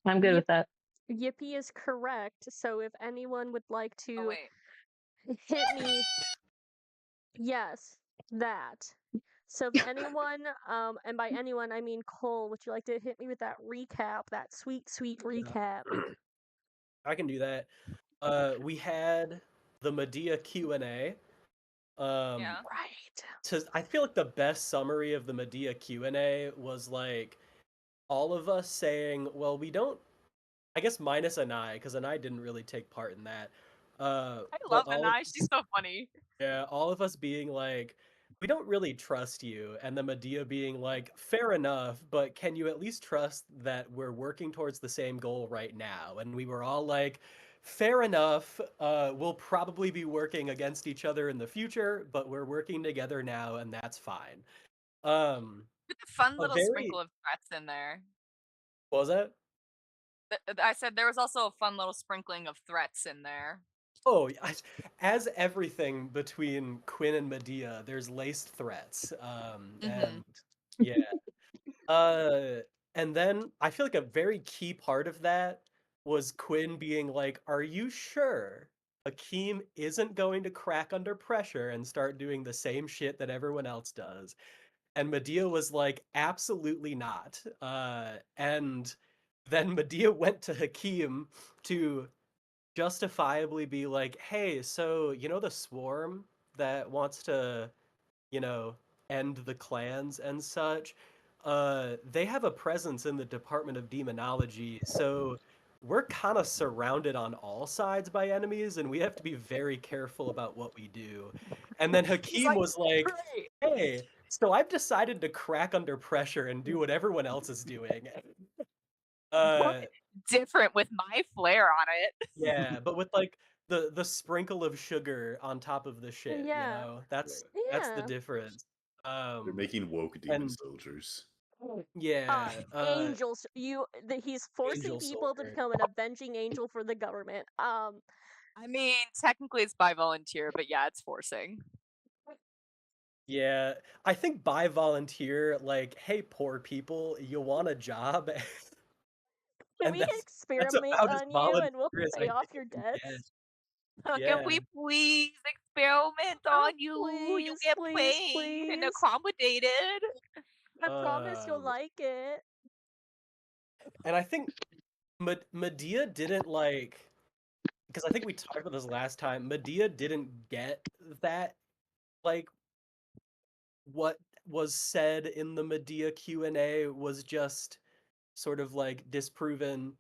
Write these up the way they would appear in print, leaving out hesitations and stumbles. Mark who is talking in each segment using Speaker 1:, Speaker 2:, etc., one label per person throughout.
Speaker 1: I'm good with that.
Speaker 2: Yippee is correct. So if anyone would like
Speaker 3: Oh,
Speaker 2: to
Speaker 3: wait.
Speaker 2: hit me, yes, that. So if anyone, and by anyone I mean Cole, would you like to hit me with that recap, that sweet, sweet
Speaker 4: Yeah.
Speaker 2: recap?
Speaker 4: I can do that. We had the Medea Q&A. Um,
Speaker 3: Yeah.
Speaker 2: Right.
Speaker 4: I feel like the best summary of the Medea Q&A was like all of us saying, well, we don't, I guess minus Anai, because Anai didn't really take part in that.
Speaker 3: I
Speaker 4: But
Speaker 3: love Anai, she's so funny.
Speaker 4: yeah, all of us being like, we don't really trust you, and the Medea being like, fair enough, but can you at least trust that we're working towards the same goal right now? And we were all like, fair enough, we'll probably be working against each other in the future, but we're working together now, and that's fine. Um,
Speaker 3: With a fun
Speaker 4: a
Speaker 3: little
Speaker 4: very,
Speaker 3: sprinkle of threats in there.
Speaker 4: what was that?
Speaker 3: I said there was also a fun little sprinkling of threats in there.
Speaker 4: Oh, as everything between Quinn and Medea, there's laced threats.
Speaker 3: Mhm.
Speaker 4: And yeah. Uh, and then I feel like a very key part of that was Quinn being like, "Are you sure Hakeem isn't going to crack under pressure and start doing the same shit that everyone else does?" And Medea was like, "Absolutely not." And then Medea went to Hakeem to justifiably be like, "Hey, so you know the swarm that wants to, you know, end the clans and such? They have a presence in the Department of Demonology, so we're kind of surrounded on all sides by enemies, and we have to be very careful about what we do." And then
Speaker 3: He's
Speaker 4: Hakeem
Speaker 3: like,
Speaker 4: was like,
Speaker 3: "Great,
Speaker 4: "Hey, so I've decided to crack under pressure and do what everyone else is doing."
Speaker 3: but
Speaker 4: Uh,
Speaker 3: different with my flair on it."
Speaker 4: Yeah, but with like the sprinkle of sugar on top of the shit, you
Speaker 2: Yeah.
Speaker 4: know?
Speaker 1: Yeah.
Speaker 4: That's the
Speaker 2: Yeah.
Speaker 4: difference.
Speaker 5: They're
Speaker 4: Um
Speaker 5: making woke demon
Speaker 4: and
Speaker 5: soldiers.
Speaker 4: yeah,
Speaker 2: Angels. He's forcing
Speaker 4: Angel
Speaker 2: people to
Speaker 4: Soldier.
Speaker 2: become an avenging angel for the government.
Speaker 3: I mean, technically it's by volunteer, but yeah, it's forcing.
Speaker 4: Yeah, I think by volunteer, like, hey, poor people, you want a job?
Speaker 2: Can
Speaker 4: And
Speaker 2: we
Speaker 4: that's
Speaker 2: experiment
Speaker 4: about as
Speaker 2: on you
Speaker 4: volunteer
Speaker 2: and we'll
Speaker 4: as I
Speaker 2: pay
Speaker 4: think
Speaker 2: off your
Speaker 4: it can get.
Speaker 2: debts?
Speaker 3: Can
Speaker 4: Yeah.
Speaker 3: we please experiment
Speaker 2: Oh,
Speaker 3: on you? You
Speaker 2: please,
Speaker 3: get
Speaker 2: please,
Speaker 3: paid and
Speaker 2: please.
Speaker 3: accommodated.
Speaker 2: I promise you'll
Speaker 4: Um,
Speaker 2: like it.
Speaker 4: and I think Medea didn't like because I think we talked about this last time. Medea didn't get that like what was said in the Medea Q&A was just sort of like disproven,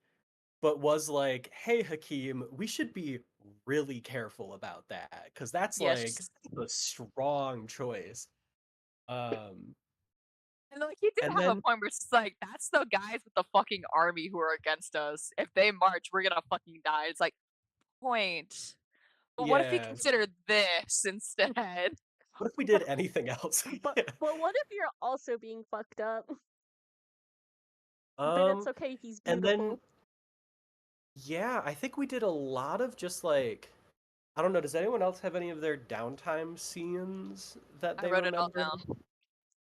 Speaker 4: but was like, hey Hakeem, we should be really careful about that because that's like
Speaker 3: Yes.
Speaker 4: the strong choice. Um,
Speaker 3: And like he did
Speaker 4: and
Speaker 3: have a
Speaker 4: then
Speaker 3: point where it's just like, that's the guys with the fucking army who are against us. If they march, we're gonna fucking die. It's like point. But what if we
Speaker 4: yeah,
Speaker 3: consider this instead?
Speaker 4: what if we did anything else?
Speaker 2: But
Speaker 4: Yeah.
Speaker 2: but what if you're also being fucked up? Then it's
Speaker 4: Um,
Speaker 2: okay, he's
Speaker 4: and then
Speaker 2: beautiful.
Speaker 4: yeah, I think we did a lot of just like I don't know, does anyone else have any of their downtime scenes that
Speaker 3: I
Speaker 4: they
Speaker 3: wrote it all
Speaker 4: remember?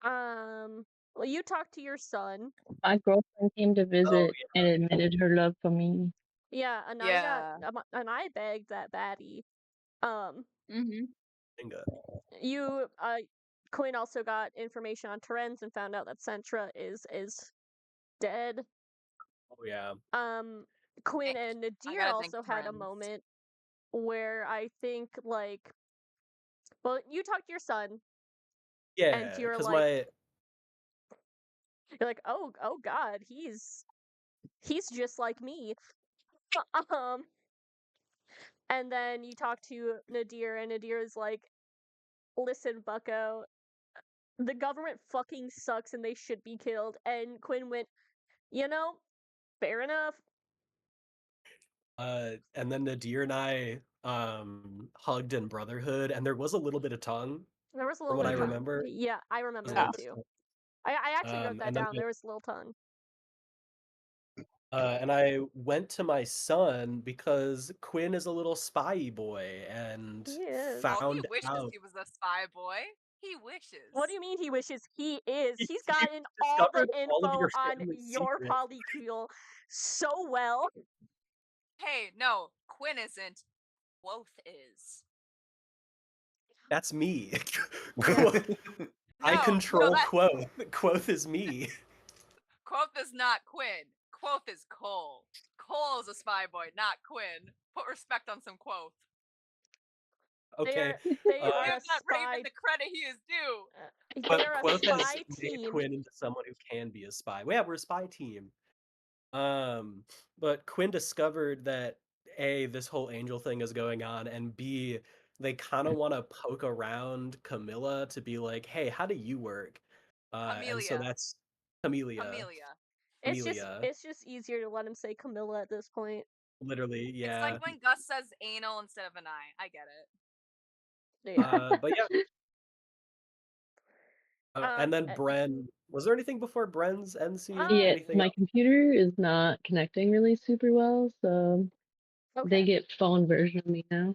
Speaker 3: down.
Speaker 2: Well, you talk to your son.
Speaker 1: My girlfriend came to
Speaker 4: Oh
Speaker 1: visit and admitted her love for me.
Speaker 2: Yeah, and I got
Speaker 3: Yeah.
Speaker 2: and I begged that baddie. Um,
Speaker 3: Mhm.
Speaker 4: yeah, Inga.
Speaker 2: you Quinn also got information on Terenz and found out that Sentra is dead.
Speaker 4: Oh yeah.
Speaker 2: Um, Quinn
Speaker 3: Thank
Speaker 2: and
Speaker 3: I
Speaker 2: Nadir
Speaker 3: gotta thank
Speaker 2: also had a
Speaker 3: friends.
Speaker 2: moment where I think like, well, you talk to your son and
Speaker 4: Yeah, because my
Speaker 2: you're like, oh God, he's just like me. um, and then you talk to Nadir, and Nadir is like, listen, Bucko, the government fucking sucks and they should be killed. And Quinn went, you know, fair enough.
Speaker 4: and then Nadir and I hugged in Brotherhood, and there was a little bit of tongue
Speaker 2: There was a
Speaker 4: from
Speaker 2: little
Speaker 4: what
Speaker 2: bit
Speaker 4: I
Speaker 2: of
Speaker 3: Mhm.
Speaker 2: tongue.
Speaker 4: remember.
Speaker 2: Yeah, I
Speaker 4: It was
Speaker 2: remember
Speaker 4: a
Speaker 3: Yeah.
Speaker 2: that
Speaker 4: little
Speaker 2: too.
Speaker 4: bit
Speaker 2: I actually wrote that
Speaker 4: and then
Speaker 2: down. There was a little tongue.
Speaker 4: and I went to my son because Quinn is a little spy boy and
Speaker 2: He is.
Speaker 3: Well, he
Speaker 4: found
Speaker 3: wishes
Speaker 4: out.
Speaker 3: he was a spy boy. He wishes.
Speaker 2: What do you mean he wishes? He is.
Speaker 4: He-
Speaker 2: He's
Speaker 4: he
Speaker 2: gotten all the
Speaker 4: discovered all of
Speaker 2: info
Speaker 4: your
Speaker 2: on
Speaker 4: family
Speaker 2: your
Speaker 4: secrets.
Speaker 2: polycule so well.
Speaker 3: Hey, no, Quinn isn't. Quoth is.
Speaker 4: That's me.
Speaker 2: Yeah.
Speaker 4: I
Speaker 3: No,
Speaker 4: control
Speaker 3: that-
Speaker 4: Quoth. Quoth is me.
Speaker 3: Quoth is not Quinn. Quoth is Cole. Cole is a spy boy, not Quinn. Put respect on some Quoth.
Speaker 4: Okay.
Speaker 2: They
Speaker 4: Uh,
Speaker 2: are
Speaker 3: Give
Speaker 2: a
Speaker 3: that
Speaker 2: spy.
Speaker 3: Raven the credit he is due.
Speaker 4: But
Speaker 2: They are a
Speaker 4: Quoth has
Speaker 2: spy
Speaker 4: made
Speaker 2: team.
Speaker 4: Quinn into someone who can be a spy. Well, yeah, we're a spy team. But Quinn discovered that A, this whole angel thing is going on, and B, they kind of want to poke around Camilla to be like, hey, how do you work? And so
Speaker 3: Amelia.
Speaker 4: that's Camellia.
Speaker 3: Amelia.
Speaker 2: It's just easier to let him say Camilla at this point.
Speaker 4: Literally, yeah.
Speaker 3: It's like when Gus says anal instead of an I. I get it.
Speaker 2: Yeah.
Speaker 4: But yeah. And then
Speaker 2: Uh,
Speaker 4: Bren. Was there anything before Bren's end scene?
Speaker 1: Yeah,
Speaker 4: Anything
Speaker 1: my
Speaker 4: else?
Speaker 1: computer is not connecting really super well, so they
Speaker 2: Okay.
Speaker 1: get phone version of me now.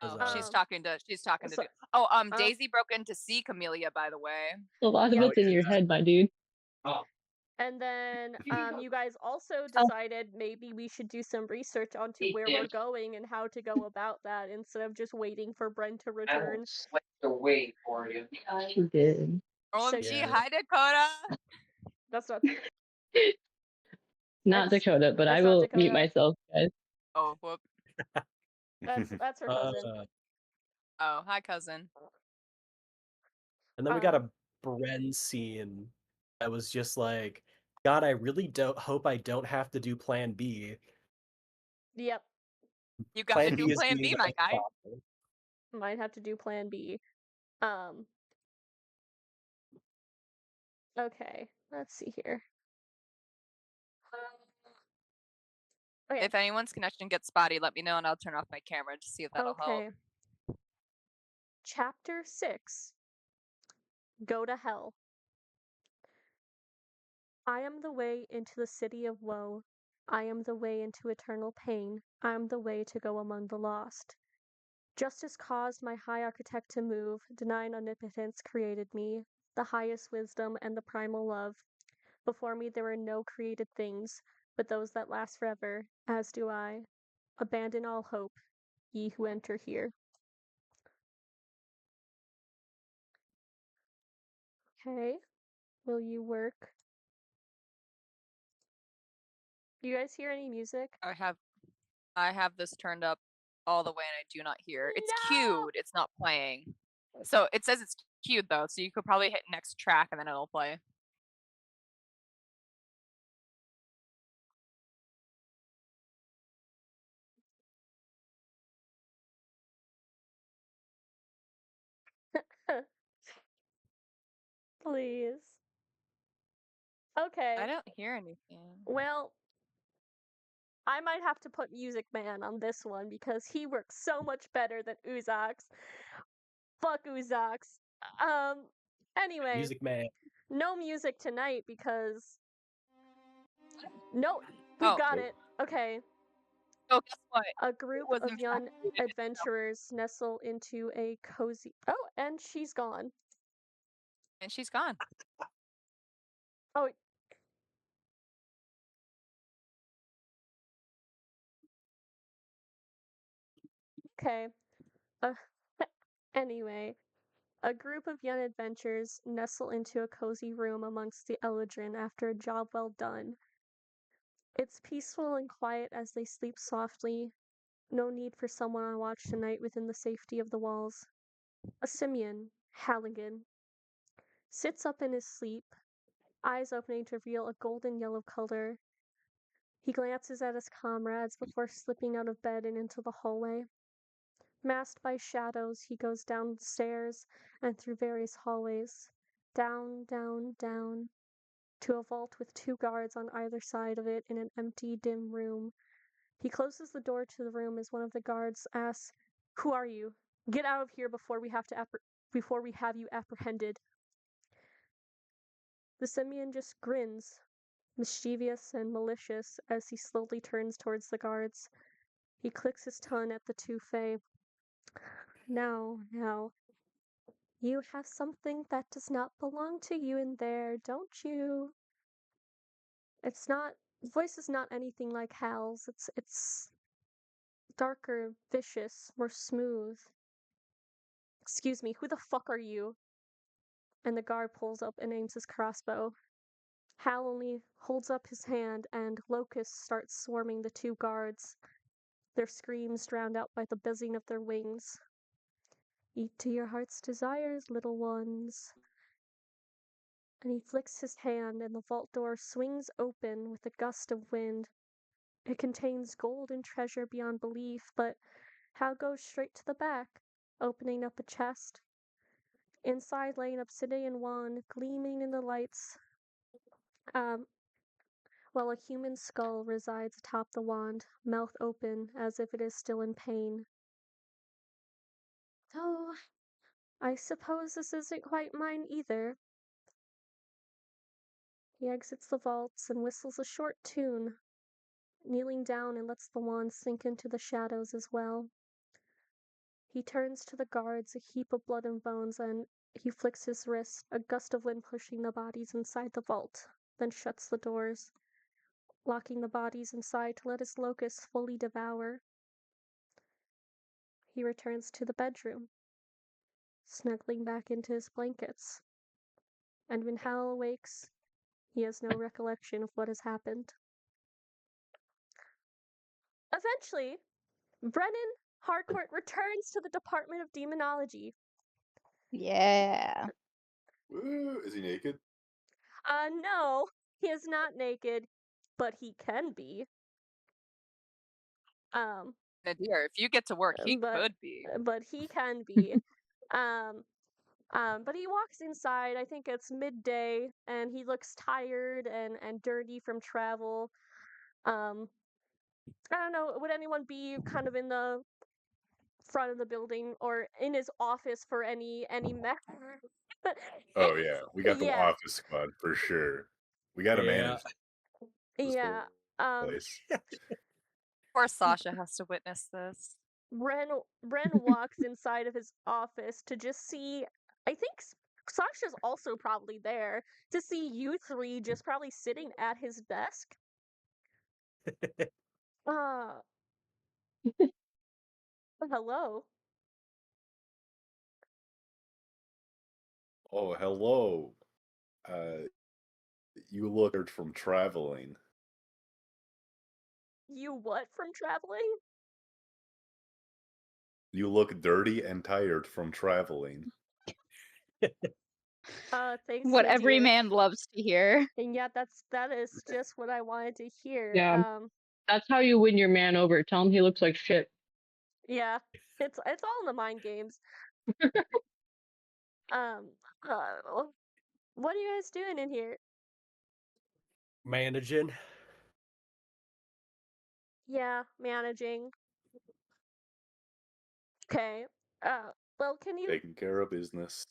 Speaker 3: Oh,
Speaker 4: Was,
Speaker 3: she's
Speaker 2: Um,
Speaker 3: talking to
Speaker 2: so-
Speaker 3: dude. Oh, Daisy broke in to see Camellia, by the way.
Speaker 1: A lot of
Speaker 2: Yeah.
Speaker 1: it's in your head, my dude.
Speaker 2: And then you guys also decided maybe we should do some research onto where we're going and how to go about that instead of just waiting for Bren to return.
Speaker 5: Switch the way for you.
Speaker 1: She did.
Speaker 3: OMG,
Speaker 4: Yeah.
Speaker 3: hi Dakota.
Speaker 2: That's not.
Speaker 1: Not
Speaker 2: That's-
Speaker 1: Dakota, but I
Speaker 2: that's not
Speaker 1: will mute
Speaker 2: Dakota.
Speaker 1: myself, guys.
Speaker 3: Oh, whoop.
Speaker 2: That's her cousin.
Speaker 3: Oh, hi cousin.
Speaker 4: And then we got a Bren scene that was just like, God, I really don't hope I don't have to do Plan B.
Speaker 2: Yep.
Speaker 3: You got
Speaker 4: Plan
Speaker 3: to
Speaker 4: B
Speaker 3: do
Speaker 4: is
Speaker 3: Plan
Speaker 4: being
Speaker 3: B, my guy.
Speaker 4: awful.
Speaker 2: Might have to do Plan B. Okay. Let's see here. Okay.
Speaker 3: If anyone's connection gets spotty, let me know and I'll turn off my camera to see if that'll help.
Speaker 2: Okay. Chapter 6. Go to Hell. I am the way into the city of woe. I am the way into eternal pain. I am the way to go among the lost. Justice caused my high architect to move, denying omnipotence created me, the highest wisdom and the primal love. Before me there were no created things, but those that last forever, as do I. Abandon all hope, ye who enter here. Okay, will you work? Do you guys hear any music?
Speaker 3: I have this turned up all the way and I do not hear. It's
Speaker 2: No!
Speaker 3: queued, it's not playing. So it says it's queued though, so you could probably hit next track and then it'll play.
Speaker 2: Please. Okay.
Speaker 3: I don't hear anything.
Speaker 2: Well, I might have to put Music Man on this one because he works so much better than Uzox. Fuck Uzox. Anyway,
Speaker 4: Music Man.
Speaker 2: no music tonight because no, we
Speaker 3: Oh.
Speaker 2: got it. Okay.
Speaker 3: Oh, guess what?
Speaker 2: A group
Speaker 3: was
Speaker 2: of
Speaker 3: in
Speaker 2: young
Speaker 3: fact muted.
Speaker 2: adventurers nestle into a cozy. Oh, and she's gone.
Speaker 3: And she's gone.
Speaker 2: Oh. Okay. Anyway, a group of young adventurers nestle into a cozy room amongst the Eladrin after a job well done. It's peaceful and quiet as they sleep softly. No need for someone on watch tonight within the safety of the walls. A simian, Halligan, sits up in his sleep, eyes opening to reveal a golden yellow color. He glances at his comrades before slipping out of bed and into the hallway. Masked by shadows, he goes downstairs and through various hallways, down, down, down, to a vault with 2 guards on either side of it in an empty, dim room. He closes the door to the room as one of the guards asks, "Who are you? Get out of here before we have you apprehended." The simian just grins, mischievous and malicious, as he slowly turns towards the guards. He clicks his tongue at the 2 Fae. Now, You have something that does not belong to you in there, don't you? It's not. Voice is not anything like Hal's. It's darker, vicious, more smooth. Excuse me, who the fuck are you? And the guard pulls up and aims his crossbow. Hal only holds up his hand, and locusts start swarming the two guards, their screams drowned out by the buzzing of their wings. Eat to your heart's desires, little ones. And he flicks his hand, and the vault door swings open with a gust of wind. It contains gold and treasure beyond belief, but Hal goes straight to the back, opening up a chest. Inside lay an obsidian wand, gleaming in the lights, while a human skull resides atop the wand, mouth open as if it is still in pain. Oh, I suppose this isn't quite mine either. He exits the vaults and whistles a short tune, kneeling down and lets the wand sink into the shadows as well. He turns to the guards, a heap of blood and bones, and he flicks his wrist, a gust of wind pushing the bodies inside the vault, then shuts the doors, locking the bodies inside to let his locusts fully devour. He returns to the bedroom, snuggling back into his blankets. And when Hal awakes, he has no recollection of what has happened. Eventually, Brennan Harcourt returns to the Department of Demonology.
Speaker 6: Yeah.
Speaker 7: Woo, is he naked?
Speaker 2: No, he is not naked, but he can be.
Speaker 3: Nadir, if you get to work, he
Speaker 2: But-
Speaker 3: could be.
Speaker 2: But he can be. But he walks inside, I think it's midday, and he looks tired and dirty from travel. I don't know, would anyone be kind of in the front of the building or in his office for any
Speaker 7: Oh yeah, we got the
Speaker 2: Yeah.
Speaker 7: office squad for sure. We got to
Speaker 4: Yeah.
Speaker 7: manage this
Speaker 2: Yeah.
Speaker 7: whole place.
Speaker 3: Poor Sasha has to witness this.
Speaker 2: Bren walks inside of his office to just see, I think Sasha's also probably there, to see you three just probably sitting at his desk. Hello.
Speaker 7: Oh, hello. You look from traveling.
Speaker 2: You what from traveling?
Speaker 7: You look dirty and tired from traveling.
Speaker 2: Thanks,
Speaker 6: What every
Speaker 2: Nadir.
Speaker 6: man loves to hear.
Speaker 2: And yeah, that is just what I wanted to hear.
Speaker 1: Yeah. That's how you win your man over. Tell him he looks like shit.
Speaker 2: Yeah, it's all in the mind games. What are you guys doing in here?
Speaker 4: Managing.
Speaker 2: Yeah, managing. Okay. Well, can you
Speaker 7: Taking care of business.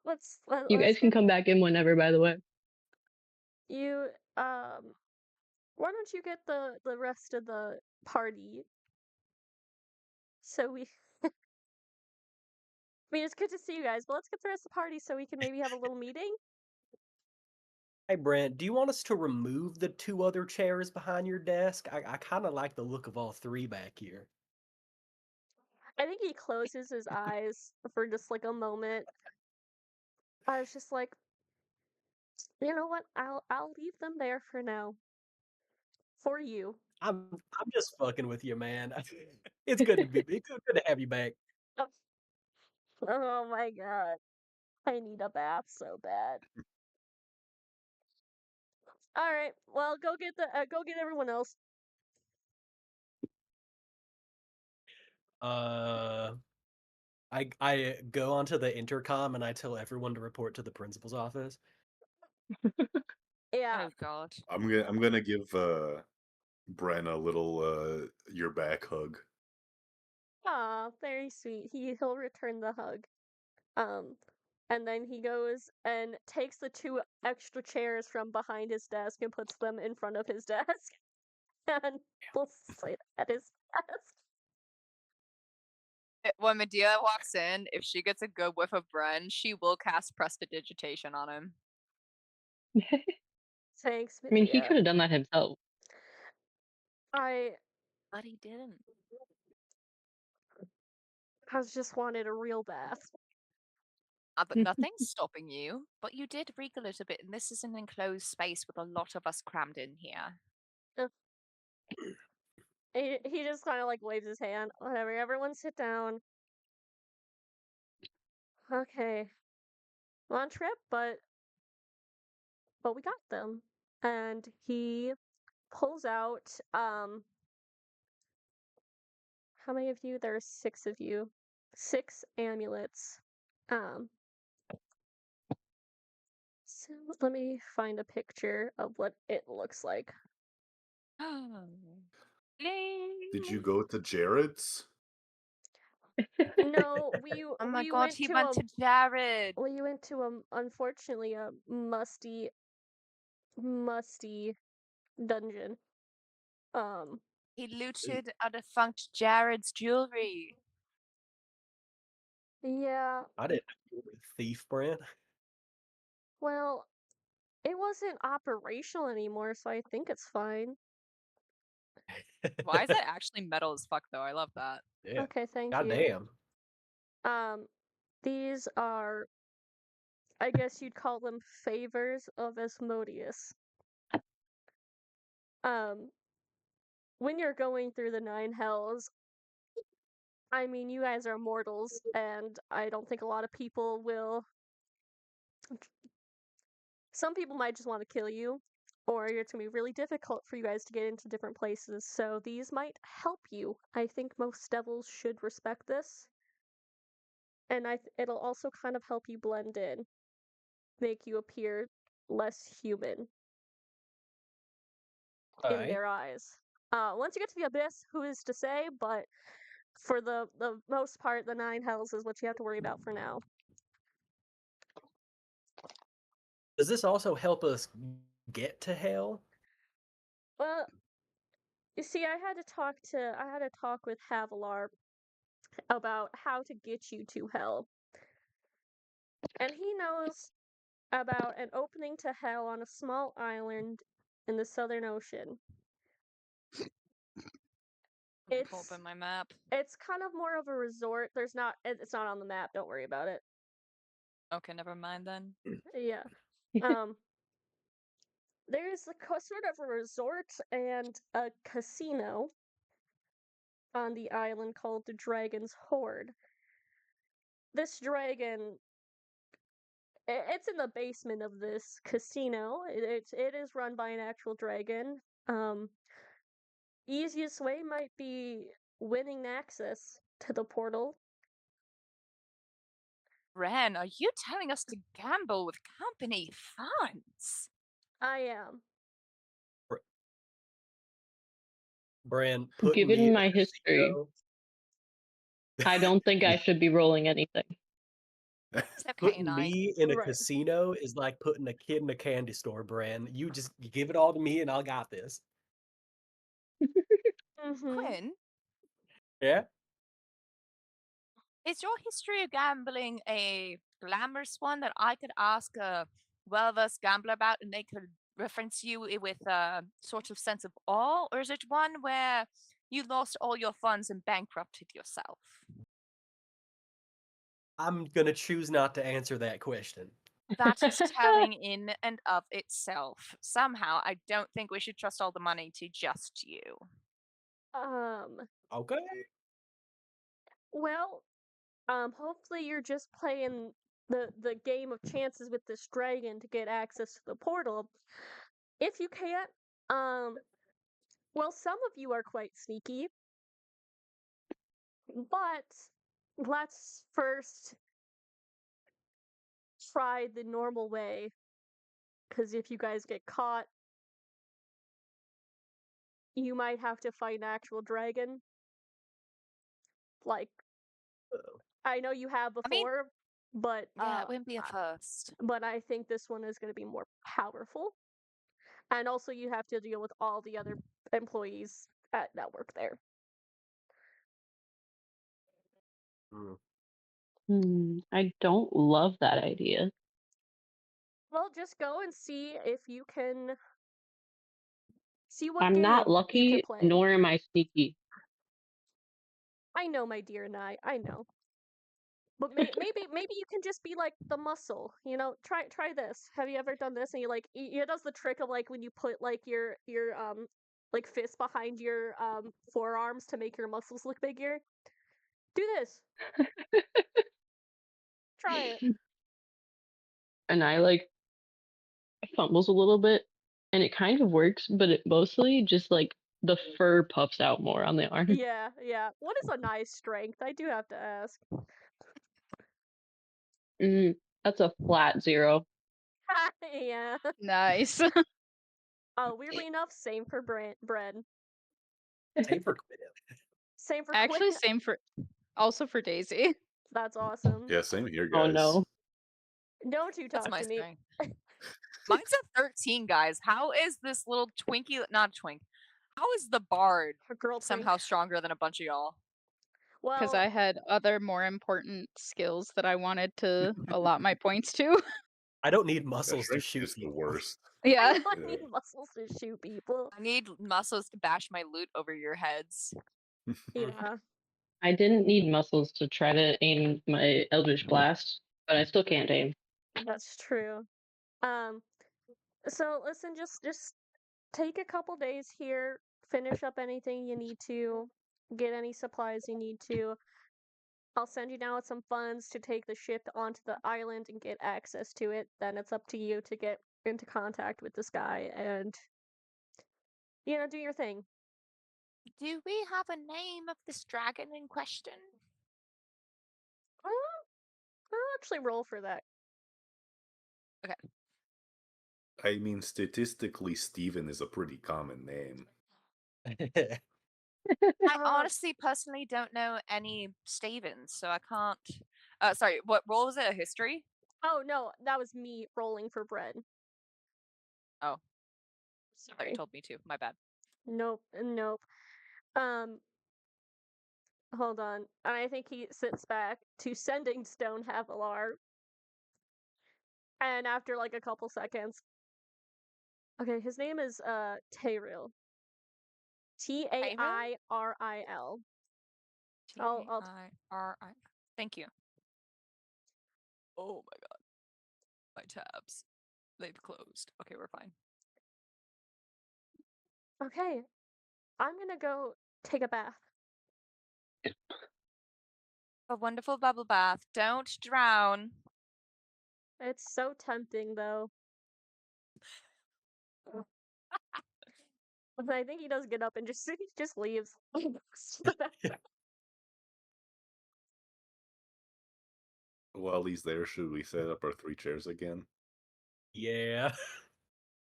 Speaker 2: let's
Speaker 1: You
Speaker 2: let's
Speaker 1: guys can
Speaker 2: get
Speaker 1: come back in whenever, by the way.
Speaker 2: you why don't you get the rest of the party so we I mean, it's good to see you guys, but let's get the rest of the party so we can maybe have a little meeting.
Speaker 4: Hey, Brent, do you want us to remove the two other chairs behind your desk? I kind of like the look of all three back here.
Speaker 2: I think he closes his eyes for just like a moment. I was just like, you know what? I'll leave them there for now. For you.
Speaker 4: I'm just fucking with you, man. It's good to be. It's good to have you back.
Speaker 2: Oh my god. I need a bath so bad. All right. Well, go get everyone else.
Speaker 4: I go onto the intercom and I tell everyone to report to the principal's office.
Speaker 2: Yeah.
Speaker 3: Oh god.
Speaker 7: I'm gonna give Bren a little your back hug.
Speaker 2: Aw, very sweet. He'll return the hug. And then he goes and takes the two extra chairs from behind his desk and puts them in front of his desk. And we'll sit at his desk.
Speaker 3: When Medea walks in, if she gets a good whiff of Bren, she will cast Prestidigitation on him.
Speaker 2: Thanks,
Speaker 1: I mean, he
Speaker 2: Medea.
Speaker 1: could have done that himself.
Speaker 2: I
Speaker 3: But he didn't.
Speaker 2: just wanted a real bath.
Speaker 3: Nothing's stopping you, but you did reek a little bit, and this is an enclosed space with a lot of us crammed in here.
Speaker 2: He just kind of like waves his hand. Whatever, everyone sit down. Okay. Long trip, but we got them. And he pulls out how many of you? There's 6 of you. 6 amulets. So let me find a picture of what it looks like.
Speaker 7: Did you go to Jared's?
Speaker 2: No,
Speaker 3: Oh my
Speaker 2: we
Speaker 3: god,
Speaker 2: went
Speaker 3: he
Speaker 2: to
Speaker 3: went to Jared.
Speaker 2: we went to unfortunately a musty dungeon.
Speaker 3: He looted a defunct Jared's jewelry.
Speaker 2: Yeah,
Speaker 4: I didn't know you were a thief, Bran.
Speaker 2: well, it wasn't operational anymore, so I think it's fine.
Speaker 3: Why is it actually metal as fuck though? I love that.
Speaker 4: Yeah.
Speaker 2: Okay, thank you.
Speaker 4: Goddamn.
Speaker 2: These are, I guess you'd call them favors of Asmodeus. When you're going through the 9 hells, I mean, you guys are mortals, and I don't think a lot of people will. Some people might just want to kill you, or it's going to be really difficult for you guys to get into different places, so these might help you. I think most devils should respect this. And it'll also kind of help you blend in, make you appear less human in
Speaker 4: Alright.
Speaker 2: their eyes. Once you get to the abyss, who is to say? But for the most part, the 9 hells is what you have to worry about for now.
Speaker 4: Does this also help us get to hell?
Speaker 2: Well, you see, I had to talk with Havilar about how to get you to hell, and he knows about an opening to hell on a small island in the Southern Ocean.
Speaker 3: Let me pull up my map.
Speaker 2: It's kind of more of a resort. It's not on the map. Don't worry about it.
Speaker 3: Okay, never mind then.
Speaker 2: Yeah. There's sort of a resort and a casino on the island called the Dragon's Hoard. This dragon, it's in the basement of this casino. It is run by an actual dragon. Easiest way might be winning access to the portal.
Speaker 3: Ren, are you telling us to gamble with company funds?
Speaker 2: I am.
Speaker 4: Bran, putting
Speaker 1: Given
Speaker 4: me
Speaker 1: my
Speaker 4: in a
Speaker 1: history,
Speaker 4: casino,
Speaker 1: I don't think I should be rolling anything.
Speaker 3: Except
Speaker 4: putting
Speaker 3: K9.
Speaker 4: me in a
Speaker 2: Right.
Speaker 4: casino is like putting a kid in a candy store, Bran. You give it all to me and I got this.
Speaker 3: Quinn,
Speaker 4: Yeah?
Speaker 3: is your history of gambling a glamorous one that I could ask a well-versed gambler about and they could reference you with a sort of sense of awe? Or is it one where you lost all your funds and bankrupted yourself?
Speaker 4: I'm gonna choose not to answer that question.
Speaker 3: That is telling in and of itself. Somehow, I don't think we should trust all the money to just you.
Speaker 4: Okay.
Speaker 2: Well, hopefully you're just playing the game of chances with this dragon to get access to the portal. If you can't, well, some of you are quite sneaky, but let's first try the normal way, because if you guys get caught, you might have to fight an actual dragon. Like, I know you have
Speaker 3: I mean,
Speaker 2: before, but
Speaker 3: yeah, it wouldn't be a first.
Speaker 2: but I think this one is going to be more powerful. And also, you have to deal with all the other employees that work there.
Speaker 1: I don't love that idea.
Speaker 2: Well, just go and see if you can see what
Speaker 1: I'm
Speaker 2: game
Speaker 1: not
Speaker 2: you can
Speaker 1: lucky,
Speaker 2: play.
Speaker 1: nor am I sneaky.
Speaker 2: I know, my dear Nye. I know. But maybe you can just be like the muscle, you know. Try this. Have you ever done this? And you like it does the trick of like when you put like your like fist behind your forearms to make your muscles look bigger. Do this. Try it.
Speaker 1: And I like fumbles a little bit, and it kind of works, but it mostly just like the fur puffs out more on the arm.
Speaker 2: Yeah, yeah. What is a Nye's strength? I do have to ask.
Speaker 1: That's a flat 0.
Speaker 2: Yeah.
Speaker 6: Nice.
Speaker 2: Weirdly enough, same for Bread.
Speaker 4: Same for Quinn.
Speaker 2: Same for
Speaker 6: Actually,
Speaker 2: Quinn.
Speaker 6: same for also for Daisy.
Speaker 2: That's awesome.
Speaker 7: Yeah, same here,
Speaker 1: Oh
Speaker 7: guys.
Speaker 1: no.
Speaker 2: Don't you
Speaker 3: That's
Speaker 2: talk
Speaker 3: my
Speaker 2: to me.
Speaker 3: strength. Mine's a 13, guys. How is this little Twinkie, not twink? How is the bard
Speaker 2: A girl twink.
Speaker 3: somehow stronger than a bunch of y'all?
Speaker 6: Because
Speaker 2: Well,
Speaker 6: I had other more important skills that I wanted to allot my points to.
Speaker 4: I don't need
Speaker 7: Yeah,
Speaker 4: muscles to
Speaker 7: strength
Speaker 4: shoot
Speaker 7: is the
Speaker 4: people.
Speaker 7: worst.
Speaker 6: Yeah.
Speaker 2: I
Speaker 7: Yeah.
Speaker 2: need muscles to shoot people.
Speaker 3: I need muscles to bash my loot over your heads.
Speaker 2: Yeah.
Speaker 1: I didn't need muscles to try to aim my Eldritch Blast, but I still can't aim.
Speaker 2: That's true. So listen, just take a couple days here, finish up anything you need to, get any supplies you need to. I'll send you down with some funds to take the ship onto the island and get access to it. Then it's up to you to get into contact with this guy and do your thing.
Speaker 3: Do we have a name of this dragon in question?
Speaker 2: I'll actually roll for that.
Speaker 7: I mean, statistically, Steven is a pretty common name.
Speaker 3: I
Speaker 2: Uh,
Speaker 3: honestly, personally don't know any Stavens, so I can't. Sorry, what role was it? A history?
Speaker 2: Oh no, that was me rolling for Bread.
Speaker 3: Oh. Oh,
Speaker 2: Sorry.
Speaker 3: you told me to. My bad.
Speaker 2: Nope. Hold on. And I think he sits back to Sending Stone Havilar. And after like a couple seconds. Okay, his name is Tairil. Tairil. I'll
Speaker 3: T-A-I-R-I. Thank you. Oh my god. My tabs. They've closed. Okay, we're fine.
Speaker 2: Okay. I'm gonna go take a bath.
Speaker 3: A wonderful bubble bath. Don't drown.
Speaker 2: It's so tempting though. But I think he does get up and just leaves.
Speaker 7: While he's there, should we set up our 3 chairs again?
Speaker 4: Yeah.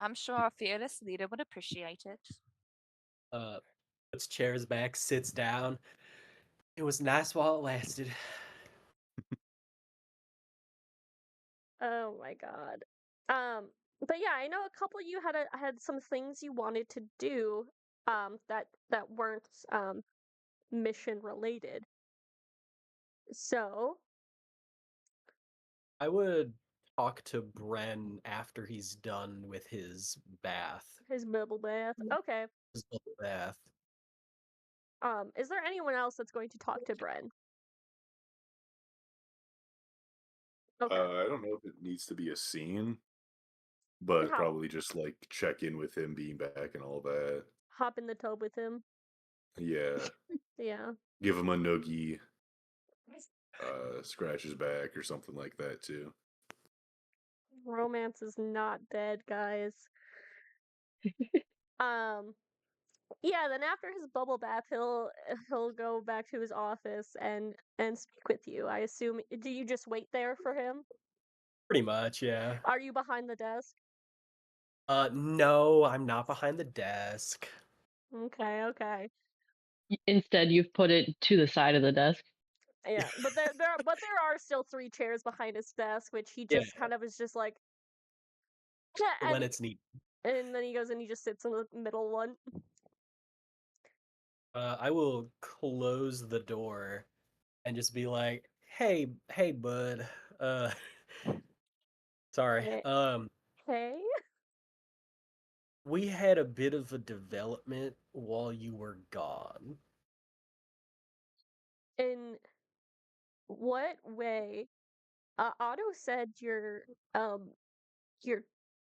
Speaker 3: I'm sure our fearless leader would appreciate it.
Speaker 4: Puts chairs back, sits down. It was nice while it lasted.
Speaker 2: Oh my god. But yeah, I know a couple of you had some things you wanted to do that weren't mission related. So,
Speaker 4: I would talk to Bren after he's done with his bath.
Speaker 2: his bubble bath. Okay.
Speaker 4: His bubble bath.
Speaker 2: Is there anyone else that's going to talk to Bren? Okay.
Speaker 7: I don't know if it needs to be a scene, but
Speaker 2: How-
Speaker 7: probably just like check in with him being back and all that.
Speaker 2: Hop in the tub with him.
Speaker 7: Yeah,
Speaker 2: Yeah.
Speaker 7: give him a noogie, scratch his back or something like that too.
Speaker 2: Romance is not dead, guys. Yeah, then after his bubble bath, he'll go back to his office and speak with you. I assume. Do you just wait there for him?
Speaker 4: Pretty much, yeah.
Speaker 2: Are you behind the desk?
Speaker 4: No, I'm not behind the desk.
Speaker 2: Okay.
Speaker 1: Instead, you've put it to the side of the desk.
Speaker 2: Yeah, but there are still 3 chairs behind his desk, which he just kind of is just like.
Speaker 4: When
Speaker 2: And,
Speaker 4: it's neat.
Speaker 2: and then he goes and he just sits in the middle one.
Speaker 4: I will close the door and just be like, hey, bud. Uh, sorry.
Speaker 2: Eh, Hey,
Speaker 4: We had a bit of a development while you were gone.
Speaker 2: in what way? Otto said um your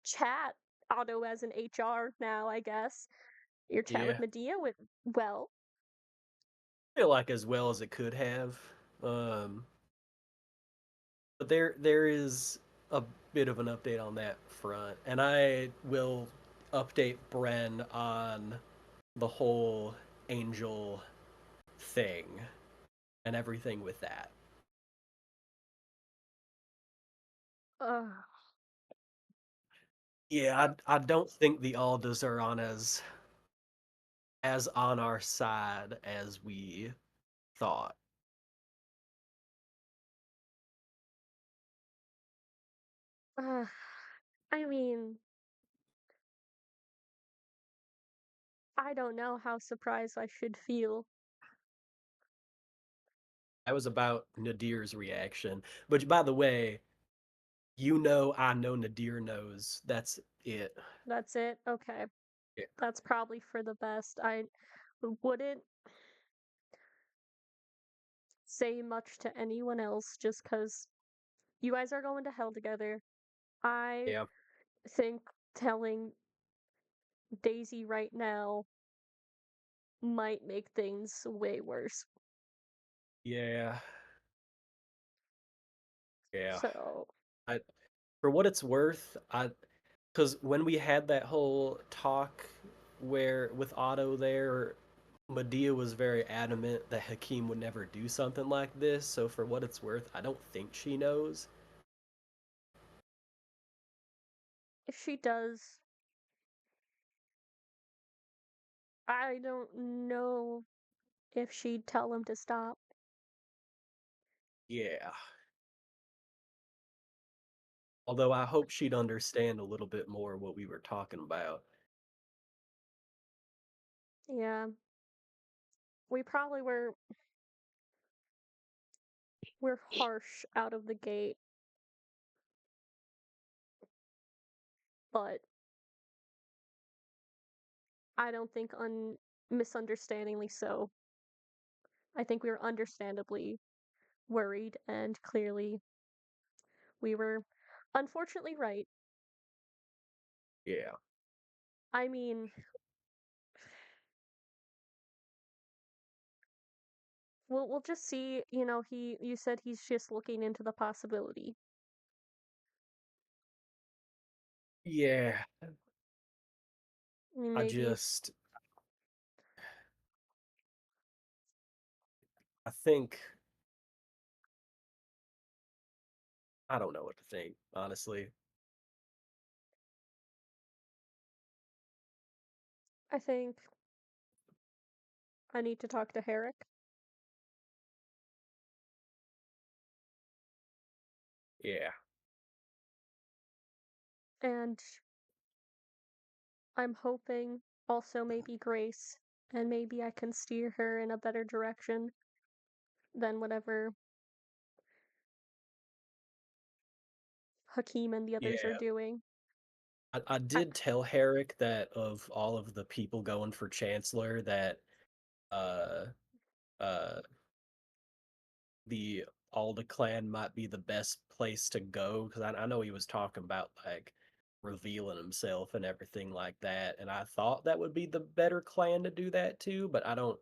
Speaker 2: chat Otto as an HR now, I guess. Your chat with
Speaker 4: Yeah,
Speaker 2: Medea went well.
Speaker 4: feel like as well as it could have. Um, but there is a bit of an update on that front, and I will update Bren on the whole angel thing and everything with that.
Speaker 2: Ugh.
Speaker 4: Yeah, I don't think the Alders are on as on our side as we thought.
Speaker 2: Ugh. I mean, I don't know how surprised I should feel.
Speaker 4: That was about Nadir's reaction. But by the way, you know I know Nadir knows. That's it.
Speaker 2: That's it? Okay.
Speaker 4: Yeah.
Speaker 2: That's probably for the best. I wouldn't say much to anyone else just because you guys are going to hell together. I
Speaker 4: Yeah.
Speaker 2: think telling Daisy right now might make things way worse.
Speaker 4: Yeah. Yeah.
Speaker 2: So,
Speaker 4: I for what it's worth, because when we had that whole talk where with Otto there, Medea was very adamant that Hakeem would never do something like this. So for what it's worth, I don't think she knows.
Speaker 2: if she does, I don't know if she'd tell him to stop.
Speaker 4: Yeah. Although I hope she'd understand a little bit more what we were talking about.
Speaker 2: Yeah. We probably we're harsh out of the gate, but I don't think misunderstandingly so. I think we were understandably worried, and clearly we were unfortunately right.
Speaker 4: Yeah.
Speaker 2: I mean, we'll just see, you said he's just looking into the possibility.
Speaker 4: Yeah.
Speaker 2: I mean,
Speaker 4: I
Speaker 2: maybe
Speaker 4: just I think I don't know what to think, honestly.
Speaker 2: I think I need to talk to Herrick,
Speaker 4: Yeah.
Speaker 2: and I'm hoping also maybe Grace, and maybe I can steer her in a better direction than whatever Hakeem and the others are
Speaker 4: Yeah.
Speaker 2: doing.
Speaker 4: I
Speaker 2: I,
Speaker 4: did tell Herrick that of all of the people going for Chancellor that uh uh the Alda clan might be the best place to go because I know he was talking about like revealing himself and everything like that, and I thought that would be the better clan to do that too, but I don't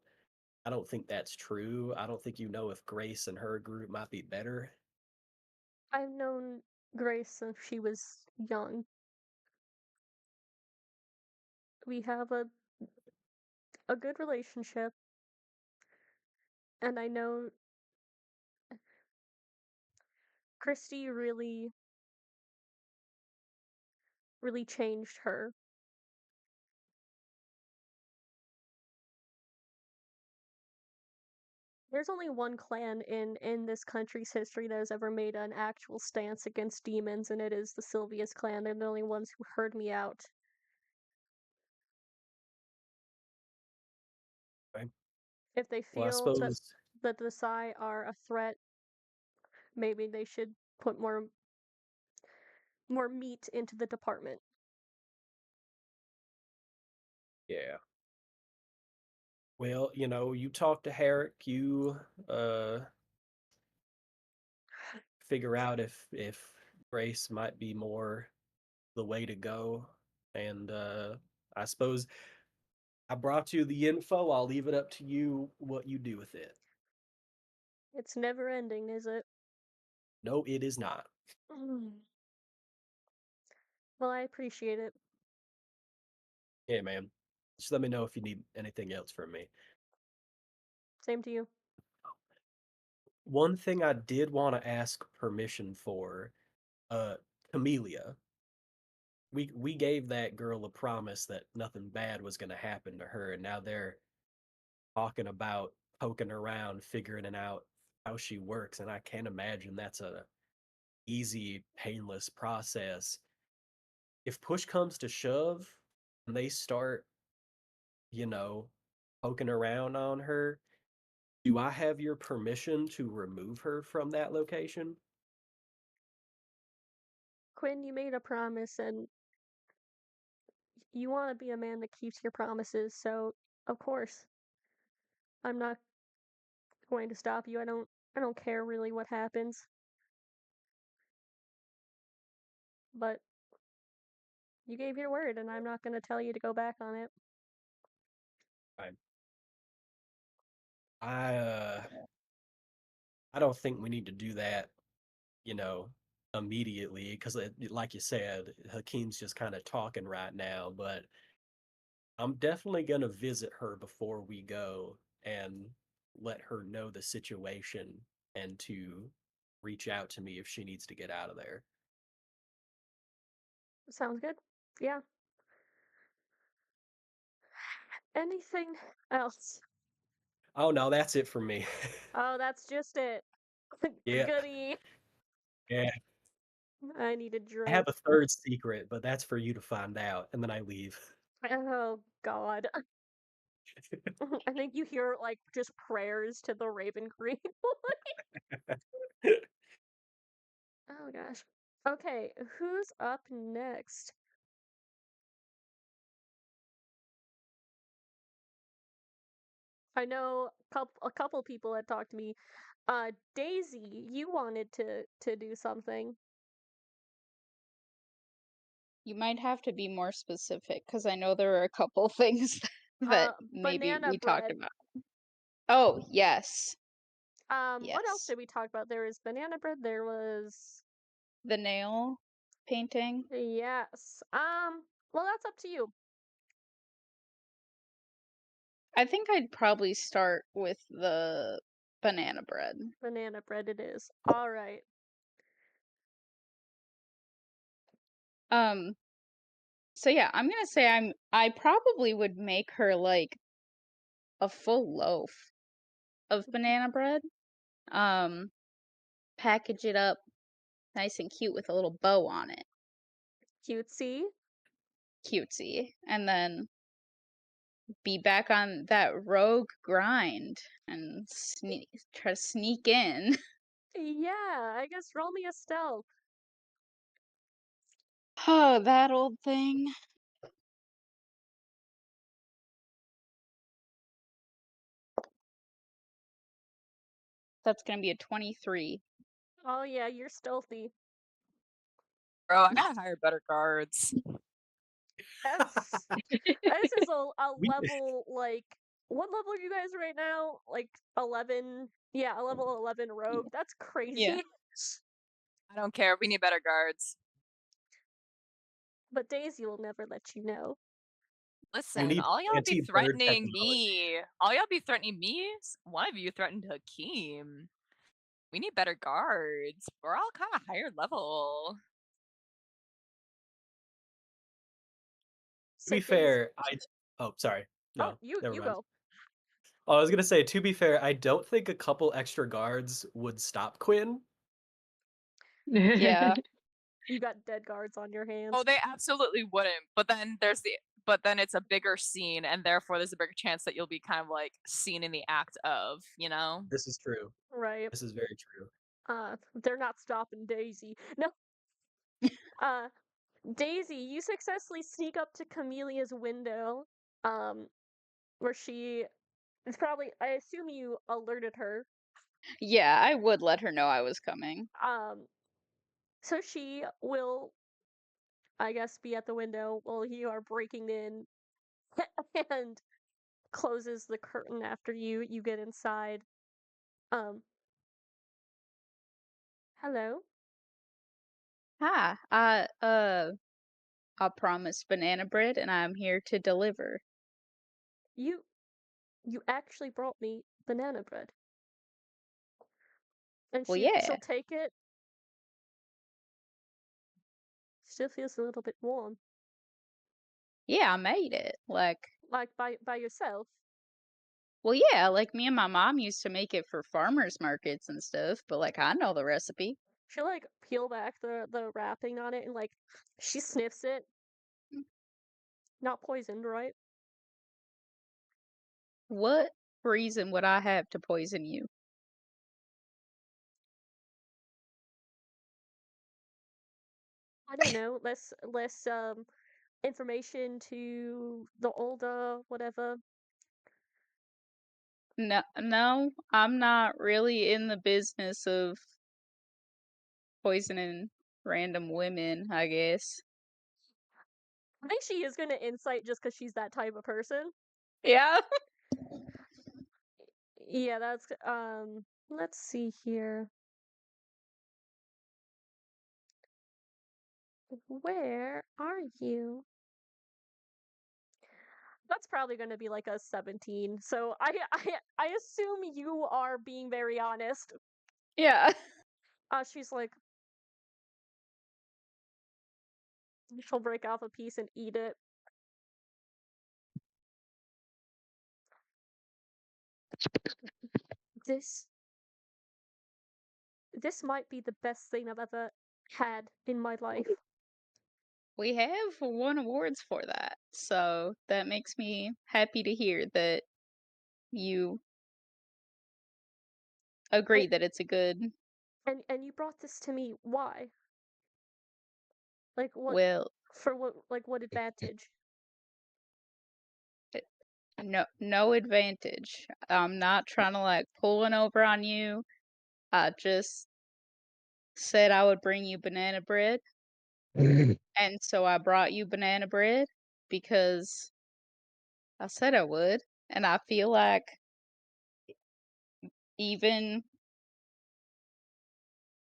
Speaker 4: think that's true. I don't think you know if Grace and her group might be better.
Speaker 2: I've known Grace since she was young. We have a good relationship, and I know Christy really changed her. There's only one clan in this country's history that has ever made an actual stance against demons, and it is the Sylvius clan. They're the only ones who heard me out.
Speaker 4: Okay.
Speaker 2: If they
Speaker 4: Well, I
Speaker 2: feel that
Speaker 4: suppose.
Speaker 2: that the Psy are a threat, maybe they should put more meat into the department.
Speaker 4: Yeah. Well, you talk to Herrick, you figure out if Grace might be more the way to go, and I suppose I brought you the info. I'll leave it up to you what you do with it.
Speaker 2: It's never ending, is it?
Speaker 4: No, it is not.
Speaker 2: Well, I appreciate it.
Speaker 4: Yeah, man. Just let me know if you need anything else from me.
Speaker 2: Same to you.
Speaker 4: One thing I did want to ask permission for, Camellia. We gave that girl a promise that nothing bad was going to happen to her, and now they're talking about poking around, figuring it out how she works, and I can't imagine that's a easy, painless process. If push comes to shove and they start, you know, poking around on her, do I have your permission to remove her from that location?
Speaker 2: Quinn, you made a promise and you want to be a man that keeps your promises, so of course I'm not going to stop you. I don't care really what happens. But you gave your word and I'm not going to tell you to go back on it.
Speaker 4: I don't think we need to do that, immediately, because like you said, Hakeem's just kind of talking right now, but I'm definitely gonna visit her before we go and let her know the situation and to reach out to me if she needs to get out of there.
Speaker 2: Sounds good. Yeah. Anything else?
Speaker 4: Oh no, that's it for me.
Speaker 2: Oh, that's just it.
Speaker 4: Yeah,
Speaker 2: Goody.
Speaker 4: yeah.
Speaker 2: I need a
Speaker 4: I
Speaker 2: drink.
Speaker 4: have a third secret, but that's for you to find out, and then I leave.
Speaker 2: Oh, God. I think you hear, like, just prayers to the Raven Queen. Oh, gosh. Okay, who's up next? I know a couple people had talked to me. Daisy, you wanted to do something.
Speaker 6: You might have to be more specific because I know there are a couple things that maybe
Speaker 2: Banana
Speaker 6: we talked
Speaker 2: bread.
Speaker 6: about. Oh, yes.
Speaker 2: What else
Speaker 6: Yes.
Speaker 2: did we talk about? There was banana bread, there was
Speaker 6: The nail painting.
Speaker 2: yes. Well, that's up to you.
Speaker 6: I think I'd probably start with the banana bread.
Speaker 2: Banana bread it is. All right.
Speaker 6: So yeah, I'm gonna say I probably would make her like a full loaf of banana bread. Package it up nice and cute with a little bow on it.
Speaker 2: Cutesy.
Speaker 6: Cutesy. And then be back on that rogue grind and try to sneak in.
Speaker 2: Yeah, I guess roll me a stealth.
Speaker 6: Oh, that old thing. That's gonna be a 23.
Speaker 2: Oh yeah, you're stealthy.
Speaker 3: Bro, I gotta hire better guards.
Speaker 2: That's this is a
Speaker 4: We
Speaker 2: level like what level are you guys right now? Like 11. Yeah, a level 11 rogue. That's crazy.
Speaker 6: Yeah.
Speaker 3: I don't care. We need better guards.
Speaker 2: But Daisy will never let you know.
Speaker 3: Listen,
Speaker 4: need
Speaker 3: all y'all be
Speaker 4: anti-bird
Speaker 3: threatening
Speaker 4: technology.
Speaker 3: me. All y'all be threatening me. One of you threatened Hakeem. We need better guards. We're all kind of higher level.
Speaker 4: To be
Speaker 2: Said Daisy.
Speaker 4: fair, oh, sorry.
Speaker 2: Oh,
Speaker 4: No,
Speaker 2: you
Speaker 4: never mind.
Speaker 2: go.
Speaker 4: Oh, I was gonna say, to be fair, I don't think a couple extra guards would stop Quinn.
Speaker 6: Yeah.
Speaker 2: You got dead guards on your hands.
Speaker 3: Oh, they absolutely wouldn't. But then there's but then it's a bigger scene, and therefore there's a bigger chance that you'll be kind of like seen in the act of, you know?
Speaker 4: This is true.
Speaker 2: Right.
Speaker 4: This is very true.
Speaker 2: They're not stopping Daisy. No. Uh, Daisy, you successfully sneak up to Camelia's window, where she is probably. I assume you alerted her.
Speaker 6: Yeah, I would let her know I was coming.
Speaker 2: So she will, I guess, be at the window while you are breaking in, and closes the curtain after you get inside. Hello.
Speaker 6: Hi, I promised banana bread, and I'm here to deliver.
Speaker 2: You actually brought me banana bread. And
Speaker 6: Well,
Speaker 2: she'll
Speaker 6: yeah,
Speaker 2: take it. Still feels a little bit warm.
Speaker 6: yeah, I made it. Like,
Speaker 2: Like by yourself.
Speaker 6: well, yeah, like me and my mom used to make it for farmers markets and stuff, but like I know the recipe.
Speaker 2: She'll like peel back the wrapping on it and like she sniffs it. Not poisoned, right?
Speaker 6: What reason would I have to poison you?
Speaker 2: I don't know. Less information to the older whatever.
Speaker 6: No, I'm not really in the business of poisoning random women, I guess.
Speaker 2: I think she is gonna insight just because she's that type of person.
Speaker 6: Yeah.
Speaker 2: Yeah, that's let's see here. Where are you? That's probably going to be like a 17. So I assume you are being very honest.
Speaker 6: Yeah.
Speaker 2: She's like, she'll break off a piece and eat it. This might be the best thing I've ever had in my life.
Speaker 6: We have won awards for that. So that makes me happy to hear that you agree that it's a good.
Speaker 2: And you brought this to me. Why? Like what
Speaker 6: Well,
Speaker 2: for what advantage?
Speaker 6: no advantage. I'm not trying to like pull one over on you. I just said I would bring you banana bread. And so I brought you banana bread because I said I would. And I feel like even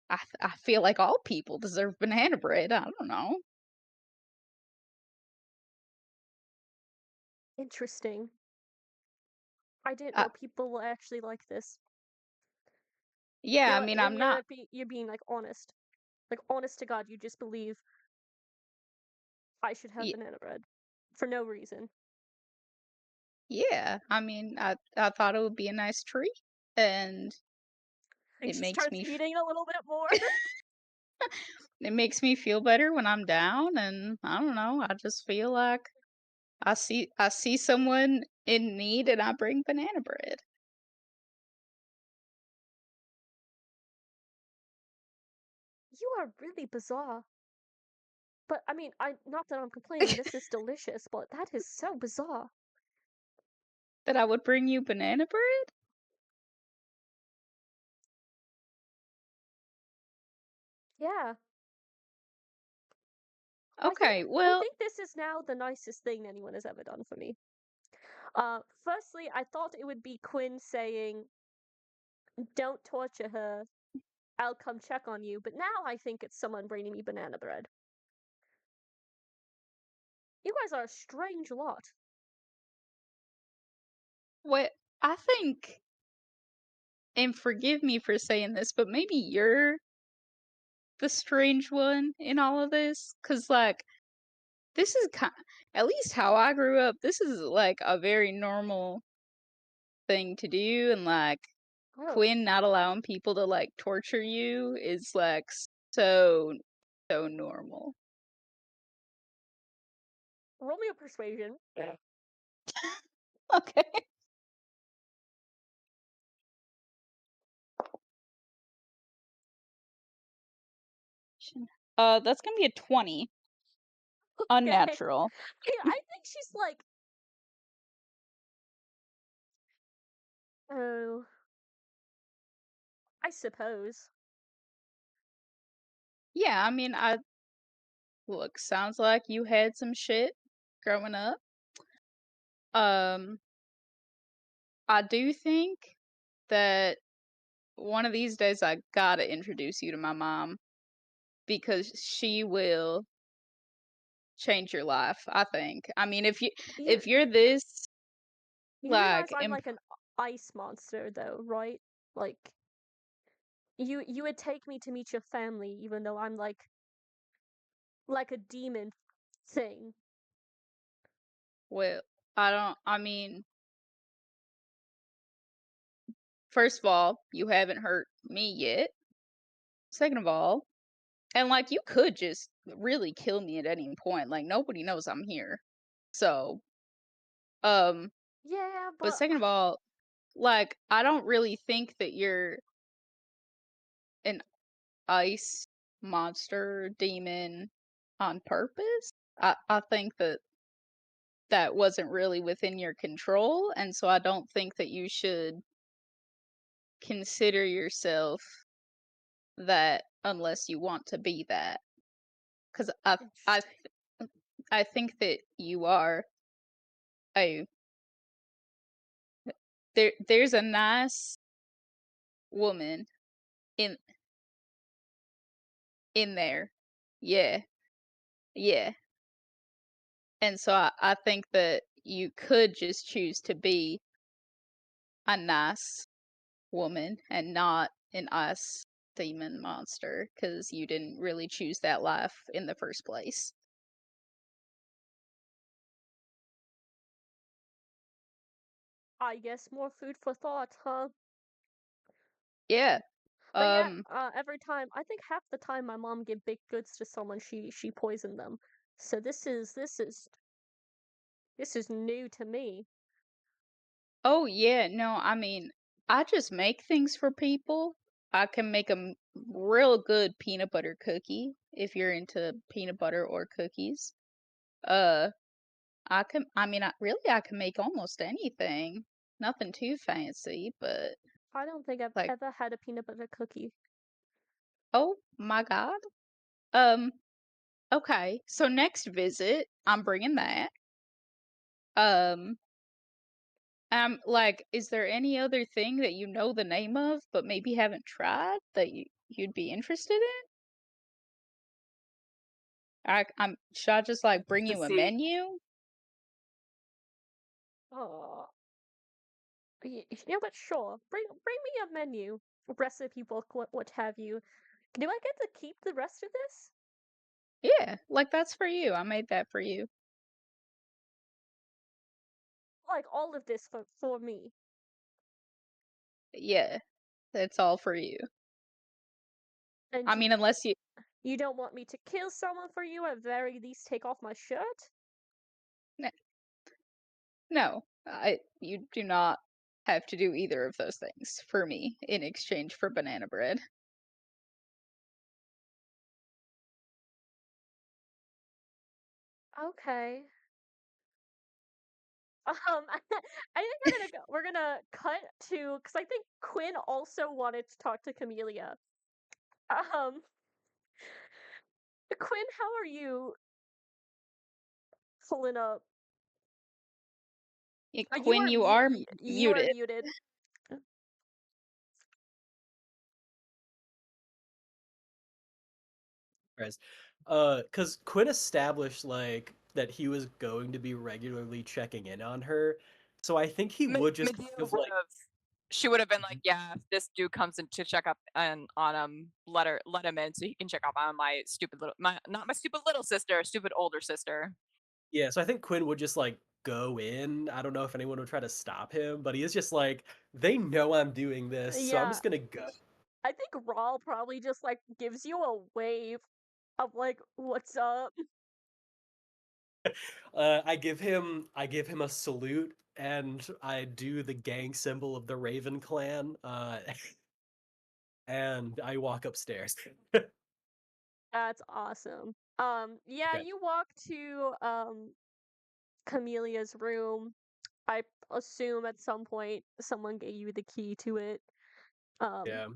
Speaker 6: I feel like all people deserve banana bread. I don't know.
Speaker 2: Interesting. I didn't
Speaker 6: Uh,
Speaker 2: know people actually like this.
Speaker 6: yeah, I mean, I'm
Speaker 2: And
Speaker 6: not.
Speaker 2: you're being like honest. Like honest to God, you just believe I should have
Speaker 6: y-
Speaker 2: banana bread for no reason.
Speaker 6: Yeah, I mean, I thought it would be a nice treat, and
Speaker 2: And
Speaker 6: it
Speaker 2: she
Speaker 6: makes
Speaker 2: starts
Speaker 6: me
Speaker 2: eating a little bit more.
Speaker 6: it makes me feel better when I'm down, and I don't know. I just feel like I see someone in need, and I bring banana bread.
Speaker 2: You are really bizarre. But I mean, I not that I'm complaining. This is delicious, but that is so bizarre.
Speaker 6: That I would bring you banana bread?
Speaker 2: Yeah.
Speaker 6: Okay,
Speaker 2: I
Speaker 6: well,
Speaker 2: think this is now the nicest thing anyone has ever done for me. Firstly, I thought it would be Quinn saying, "Don't torture her. I'll come check on you." But now I think it's someone bringing me banana bread. You guys are a strange lot.
Speaker 6: what I think, and forgive me for saying this, but maybe you're the strange one in all of this, cause like this is at least how I grew up. This is like a very normal thing to do, and like
Speaker 2: Oh,
Speaker 6: Quinn not allowing people to like torture you is like so normal.
Speaker 2: roll me a persuasion.
Speaker 6: Okay. That's gonna be a 20. Unnatural.
Speaker 2: Yeah, I think she's like, oh, I suppose.
Speaker 6: Yeah, I mean, look, sounds like you had some shit growing up. I do think that one of these days I gotta introduce you to my mom because she will change your life, I think. I mean, if
Speaker 2: You,
Speaker 6: you're this
Speaker 2: you realize
Speaker 6: like
Speaker 2: I'm like an ice monster, though, right? Like, you would take me to meet your family, even though I'm like a demon thing.
Speaker 6: well, I mean, first of all, you haven't hurt me yet. Second of all, and like you could just really kill me at any point. Like nobody knows I'm here. So, um,
Speaker 2: Yeah,
Speaker 6: but
Speaker 2: but
Speaker 6: second of all, like I don't really think that you're an ice monster demon on purpose. I think that that wasn't really within your control, and so I don't think that you should consider yourself that unless you want to be that. Because I think that you are a there's a nice woman in there. Yeah. Yeah. And so I think that you could just choose to be a nice woman and not an ice demon monster because you didn't really choose that life in the first place.
Speaker 2: I guess more food for thought, huh?
Speaker 6: Yeah.
Speaker 2: But yeah,
Speaker 6: Um
Speaker 2: every time, I think half the time my mom gave baked goods to someone, she poisoned them. So this is new to me.
Speaker 6: oh yeah, no, I mean, I just make things for people. I can make a real good peanut butter cookie if you're into peanut butter or cookies. Uh I can make almost anything. Nothing too fancy, but
Speaker 2: I don't think I've
Speaker 6: like,
Speaker 2: ever had a peanut butter cookie.
Speaker 6: oh my God. Okay. So next visit, I'm bringing that. Um, like, is there any other thing that you know the name of but maybe haven't tried that you'd be interested in? Should I just like bring
Speaker 3: To
Speaker 6: you a
Speaker 3: see.
Speaker 6: menu?
Speaker 2: Oh, you know what? Sure. Bring me a menu, recipe book, what have you. Do I get to keep the rest of this?
Speaker 6: Yeah, like that's for you. I made that for you.
Speaker 2: Like all of this for me.
Speaker 6: Yeah, that's all for you.
Speaker 2: And
Speaker 6: I mean, unless
Speaker 2: you don't want me to kill someone for you, at very least take off my shirt?
Speaker 6: no, you do not have to do either of those things for me in exchange for banana bread.
Speaker 2: Okay. I think we're gonna cut to, because I think Quinn also wanted to talk to Camellia. Um, Quinn, how are you pulling up?
Speaker 6: Yeah,
Speaker 2: You
Speaker 6: Quinn,
Speaker 2: are
Speaker 6: you are
Speaker 2: you are
Speaker 6: muted.
Speaker 2: muted.
Speaker 4: Guys. Because Quinn established like that he was going to be regularly checking in on her, so I think he would just
Speaker 3: Medea
Speaker 4: kind of
Speaker 3: would
Speaker 4: like
Speaker 3: have. She would have been like, "Yeah, if this dude comes in to check up on let him in so he can check up on my stupid little my not my stupid little sister, stupid older sister."
Speaker 4: yeah. So I think Quinn would just like go in. I don't know if anyone would try to stop him, but he is just like they know I'm doing this, so I'm
Speaker 2: Yeah,
Speaker 4: just gonna go.
Speaker 2: I think Rawl probably just like gives you a wave of like, "What's up?"
Speaker 4: I give him a salute and I do the gang symbol of the Raven clan, and I walk upstairs.
Speaker 2: That's awesome. Yeah,
Speaker 4: Okay.
Speaker 2: you walk to Camelia's room. I assume at some point someone gave you the key to it.
Speaker 4: Yeah.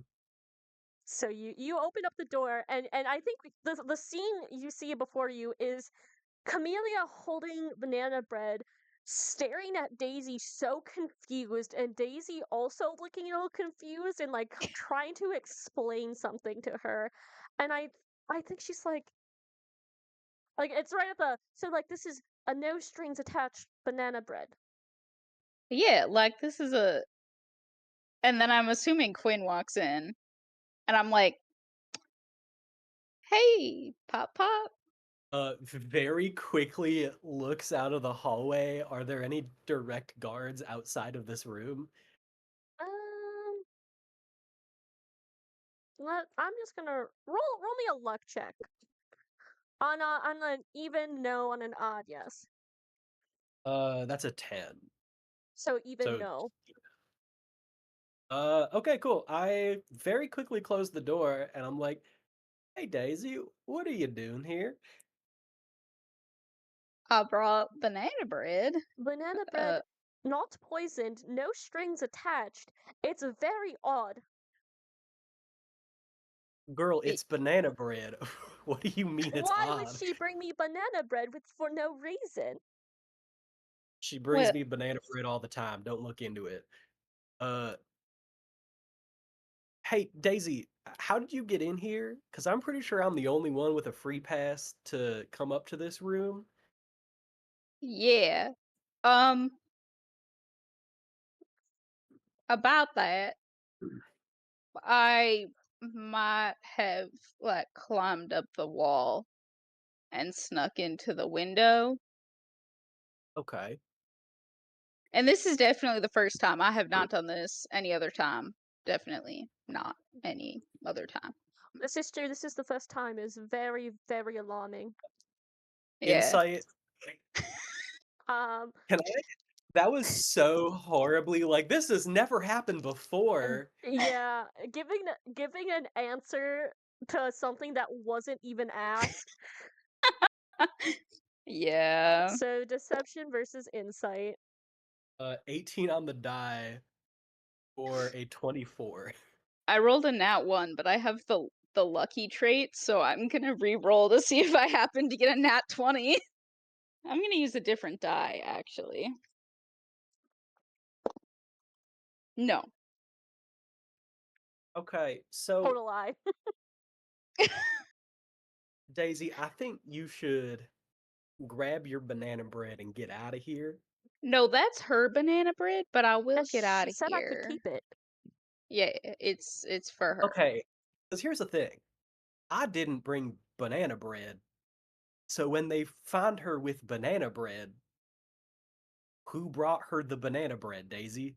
Speaker 2: So you open up the door, and I think the scene you see before you is Camellia holding banana bread, staring at Daisy so confused, and Daisy also looking a little confused and like trying to explain something to her. And I think she's like it's right at the so like this is a no strings attached banana bread.
Speaker 6: Yeah, like this is a. And then I'm assuming Quinn walks in, and I'm like, "Hey, Pop Pop."
Speaker 4: Very quickly looks out of the hallway. Are there any direct guards outside of this room?
Speaker 2: Um, I'm just gonna roll me a luck check on an even no, on an odd yes.
Speaker 4: That's a 10.
Speaker 2: So even
Speaker 4: So,
Speaker 2: no.
Speaker 4: okay, cool. I very quickly close the door and I'm like, "Hey Daisy, what are you doing here?"
Speaker 6: I brought banana bread.
Speaker 2: Banana
Speaker 6: Uh,
Speaker 2: bread, not poisoned, no strings attached. It's very odd.
Speaker 4: Girl,
Speaker 6: it,
Speaker 4: it's banana bread. What do you mean it's
Speaker 2: Why would
Speaker 4: odd?
Speaker 2: she bring me banana bread for no reason?
Speaker 4: She brings
Speaker 6: well,
Speaker 4: me banana bread all the time. Don't look into it. Uh, hey Daisy, how did you get in here? Because I'm pretty sure I'm the only one with a free pass to come up to this room.
Speaker 6: yeah. Um, about that, I might have like climbed up the wall and snuck into the window.
Speaker 4: Okay.
Speaker 6: And this is definitely the first time. I have not done this any other time. Definitely not any other time.
Speaker 2: This is true. This is the first time. It's very, very alarming.
Speaker 6: Yeah.
Speaker 4: Insight.
Speaker 2: Um,
Speaker 4: Can I? That was so horribly like this has never happened before.
Speaker 2: yeah, giving an answer to something that wasn't even asked.
Speaker 6: Yeah.
Speaker 2: So deception versus insight.
Speaker 4: 18 on the die for a 24.
Speaker 6: I rolled a nat 1, but I have the lucky trait, so I'm gonna re-roll to see if I happen to get a nat 20. I'm gonna use a different die, actually. No.
Speaker 4: Okay, so
Speaker 2: Total lie.
Speaker 4: Daisy, I think you should grab your banana bread and get out of here.
Speaker 6: No, that's her banana bread, but I will get out
Speaker 2: She
Speaker 6: of
Speaker 2: said I could
Speaker 6: here.
Speaker 2: keep it.
Speaker 6: Yeah, it's for her.
Speaker 4: Okay, because here's the thing. I didn't bring banana bread. So when they find her with banana bread, who brought her the banana bread, Daisy?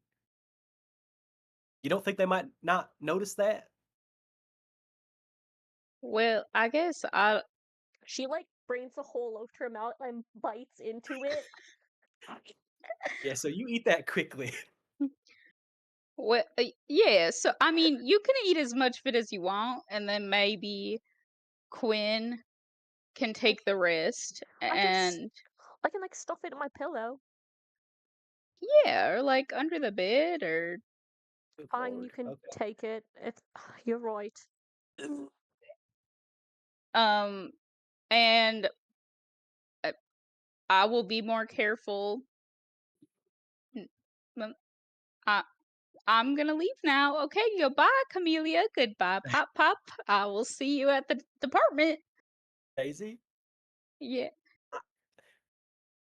Speaker 4: You don't think they might not notice that?
Speaker 6: Well, I guess I
Speaker 2: She like brings a hole over her mouth and bites into it.
Speaker 4: Yeah, so you eat that quickly.
Speaker 6: well, yeah, so I mean, you can eat as much of it as you want, and then maybe Quinn can take the rest, and
Speaker 2: I can like stuff it in my pillow.
Speaker 6: yeah, or like under the bed, or
Speaker 4: Good
Speaker 2: Fine,
Speaker 4: lord.
Speaker 2: you can
Speaker 4: Okay.
Speaker 2: take it. It's you're right.
Speaker 6: and I will be more careful. N- m- I I'm gonna leave now. Okay, goodbye, Camellia. Goodbye, Pop Pop. I will see you at the department.
Speaker 4: Daisy,
Speaker 6: Yeah.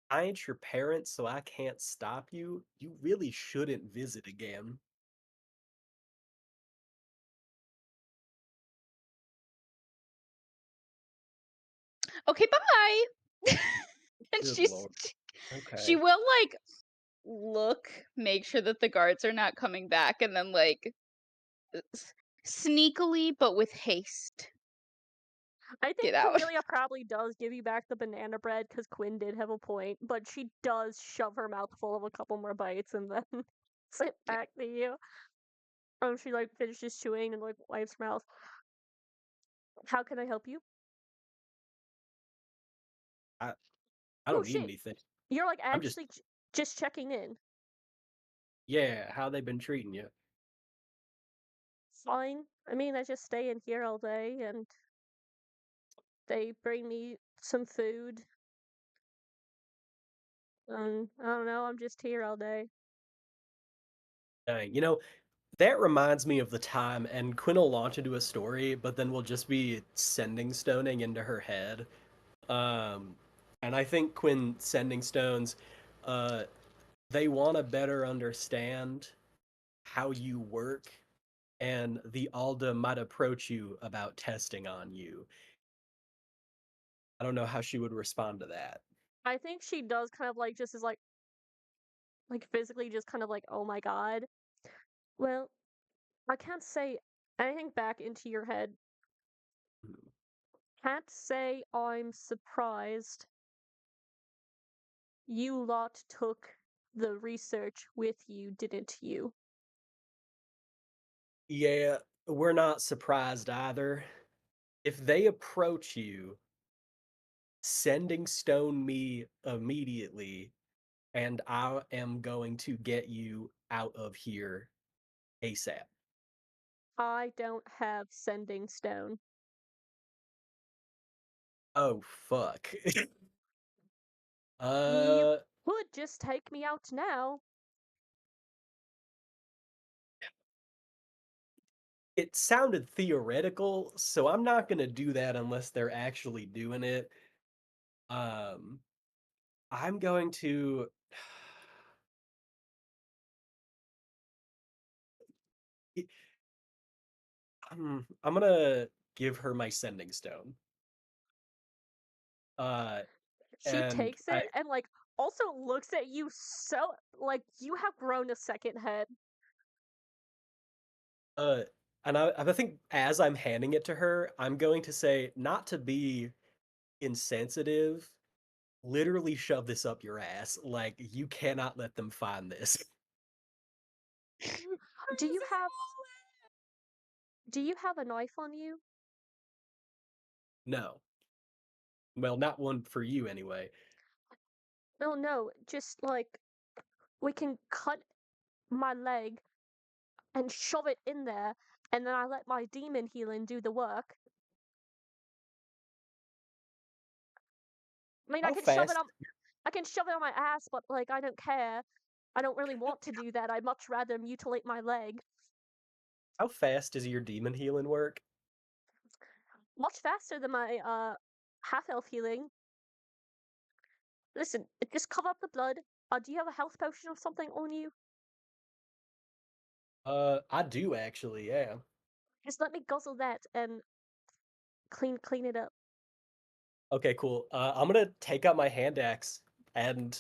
Speaker 4: I ain't your parent, so I can't stop you. You really shouldn't visit again.
Speaker 6: Okay, bye. And
Speaker 4: Good
Speaker 6: she
Speaker 4: lord.
Speaker 6: she
Speaker 4: Okay.
Speaker 6: will like look, make sure that the guards are not coming back, and then like sneakily but with haste
Speaker 2: I think
Speaker 6: Get out.
Speaker 2: Cornelia probably does give you back the banana bread because Quinn did have a point, but she does shove her mouth full of a couple more bites and then sit back to you. She like finishes chewing and like wipes her mouth. How can I help you?
Speaker 4: I
Speaker 2: Oh
Speaker 4: don't need
Speaker 2: shit!
Speaker 4: anything.
Speaker 2: You're like
Speaker 4: I'm just
Speaker 2: actually just checking in.
Speaker 4: yeah. How they been treating you?
Speaker 2: Fine. I mean, I just stay in here all day and they bring me some food. I don't know, I'm just here all day.
Speaker 4: Dang, that reminds me of the time, and Quinn will launch into a story, but then we'll just be sending stoning into her head. And I think Quinn sending stones, uh, they want to better understand how you work, and the Alda might approach you about testing on you. I don't know how she would respond to that.
Speaker 2: I think she does kind of like just is like physically just kind of like, oh my god. Well, I can't say anything back into your head. Can't say I'm surprised you lot took the research with you, didn't you?
Speaker 4: Yeah, we're not surprised either. If they approach you, sending stone me immediately, and I am going to get you out of here ASAP.
Speaker 2: I don't have sending stone.
Speaker 4: Oh, fuck.
Speaker 2: You
Speaker 4: uh,
Speaker 2: could just take me out now.
Speaker 4: it sounded theoretical, so I'm not gonna do that unless they're actually doing it. Um, I'm going to. I'm gonna give her my sending stone. Uh,
Speaker 2: She
Speaker 4: and
Speaker 2: takes it and like also looks at you so like you have grown a second head.
Speaker 4: Uh, and I think as I'm handing it to her, I'm going to say, not to be insensitive, literally shove this up your ass. Like, you cannot let them find this.
Speaker 2: Do you have a knife on you?
Speaker 4: No. Well, not one for you anyway.
Speaker 2: No, just like we can cut my leg and shove it in there, and then I let my demon healing do the work. I mean,
Speaker 4: How fast?
Speaker 2: I can shove it on my ass, but like I don't care. I don't really want to do that. I'd much rather mutilate my leg.
Speaker 4: How fast does your demon healing work?
Speaker 2: Much faster than my half health healing. Listen, just cover up the blood. Do you have a health potion or something on you?
Speaker 4: I do actually, yeah.
Speaker 2: Just let me guzzle that and clean it up.
Speaker 4: Okay, cool. I'm gonna take out my hand axe and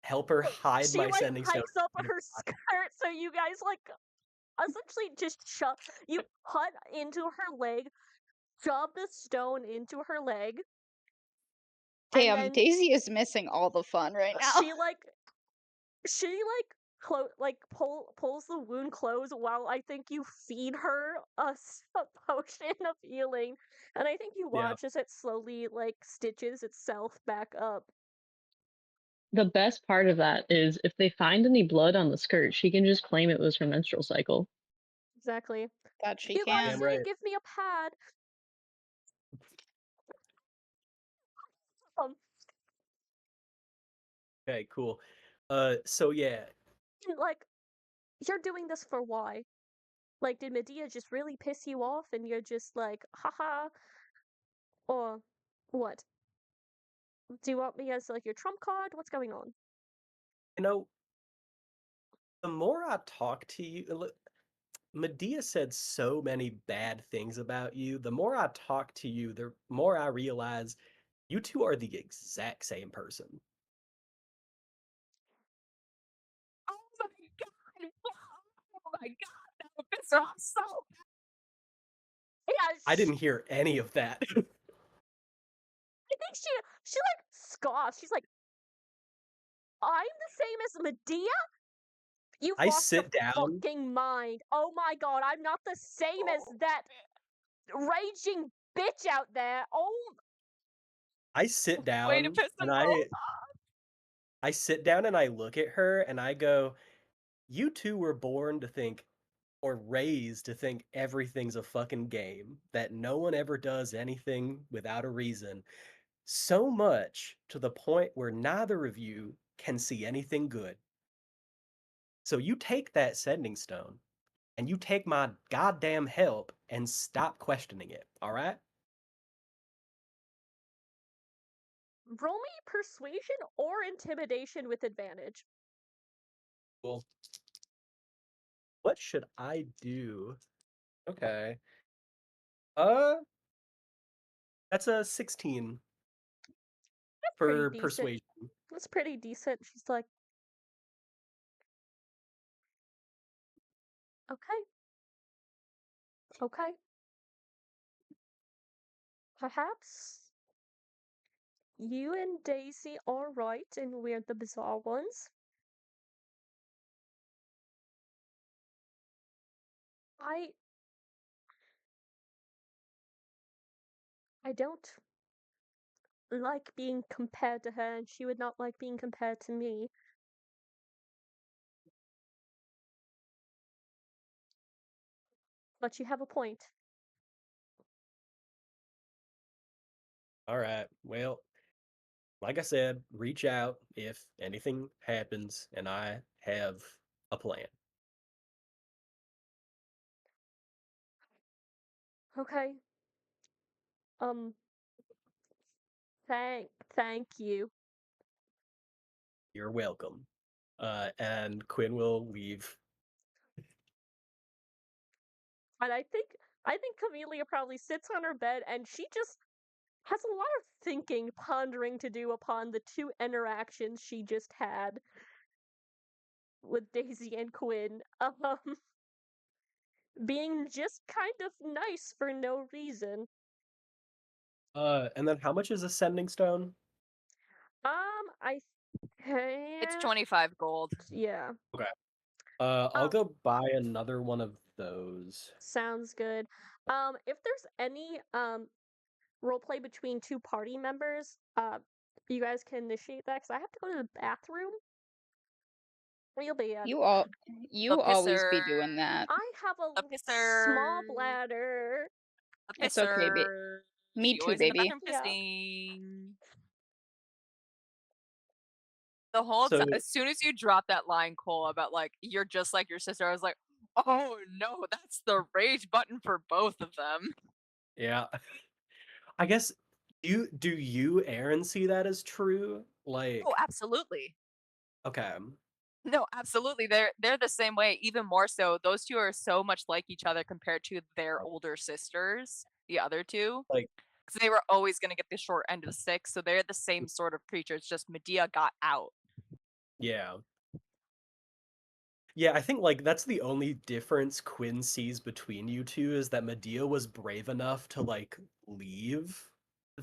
Speaker 4: help her hide
Speaker 2: She
Speaker 4: my
Speaker 2: like
Speaker 4: sending stone.
Speaker 2: hikes up her skirt, so you guys like essentially just shove. You cut into her leg, shove the stone into her leg. And
Speaker 6: Damn,
Speaker 2: then
Speaker 6: Daisy is missing all the fun right now.
Speaker 2: she pulls the wound closed while I think you feed her a potion of healing, and I think you
Speaker 4: Yeah.
Speaker 2: watch as it slowly like stitches itself back up.
Speaker 1: The best part of that is if they find any blood on the skirt, she can just claim it was her menstrual cycle.
Speaker 2: Exactly.
Speaker 6: That she
Speaker 2: You guys
Speaker 6: can.
Speaker 2: didn't
Speaker 4: right.
Speaker 2: give me a pad.
Speaker 4: Okay, cool. So yeah,
Speaker 2: Like, you're doing this for why? Like, did Medea just really piss you off and you're just like, haha? Or what? Do you want me as like your trump card? What's going on?
Speaker 4: you know, the more I talk to you, Medea said so many bad things about you. The more I talk to you, the more I realize you two are the exact same person.
Speaker 3: Oh my god! Oh my god! That would piss her off so
Speaker 2: Yeah,
Speaker 4: I didn't hear any of that.
Speaker 2: she like scoffs. She's like, I'm the same as Medea? You've
Speaker 4: I
Speaker 2: lost your
Speaker 4: sit down.
Speaker 2: fucking mind. Oh my god, I'm not the same as that raging bitch out there. Oh,
Speaker 4: I sit
Speaker 3: Way to
Speaker 4: down
Speaker 3: piss them
Speaker 4: and
Speaker 3: both
Speaker 4: I sit down and I look at her and I go, "You two were born to think or raised to think everything's a fucking game, that no one ever does anything without a reason. So much to the point where neither of you can see anything good. So you take that sending stone and you take my goddamn help and stop questioning it, all right?"
Speaker 2: roll me persuasion or intimidation with advantage.
Speaker 4: Well, what should I do? Okay. Uh, that's a 16
Speaker 2: Pretty
Speaker 4: for
Speaker 2: decent.
Speaker 4: persuasion.
Speaker 2: That's pretty decent. She's like, okay. Okay. Perhaps you and Daisy are right and we're the bizarre ones. I don't like being compared to her, and she would not like being compared to me. But you have a point.
Speaker 4: All right. Well, like I said, reach out if anything happens and I have a plan.
Speaker 2: Okay. Um, thank you.
Speaker 4: You're welcome. And Quinn will leave.
Speaker 2: And I think Camellia probably sits on her bed and she just has a lot of thinking, pondering to do upon the two interactions she just had with Daisy and Quinn. Being just kind of nice for no reason.
Speaker 4: And then how much is a sending stone?
Speaker 2: I
Speaker 3: It's
Speaker 2: can't.
Speaker 3: 25 gold.
Speaker 2: Yeah,
Speaker 4: Okay. I'll
Speaker 2: Um,
Speaker 4: go buy another one of those.
Speaker 2: sounds good. If there's any roleplay between two party members, you guys can initiate that because I have to go to the bathroom real bad.
Speaker 6: You
Speaker 3: A
Speaker 6: always be
Speaker 3: pisser.
Speaker 6: doing that.
Speaker 2: I have
Speaker 3: A
Speaker 2: a small
Speaker 3: pisser.
Speaker 2: bladder.
Speaker 3: A
Speaker 6: It's okay,
Speaker 3: pisser.
Speaker 6: Me
Speaker 3: She
Speaker 6: too,
Speaker 3: always in the
Speaker 6: baby.
Speaker 3: bathroom
Speaker 2: Yeah.
Speaker 3: pissing. The whole
Speaker 4: So
Speaker 3: time, as soon as you drop that line, Cole, about like you're just like your sister, I was like, oh no, that's the rage button for both of them.
Speaker 4: yeah. I guess do you, Aaron, see that as true? Like,
Speaker 3: Oh, absolutely.
Speaker 4: okay.
Speaker 3: No, absolutely. They're the same way, even more so. Those two are so much like each other compared to their older sisters, the other two.
Speaker 4: Like,
Speaker 3: Because they were always going to get the short end of the stick, so they're the same sort of creatures, just Medea got out.
Speaker 4: yeah. Yeah, I think like that's the only difference Quinn sees between you two is that Medea was brave enough to like leave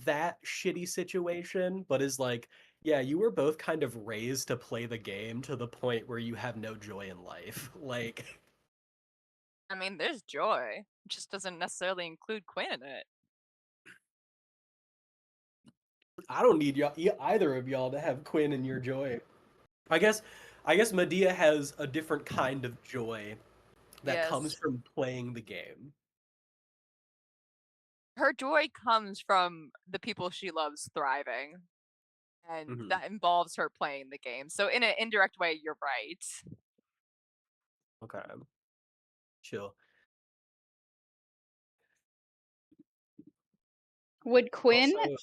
Speaker 4: that shitty situation, but is like, yeah, you were both kind of raised to play the game to the point where you have no joy in life. Like,
Speaker 3: I mean, there's joy. It just doesn't necessarily include Quinn in it.
Speaker 4: I don't need y'all, either of y'all to have Quinn in your joy. I guess Medea has a different kind of joy that comes
Speaker 3: Yes.
Speaker 4: from playing the game.
Speaker 3: Her joy comes from the people she loves thriving. And
Speaker 4: Mhm.
Speaker 3: that involves her playing the game. So in an indirect way, you're right.
Speaker 4: Okay. Chill.
Speaker 6: Would Quinn
Speaker 4: Also,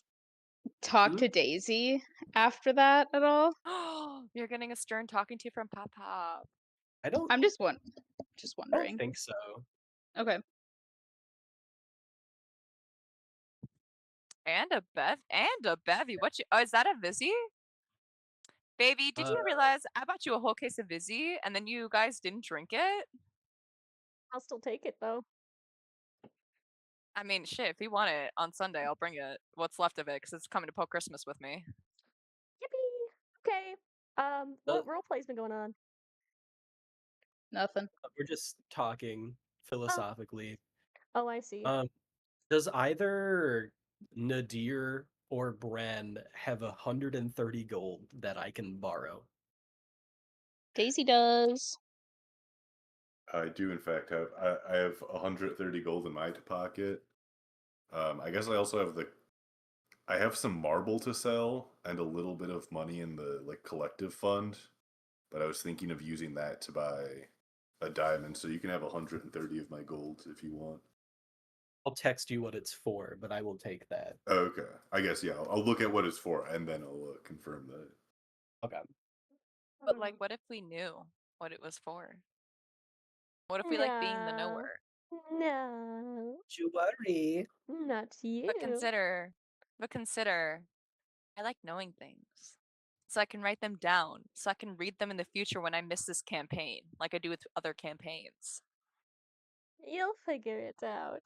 Speaker 6: talk
Speaker 4: Hmm?
Speaker 6: to Daisy after that at all?
Speaker 3: You're getting a stern talking to from Papa.
Speaker 4: I don't
Speaker 6: I'm just
Speaker 4: I don't
Speaker 6: wondering.
Speaker 4: think so.
Speaker 6: Okay.
Speaker 3: And a bevy. What you? Oh, is that a Vizzy? Baby, did you
Speaker 4: Uh,
Speaker 3: realize I bought you a whole case of Vizzy and then you guys didn't drink it?
Speaker 2: I'll still take it though.
Speaker 3: I mean, shit, if you want it on Sunday, I'll bring it. What's left of it, because it's coming to Poke Christmas with me.
Speaker 2: Yippee! Okay. What role play's been going on?
Speaker 6: Nothing.
Speaker 4: We're just talking philosophically.
Speaker 2: Oh, I see.
Speaker 4: Does either Nadir or Bran have 130 gold that I can borrow?
Speaker 6: Daisy does.
Speaker 7: I do, in fact, have I have 130 gold in my pocket. I guess I also have I have some marble to sell and a little bit of money in the collective fund, but I was thinking of using that to buy a diamond. So you can have 130 of my gold if you want.
Speaker 4: I'll text you what it's for, but I will take that.
Speaker 7: Okay, I guess yeah. I'll look at what it's for and then I'll confirm that.
Speaker 4: Okay.
Speaker 3: But like, what if we knew what it was for? What if we like being the knower?
Speaker 2: No,
Speaker 4: Don't you worry.
Speaker 2: not you.
Speaker 3: But consider, I like knowing things. So I can write them down. So I can read them in the future when I miss this campaign, like I do with other campaigns.
Speaker 2: You'll figure it out.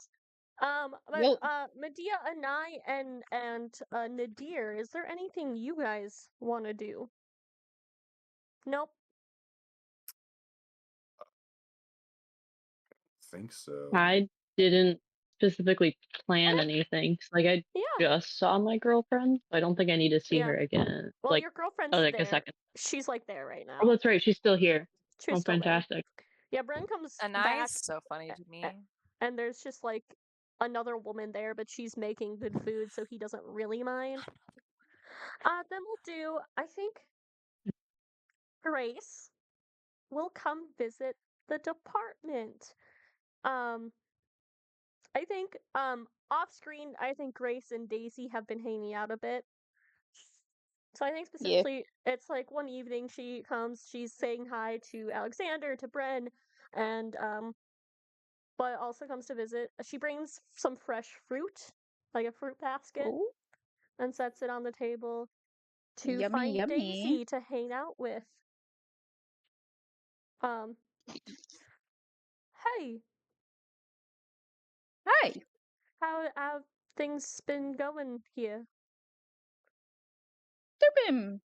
Speaker 6: Well-
Speaker 2: Medea, Anai, and Nadir, is there anything you guys want to do? Nope.
Speaker 7: Think so.
Speaker 1: I didn't specifically plan
Speaker 2: Okay.
Speaker 1: anything. 'Cause, like I
Speaker 2: Yeah.
Speaker 1: just saw my girlfriend, so I don't think I need to see
Speaker 2: Yeah.
Speaker 1: her again.
Speaker 2: Well,
Speaker 1: like
Speaker 2: your girlfriend's
Speaker 1: like
Speaker 2: there.
Speaker 1: a second.
Speaker 2: She's like there right now.
Speaker 1: Oh, that's right. She's still here.
Speaker 2: She's
Speaker 1: Oh,
Speaker 2: still there.
Speaker 1: fantastic.
Speaker 2: Yeah, Bren comes
Speaker 3: And
Speaker 2: back,
Speaker 3: is so funny to me.
Speaker 2: and there's just like another woman there, but she's making good food, so he doesn't really mind. Then we'll do. I think Grace will come visit the department. I think off screen, I think Grace and Daisy have been hanging out a bit. So I think
Speaker 6: Yeah.
Speaker 2: specifically, it's like one evening she comes, she's saying hi to Alexander, to Bren, and but also comes to visit. She brings some fresh fruit, like a fruit basket,
Speaker 6: Ooh,
Speaker 2: and sets it on the table to
Speaker 6: yummy,
Speaker 2: find
Speaker 6: yummy.
Speaker 2: Daisy to hang out with. Hey,
Speaker 6: Hey,
Speaker 2: how have things been going here?
Speaker 6: they've been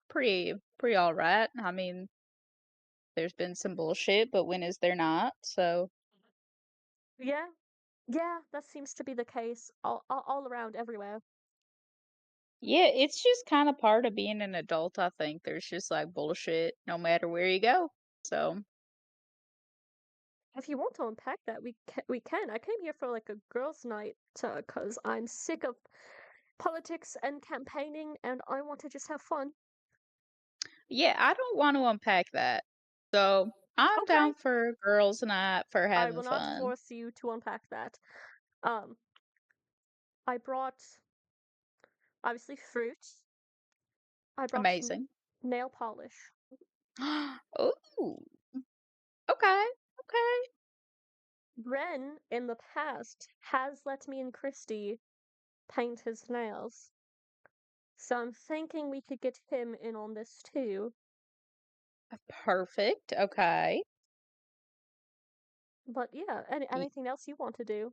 Speaker 6: pretty all right. I mean, there's been some bullshit, but when is there not? So
Speaker 2: Yeah, yeah, that seems to be the case all around everywhere.
Speaker 6: yeah, it's just kind of part of being an adult. I think there's just like bullshit no matter where you go. So
Speaker 2: If you want to unpack that, we can. I came here for like a girls' night, cause I'm sick of politics and campaigning, and I want to just have fun.
Speaker 6: yeah, I don't want to unpack that. So I'm
Speaker 2: Okay.
Speaker 6: down for girls' night for
Speaker 2: I
Speaker 6: having
Speaker 2: will not
Speaker 6: fun.
Speaker 2: force you to unpack that. I brought obviously fruit. I brought some
Speaker 6: Amazing.
Speaker 2: nail polish.
Speaker 6: Ooh. Okay. Okay.
Speaker 2: Bren, in the past, has let me and Christy paint his nails. So I'm thinking we could get him in on this too.
Speaker 6: Perfect. Okay.
Speaker 2: But yeah, anything else you want to do?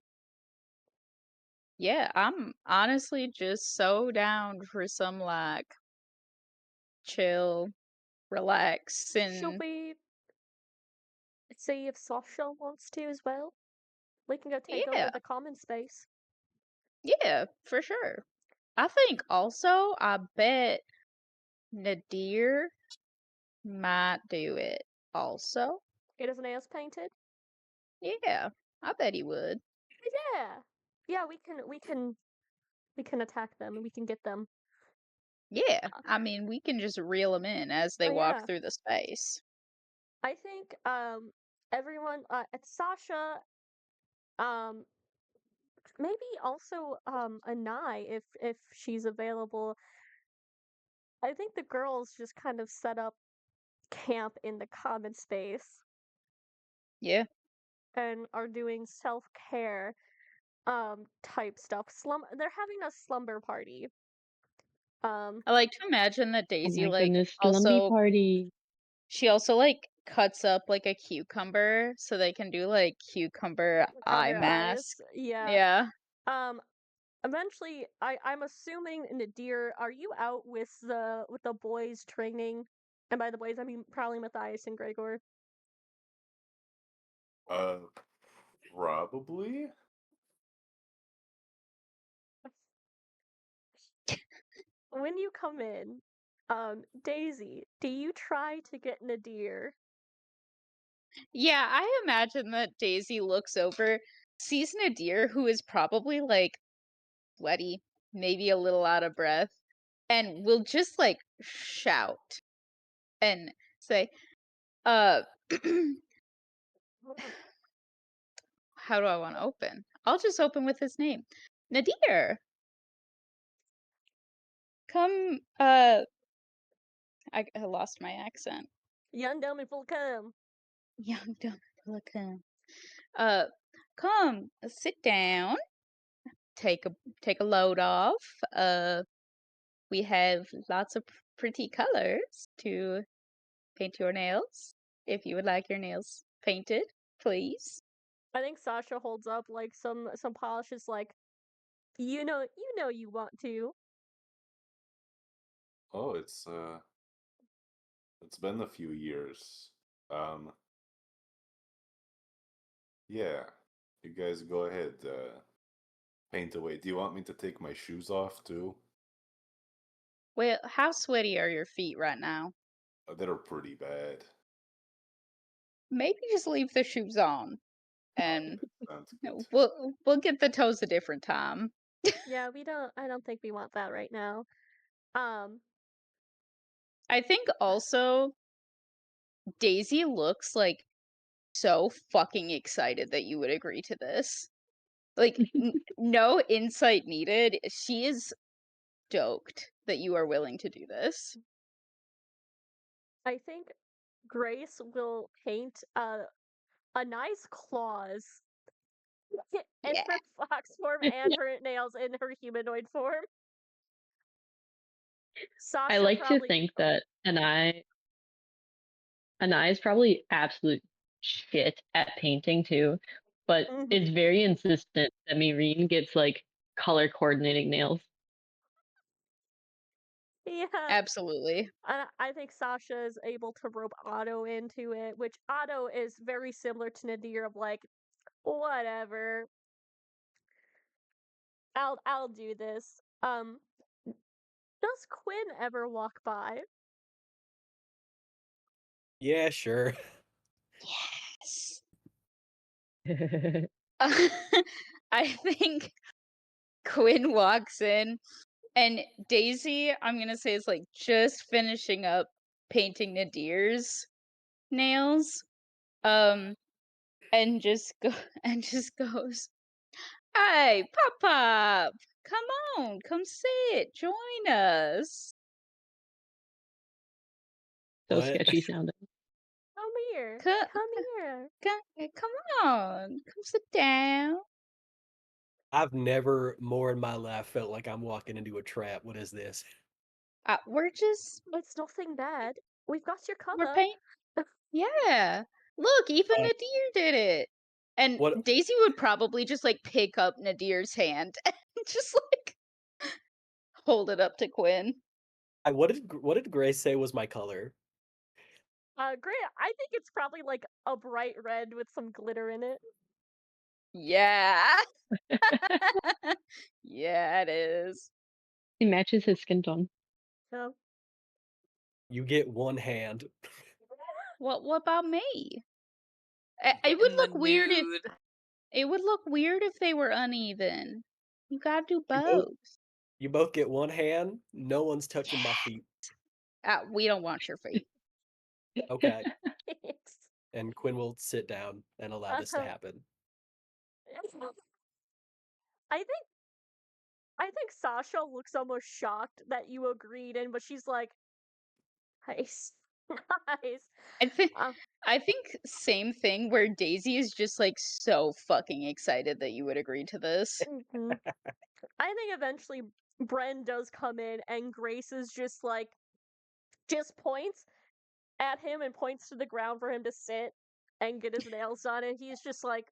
Speaker 6: Yeah, I'm honestly just so down for some like chill, relax,
Speaker 2: Should
Speaker 6: and
Speaker 2: we see if Sasha wants to as well? We can go take
Speaker 6: yeah,
Speaker 2: over the common space.
Speaker 6: yeah, for sure. I think also, I bet Nadir might do it also.
Speaker 2: Get his nails painted?
Speaker 6: Yeah, I bet he would.
Speaker 2: Yeah. Yeah, we can attack them and we can get them.
Speaker 6: Yeah, I mean, we can just reel them in as they
Speaker 2: Oh,
Speaker 6: walk
Speaker 2: yeah.
Speaker 6: through the space.
Speaker 2: I think everyone it's Sasha, maybe also Anai if she's available. I think the girls just kind of set up camp in the common space
Speaker 6: Yeah,
Speaker 2: and are doing self-care type stuff. They're having a slumber party.
Speaker 6: I like to imagine that
Speaker 1: Oh
Speaker 6: Daisy
Speaker 1: my
Speaker 6: like
Speaker 1: goodness, Lumpy
Speaker 6: also
Speaker 1: party.
Speaker 6: she also like cuts up like a cucumber so they can do like cucumber eye
Speaker 2: Cover
Speaker 6: mask.
Speaker 2: eyes. Yeah.
Speaker 6: Yeah.
Speaker 2: Eventually, I'm assuming Nadir, are you out with the boys training? And by the boys, I mean probably Matthias and Gregor.
Speaker 7: Probably.
Speaker 2: When you come in, Daisy, do you try to get Nadir?
Speaker 6: Yeah, I imagine that Daisy looks over, sees Nadir, who is probably like sweaty, maybe a little out of breath, and will just like shout and say, uh, how do I want to open? I'll just open with his name. Nadir, come, I lost my accent.
Speaker 2: Young dumb and full come.
Speaker 6: Young dumb, look, come, sit down, take a load off. We have lots of pretty colors to paint your nails. If you would like your nails painted, please.
Speaker 2: I think Sasha holds up like some polishes, like you know you want to.
Speaker 7: Oh, it's been a few years. Yeah, you guys go ahead. Paint away. Do you want me to take my shoes off too?
Speaker 6: Well, how sweaty are your feet right now?
Speaker 7: They're pretty bad.
Speaker 6: Maybe just leave the shoes on, and
Speaker 7: Sounds good.
Speaker 6: we'll get the toes a different time.
Speaker 2: Yeah, I don't think we want that right now. Um,
Speaker 6: I think also Daisy looks like so fucking excited that you would agree to this. Like, no insight needed. She is stoked that you are willing to do this.
Speaker 2: I think Grace will paint a nice claws in
Speaker 6: Yeah.
Speaker 2: her fox form and her nails in her humanoid form. Sasha
Speaker 1: I like
Speaker 2: probably
Speaker 1: to think that Anai is probably absolute shit at painting too, but is
Speaker 2: Mhm.
Speaker 1: very insistent that Mireen gets like color coordinating nails.
Speaker 2: Yeah.
Speaker 6: Absolutely.
Speaker 2: I think Sasha is able to rope Otto into it, which Otto is very similar to Nadir of like, whatever. I'll do this. Does Quinn ever walk by?
Speaker 4: Yeah, sure.
Speaker 6: Yes. I think Quinn walks in, and Daisy, I'm gonna say, is like just finishing up painting Nadir's nails. And just go and just goes, "Hey, Pop Pop, come on, come sit, join us.
Speaker 1: So
Speaker 4: What?
Speaker 1: sketchy sounding.
Speaker 2: Come here.
Speaker 6: Come,
Speaker 2: Come here.
Speaker 6: come on, come sit down."
Speaker 4: I've never more in my life felt like I'm walking into a trap. What is this?
Speaker 6: We're just
Speaker 2: It's nothing bad. We've got your
Speaker 6: we're
Speaker 2: color.
Speaker 6: paint. Yeah, look, even
Speaker 4: Uh,
Speaker 6: Nadir did it. And
Speaker 4: what
Speaker 6: Daisy would probably just like pick up Nadir's hand and just like hold it up to Quinn.
Speaker 4: what did Grace say was my color?
Speaker 2: Great. I think it's probably like a bright red with some glitter in it.
Speaker 6: Yeah. Yeah, it is.
Speaker 1: It matches his skin tone.
Speaker 2: So
Speaker 4: You get one hand.
Speaker 6: What about me? It
Speaker 3: Get
Speaker 6: would
Speaker 3: in the
Speaker 6: look weird if
Speaker 3: mood.
Speaker 6: it would look weird if they were uneven. You gotta do
Speaker 4: You both,
Speaker 6: both.
Speaker 4: you both get one hand. No one's touching my feet.
Speaker 6: We don't want your feet.
Speaker 4: Okay.
Speaker 2: it's
Speaker 4: And Quinn will sit down and allow this to
Speaker 2: Uh-huh.
Speaker 4: happen.
Speaker 2: I think Sasha looks almost shocked that you agreed, and but she's like, nice, nice.
Speaker 6: I think
Speaker 2: Uh,
Speaker 6: I think same thing where Daisy is just like so fucking excited that you would agree to this.
Speaker 2: mhm. I think eventually Bren does come in, and Grace is just like, just points, at him and points to the ground for him to sit and get his nails done, and he's just like,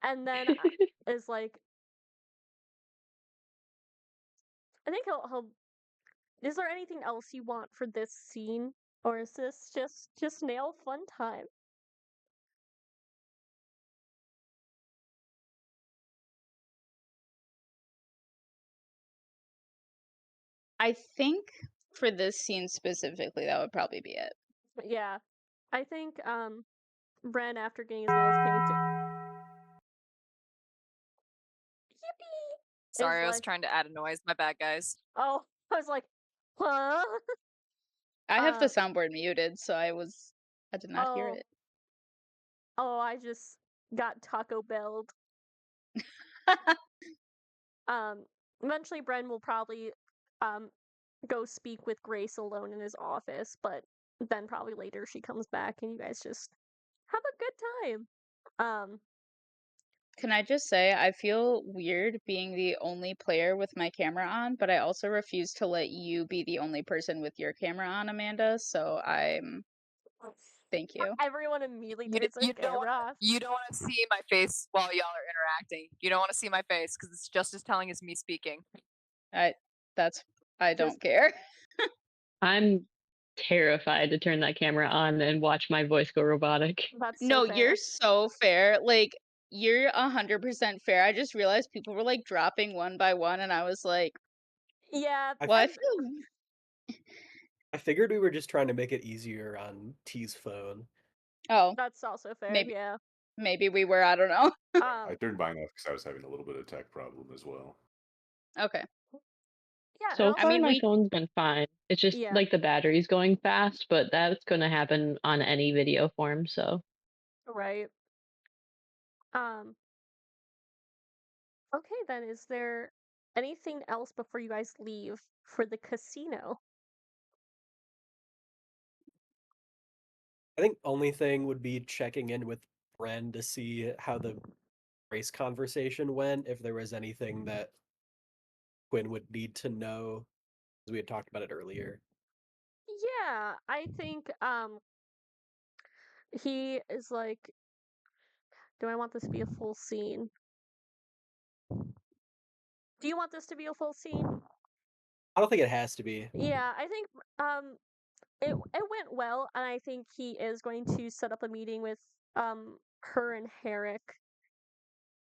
Speaker 2: and then is like, I think he'll. Is there anything else you want for this scene, or is this just nail fun time?
Speaker 6: I think for this scene specifically, that would probably be it.
Speaker 2: Yeah, I think Bren, after getting his nails painted, yippee,
Speaker 3: Sorry, I was
Speaker 2: like,
Speaker 3: trying to add a noise. My bad, guys.
Speaker 2: oh, I was like, huh?
Speaker 6: I have the
Speaker 2: Uh,
Speaker 6: soundboard muted, so I did not hear
Speaker 2: oh,
Speaker 6: it.
Speaker 2: oh, I just got Taco Belled. Eventually Bren will probably go speak with Grace alone in his office, but then probably later she comes back and you guys just have a good time.
Speaker 6: Can I just say, I feel weird being the only player with my camera on, but I also refuse to let you be the only person with your camera on, Amanda, so thank you.
Speaker 2: Everyone immediately
Speaker 3: You,
Speaker 2: turns their camera off.
Speaker 3: you don't want to see my face while y'all are interacting. You don't want to see my face because it's just as telling as me speaking.
Speaker 6: I
Speaker 2: Just-
Speaker 6: don't care.
Speaker 1: I'm terrified to turn that camera on and watch my voice go robotic.
Speaker 2: That's so
Speaker 6: No,
Speaker 2: fair.
Speaker 6: you're so fair. Like, you're 100% fair. I just realized people were like dropping one by one, and I was like,
Speaker 2: Yeah,
Speaker 4: I
Speaker 6: well, I
Speaker 4: think-
Speaker 6: feel.
Speaker 4: I figured we were just trying to make it easier on T's phone.
Speaker 6: Oh,
Speaker 2: that's also fair.
Speaker 6: Maybe.
Speaker 2: Yeah.
Speaker 6: maybe we were. I don't know.
Speaker 7: I turned mine off because I was having a little bit of tech problem as well.
Speaker 6: Okay.
Speaker 2: Yeah.
Speaker 1: So
Speaker 2: and
Speaker 1: far,
Speaker 6: mean,
Speaker 1: my
Speaker 6: we-
Speaker 1: phone's been fine. It's just
Speaker 2: Yeah.
Speaker 1: like the battery's going fast, but that's going to happen on any video form. So
Speaker 2: Right. Okay, then is there anything else before you guys leave for the casino?
Speaker 4: I think only thing would be checking in with Bren to see how the race conversation went, if there was anything that Quinn would need to know, as we had talked about it earlier.
Speaker 2: Yeah, I think he is like, do I want this to be a full scene? Do you want this to be a full scene?
Speaker 4: I don't think it has to be.
Speaker 2: Yeah, I think it went well, and I think he is going to set up a meeting with her and Herrick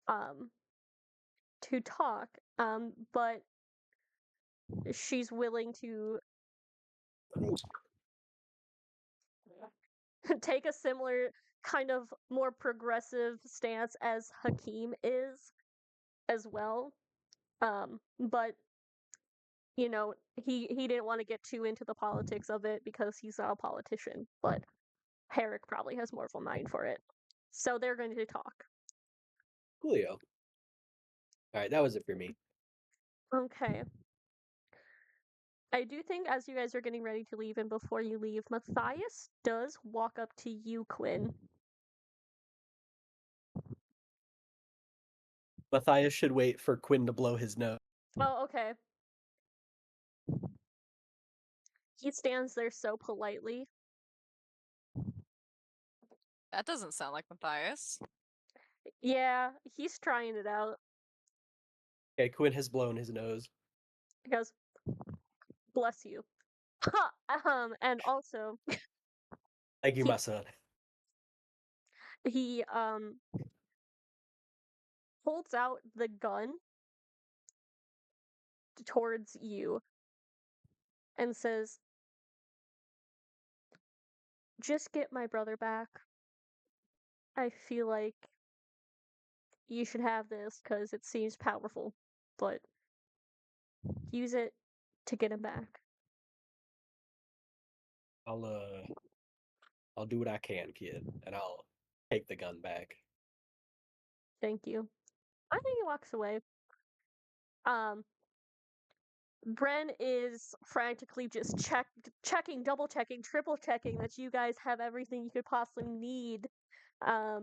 Speaker 2: to talk. But she's willing to take a similar kind of more progressive stance as Hakeem is as well. But you know, he didn't want to get too into the politics of it because he's not a politician, but Herrick probably has more of a mind for it. So they're going to talk.
Speaker 4: Julio. Alright, that was it for me.
Speaker 2: Okay. I do think as you guys are getting ready to leave and before you leave, Matthias does walk up to you, Quinn.
Speaker 4: Matthias should wait for Quinn to blow his nose.
Speaker 2: Oh, okay. He stands there so politely.
Speaker 3: That doesn't sound like Matthias.
Speaker 2: Yeah, he's trying it out.
Speaker 4: Okay, Quinn has blown his nose.
Speaker 2: He goes, bless you. And also,
Speaker 4: Thank you,
Speaker 2: He-
Speaker 4: my son.
Speaker 2: he holds out the gun towards you and says, just get my brother back. I feel like you should have this because it seems powerful, but use it to get him back.
Speaker 4: I'll do what I can, kid, and I'll take the gun back.
Speaker 2: Thank you. I think he walks away. Bren is frantically just checking, double checking, triple checking that you guys have everything you could possibly need. I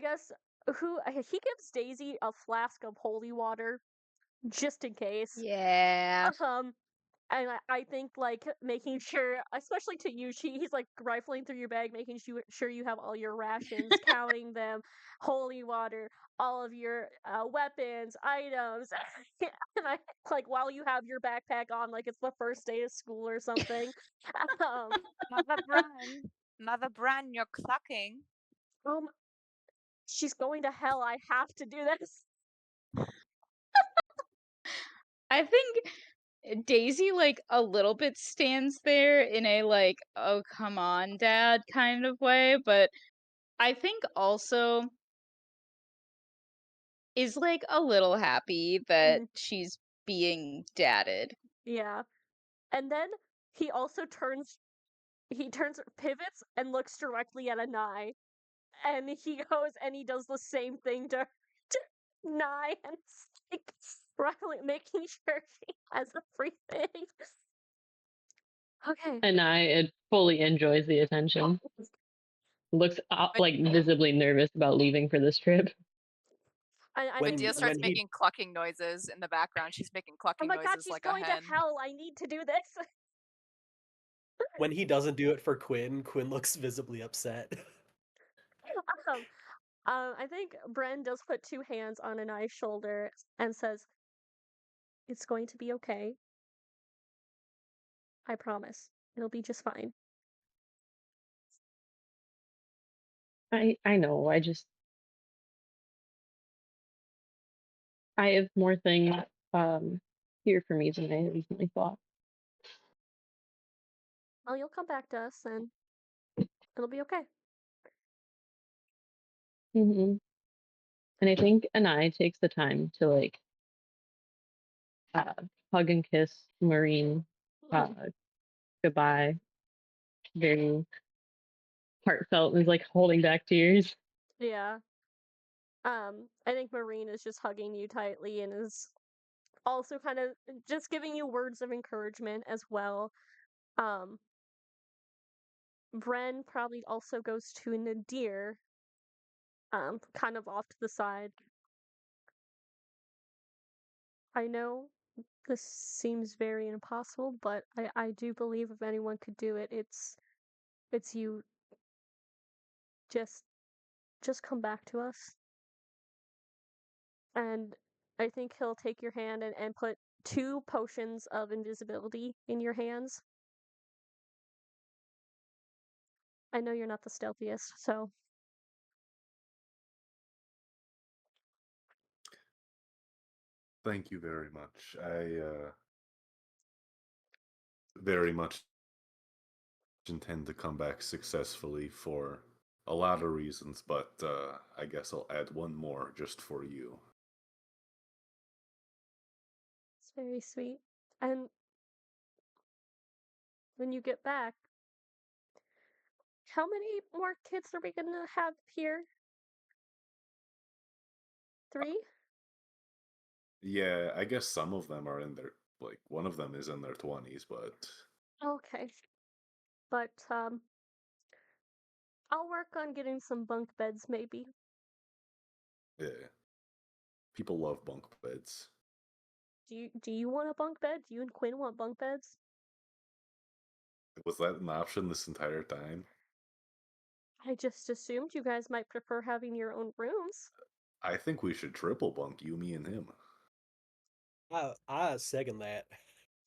Speaker 2: guess he gives Daisy a flask of holy water just in case.
Speaker 6: Yeah.
Speaker 2: And I think like making sure, especially to you, he's like rifling through your bag, making sure you have all your rations, counting them, holy water, all of your weapons, items, and I like while you have your backpack on, like it's the first day of school or something. um,
Speaker 3: Mother Bran, you're clucking.
Speaker 2: um, she's going to hell. I have to do this.
Speaker 6: I think Daisy like a little bit stands there in a like, oh come on, dad kind of way, but I think also is like a little happy that
Speaker 2: Mhm.
Speaker 6: she's being dadded.
Speaker 2: Yeah, and then he also pivots and looks directly at Anai, and he goes and he does the same thing to Nye, and it's like making sure she has everything. Okay.
Speaker 1: And it fully enjoys the attention. Looks like visibly nervous about leaving for this trip.
Speaker 2: I
Speaker 4: When-
Speaker 3: Medea
Speaker 2: think
Speaker 3: starts
Speaker 4: when he-
Speaker 3: making clucking noises in the background. She's making
Speaker 2: oh
Speaker 3: clucking
Speaker 2: my god,
Speaker 3: noises
Speaker 2: she's
Speaker 3: like a
Speaker 2: going to
Speaker 3: hen.
Speaker 2: hell. I need to do this.
Speaker 4: When he doesn't do it for Quinn, Quinn looks visibly upset.
Speaker 2: um, I think Bren does put two hands on Anai's shoulder and says, "It's going to be okay. I promise. It'll be just fine."
Speaker 1: I know. I have more things here for me than I originally thought.
Speaker 2: Well, you'll come back to us and it'll be okay.
Speaker 1: And I think Anai takes the time to like hug and kiss Marine goodbye. Very heartfelt and is like holding back tears.
Speaker 2: Yeah. I think Marine is just hugging you tightly and is also kind of just giving you words of encouragement as well. Bren probably also goes to Nadir, kind of off to the side. I know this seems very impossible, but I do believe if anyone could do it, it's you. Just come back to us. And I think he'll take your hand and put 2 potions of invisibility in your hands. I know you're not the stealthiest, so
Speaker 7: Thank you very much. I very much intend to come back successfully for a lot of reasons, but I guess I'll add one more just for you.
Speaker 2: it's very sweet. And when you get back, how many more kids are we gonna have here? 3?
Speaker 7: Yeah, I guess some of them are in their like one of them is in their 20s, but
Speaker 2: Okay. But I'll work on getting some bunk beds maybe.
Speaker 7: yeah. People love bunk beds.
Speaker 2: Do you want a bunk bed? Do you and Quinn want bunk beds?
Speaker 7: Was that an option this entire time?
Speaker 2: I just assumed you guys might prefer having your own rooms.
Speaker 7: I think we should triple bunk you, me, and him.
Speaker 4: I second that.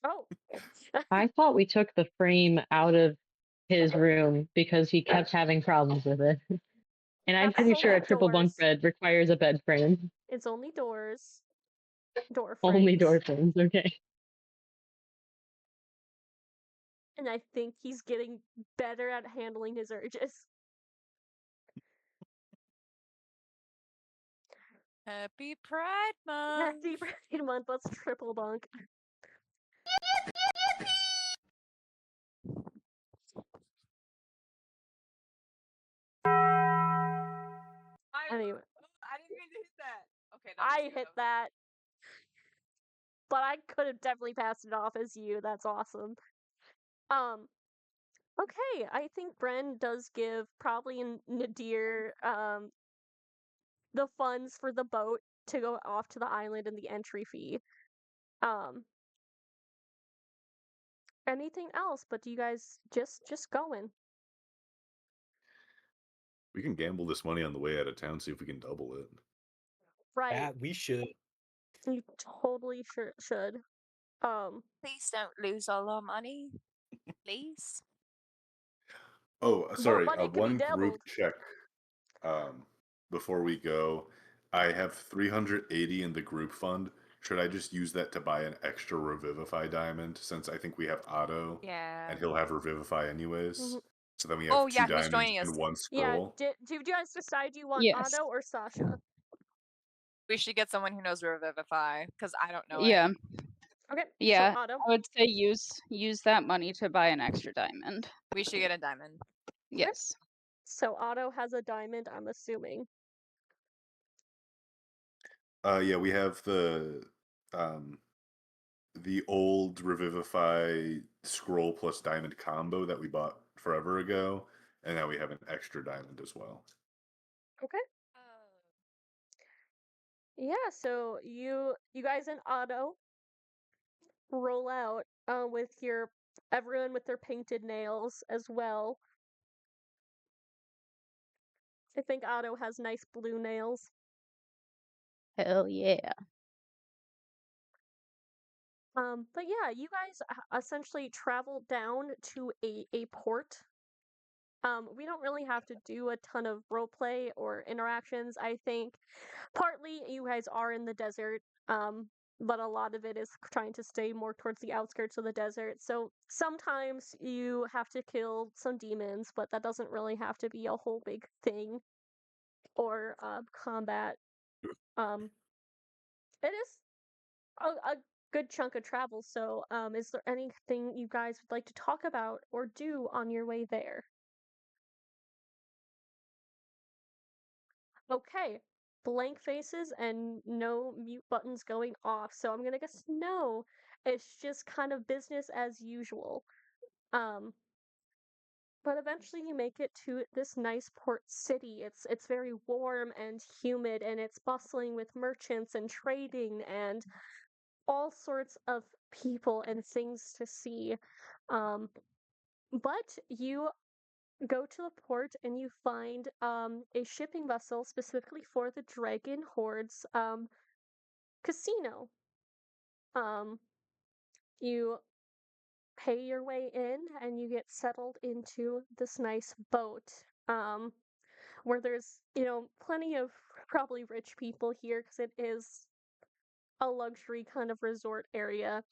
Speaker 2: Oh.
Speaker 1: I thought we took the frame out of his room because he kept having problems with it. And I'm
Speaker 2: That's
Speaker 1: pretty sure a
Speaker 2: only
Speaker 1: triple bunk
Speaker 2: doors.
Speaker 1: bed requires a bed frame.
Speaker 2: It's only doors. Door frames.
Speaker 1: Only door frames, okay.
Speaker 2: And I think he's getting better at handling his urges.
Speaker 3: Happy Pride Month.
Speaker 2: Happy Pride Month, let's triple bunk. Anyway,
Speaker 3: I didn't mean to hit that. Okay,
Speaker 2: I hit that. But I could have definitely passed it off as you. That's awesome. Okay, I think Bren does give probably Nadir the funds for the boat to go off to the island and the entry fee. Um anything else, but do you guys just going?
Speaker 7: We can gamble this money on the way out of town, see if we can double it.
Speaker 2: Right.
Speaker 4: Yeah, we should.
Speaker 2: You totally should.
Speaker 3: Please don't lose all our money. Please.
Speaker 7: Oh, sorry.
Speaker 2: money can be
Speaker 7: One
Speaker 2: doubled.
Speaker 7: group check. Before we go, I have 380 in the group fund. Should I just use that to buy an extra Revivify diamond, since I think we have Otto
Speaker 3: Yeah.
Speaker 7: and he'll have Revivify anyways?
Speaker 2: Mhm.
Speaker 7: So then we have
Speaker 3: Oh,
Speaker 7: two
Speaker 3: yeah, he's
Speaker 7: diamonds
Speaker 3: joining
Speaker 7: and
Speaker 3: us.
Speaker 7: one
Speaker 2: Yeah.
Speaker 7: scroll.
Speaker 2: Do you guys decide you want
Speaker 6: Yes.
Speaker 2: Otto or Sasha?
Speaker 3: We should get someone who knows Revivify, because I don't know
Speaker 6: Yeah.
Speaker 3: it.
Speaker 2: Okay.
Speaker 6: Yeah.
Speaker 2: So Otto.
Speaker 6: I would say use that money to buy an extra diamond.
Speaker 3: We should get a diamond.
Speaker 6: Yes.
Speaker 2: So Otto has a diamond, I'm assuming.
Speaker 7: Yeah, we have the old Revivify scroll plus diamond combo that we bought forever ago, and now we have an extra diamond as well.
Speaker 2: Okay. Yeah, so you guys and Otto roll out with everyone with their painted nails as well. I think Otto has nice blue nails.
Speaker 6: Hell yeah.
Speaker 2: But yeah, you guys essentially travel down to a port. We don't really have to do a ton of roleplay or interactions. I think partly you guys are in the desert, but a lot of it is trying to stay more towards the outskirts of the desert. So sometimes you have to kill some demons, but that doesn't really have to be a whole big thing or combat. It is a good chunk of travel. So, is there anything you guys would like to talk about or do on your way there? Okay, blank faces and no mute buttons going off. So I'm gonna guess no. It's just kind of business as usual. Um, but eventually you make it to this nice port city. It's very warm and humid, and it's bustling with merchants and trading and all sorts of people and things to see. Um, but you go to the port and you find a shipping vessel specifically for the Dragon Horde's casino. You pay your way in and you get settled into this nice boat. Where there's, plenty of probably rich people here because it is a luxury kind of resort area.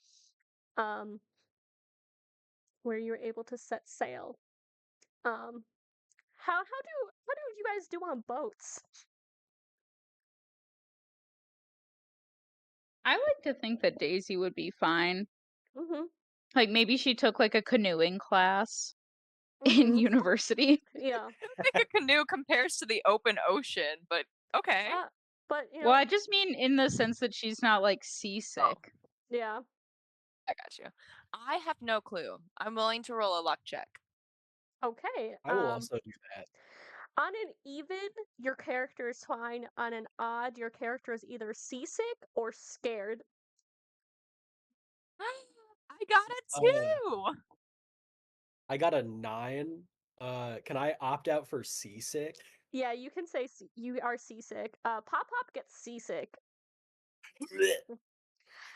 Speaker 2: Um, where you're able to set sail. How do you guys do on boats?
Speaker 6: I like to think that Daisy would be fine.
Speaker 2: Mm-hmm.
Speaker 6: Like maybe she took like a canoeing class in university.
Speaker 2: Yeah.
Speaker 3: I think a canoe compares to the open ocean, but okay.
Speaker 2: But
Speaker 6: Well, I just mean in the sense that she's not like seasick.
Speaker 2: yeah.
Speaker 3: I got you. I have no clue. I'm willing to roll a luck check.
Speaker 2: Okay.
Speaker 4: I will also do that.
Speaker 2: On an even, your character is fine. On an odd, your character is either seasick or scared.
Speaker 3: I got it too.
Speaker 4: I got a 9. Can I opt out for seasick?
Speaker 2: Yeah, you can say you are seasick. Pop Pop gets seasick.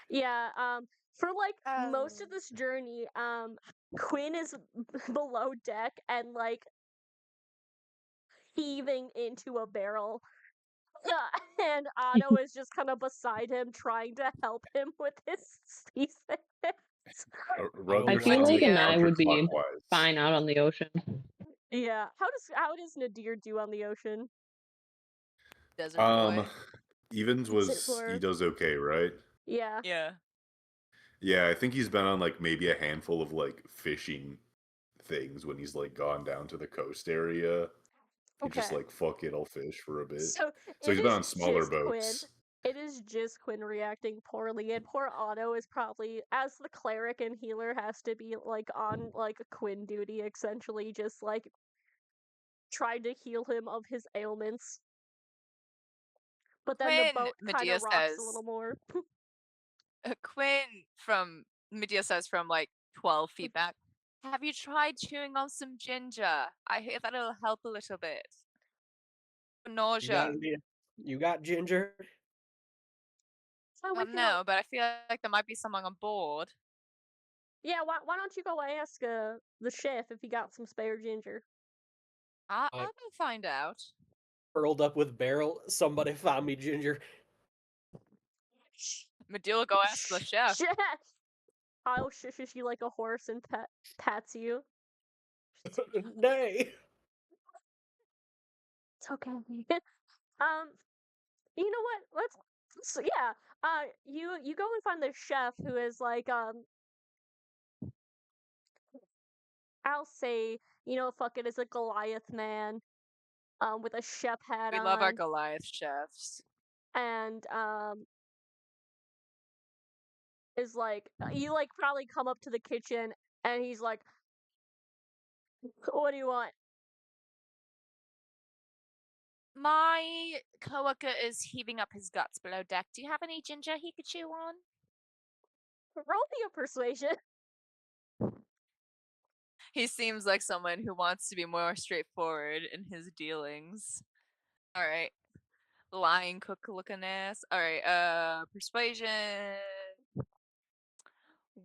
Speaker 2: Yeah, for like most of this journey, Quinn is below deck and like heaving into a barrel. And Otto is just kind of beside him trying to help him with his seasickness.
Speaker 7: Run
Speaker 1: I
Speaker 7: your
Speaker 1: feel like
Speaker 7: stomach
Speaker 1: an I would be
Speaker 7: counterclockwise.
Speaker 1: fine out on the ocean.
Speaker 2: Yeah. How does Nadir do on the ocean?
Speaker 3: Desert boy.
Speaker 7: Evans he does okay, right?
Speaker 2: Yeah.
Speaker 3: Yeah.
Speaker 7: Yeah, I think he's been on like maybe a handful of like fishing things when he's like gone down to the coast area. He just
Speaker 2: Okay.
Speaker 7: like, fuck it, I'll fish for a bit.
Speaker 2: So
Speaker 7: he's
Speaker 2: it
Speaker 7: been on
Speaker 2: is
Speaker 7: smaller
Speaker 2: just Quinn.
Speaker 7: boats.
Speaker 2: It is just Quinn reacting poorly, and poor Otto is probably, as the cleric and healer, has to be like on like a Quinn duty, essentially, just like trying to heal him of his ailments. But then the
Speaker 3: Quinn,
Speaker 2: boat kind
Speaker 3: Medea
Speaker 2: of rocks
Speaker 3: says,
Speaker 2: a little more.
Speaker 3: Quinn from Medea says from like 12 feet back. Have you tried chewing on some ginger? I hear that it'll help a little bit. For
Speaker 4: You
Speaker 3: nausea.
Speaker 4: you got ginger?
Speaker 2: So we can go.
Speaker 3: No, but I feel like there might be someone on board.
Speaker 2: Yeah, why don't you go ask the chef if he got some spare ginger?
Speaker 3: I'll
Speaker 4: I-
Speaker 3: go find out.
Speaker 4: Curled up with barrel. Somebody found me ginger.
Speaker 3: Medea will go ask the chef.
Speaker 2: Chef! Kyle shushes you like a horse and pats you.
Speaker 4: Nay.
Speaker 2: It's okay. You know what? Yeah. You go and find the chef who is like I'll say, fuck it, is a Goliath man, with a chef hat
Speaker 3: We
Speaker 2: on,
Speaker 3: love our Goliath chefs.
Speaker 2: and is like you like probably come up to the kitchen, and he's like, "What do you want?"
Speaker 3: My coworker is heaving up his guts below deck. Do you have any ginger he could chew on?
Speaker 2: Roll me a persuasion.
Speaker 3: He seems like someone who wants to be more straightforward in his dealings. All right. Lying cook looking ass. All right. Persuasion.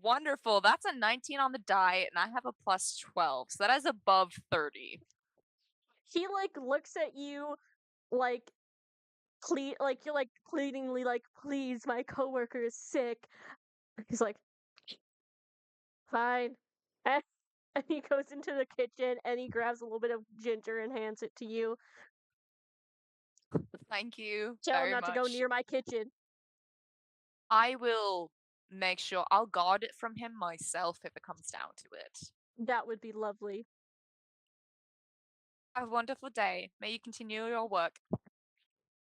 Speaker 3: Wonderful. That's a 19 on the die, and I have a plus 12. So that is above 30.
Speaker 2: He like looks at you like you're like pleadingly like, "Please, my coworker is sick." He's like, "Fine." And he goes into the kitchen and he grabs a little bit of ginger and hands it to you.
Speaker 3: Thank you
Speaker 2: Tell him
Speaker 3: very
Speaker 2: not
Speaker 3: much.
Speaker 2: to go near my kitchen.
Speaker 3: I will make sure I'll guard it from him myself if it comes down to it.
Speaker 2: That would be lovely.
Speaker 3: Have a wonderful day. May you continue your work.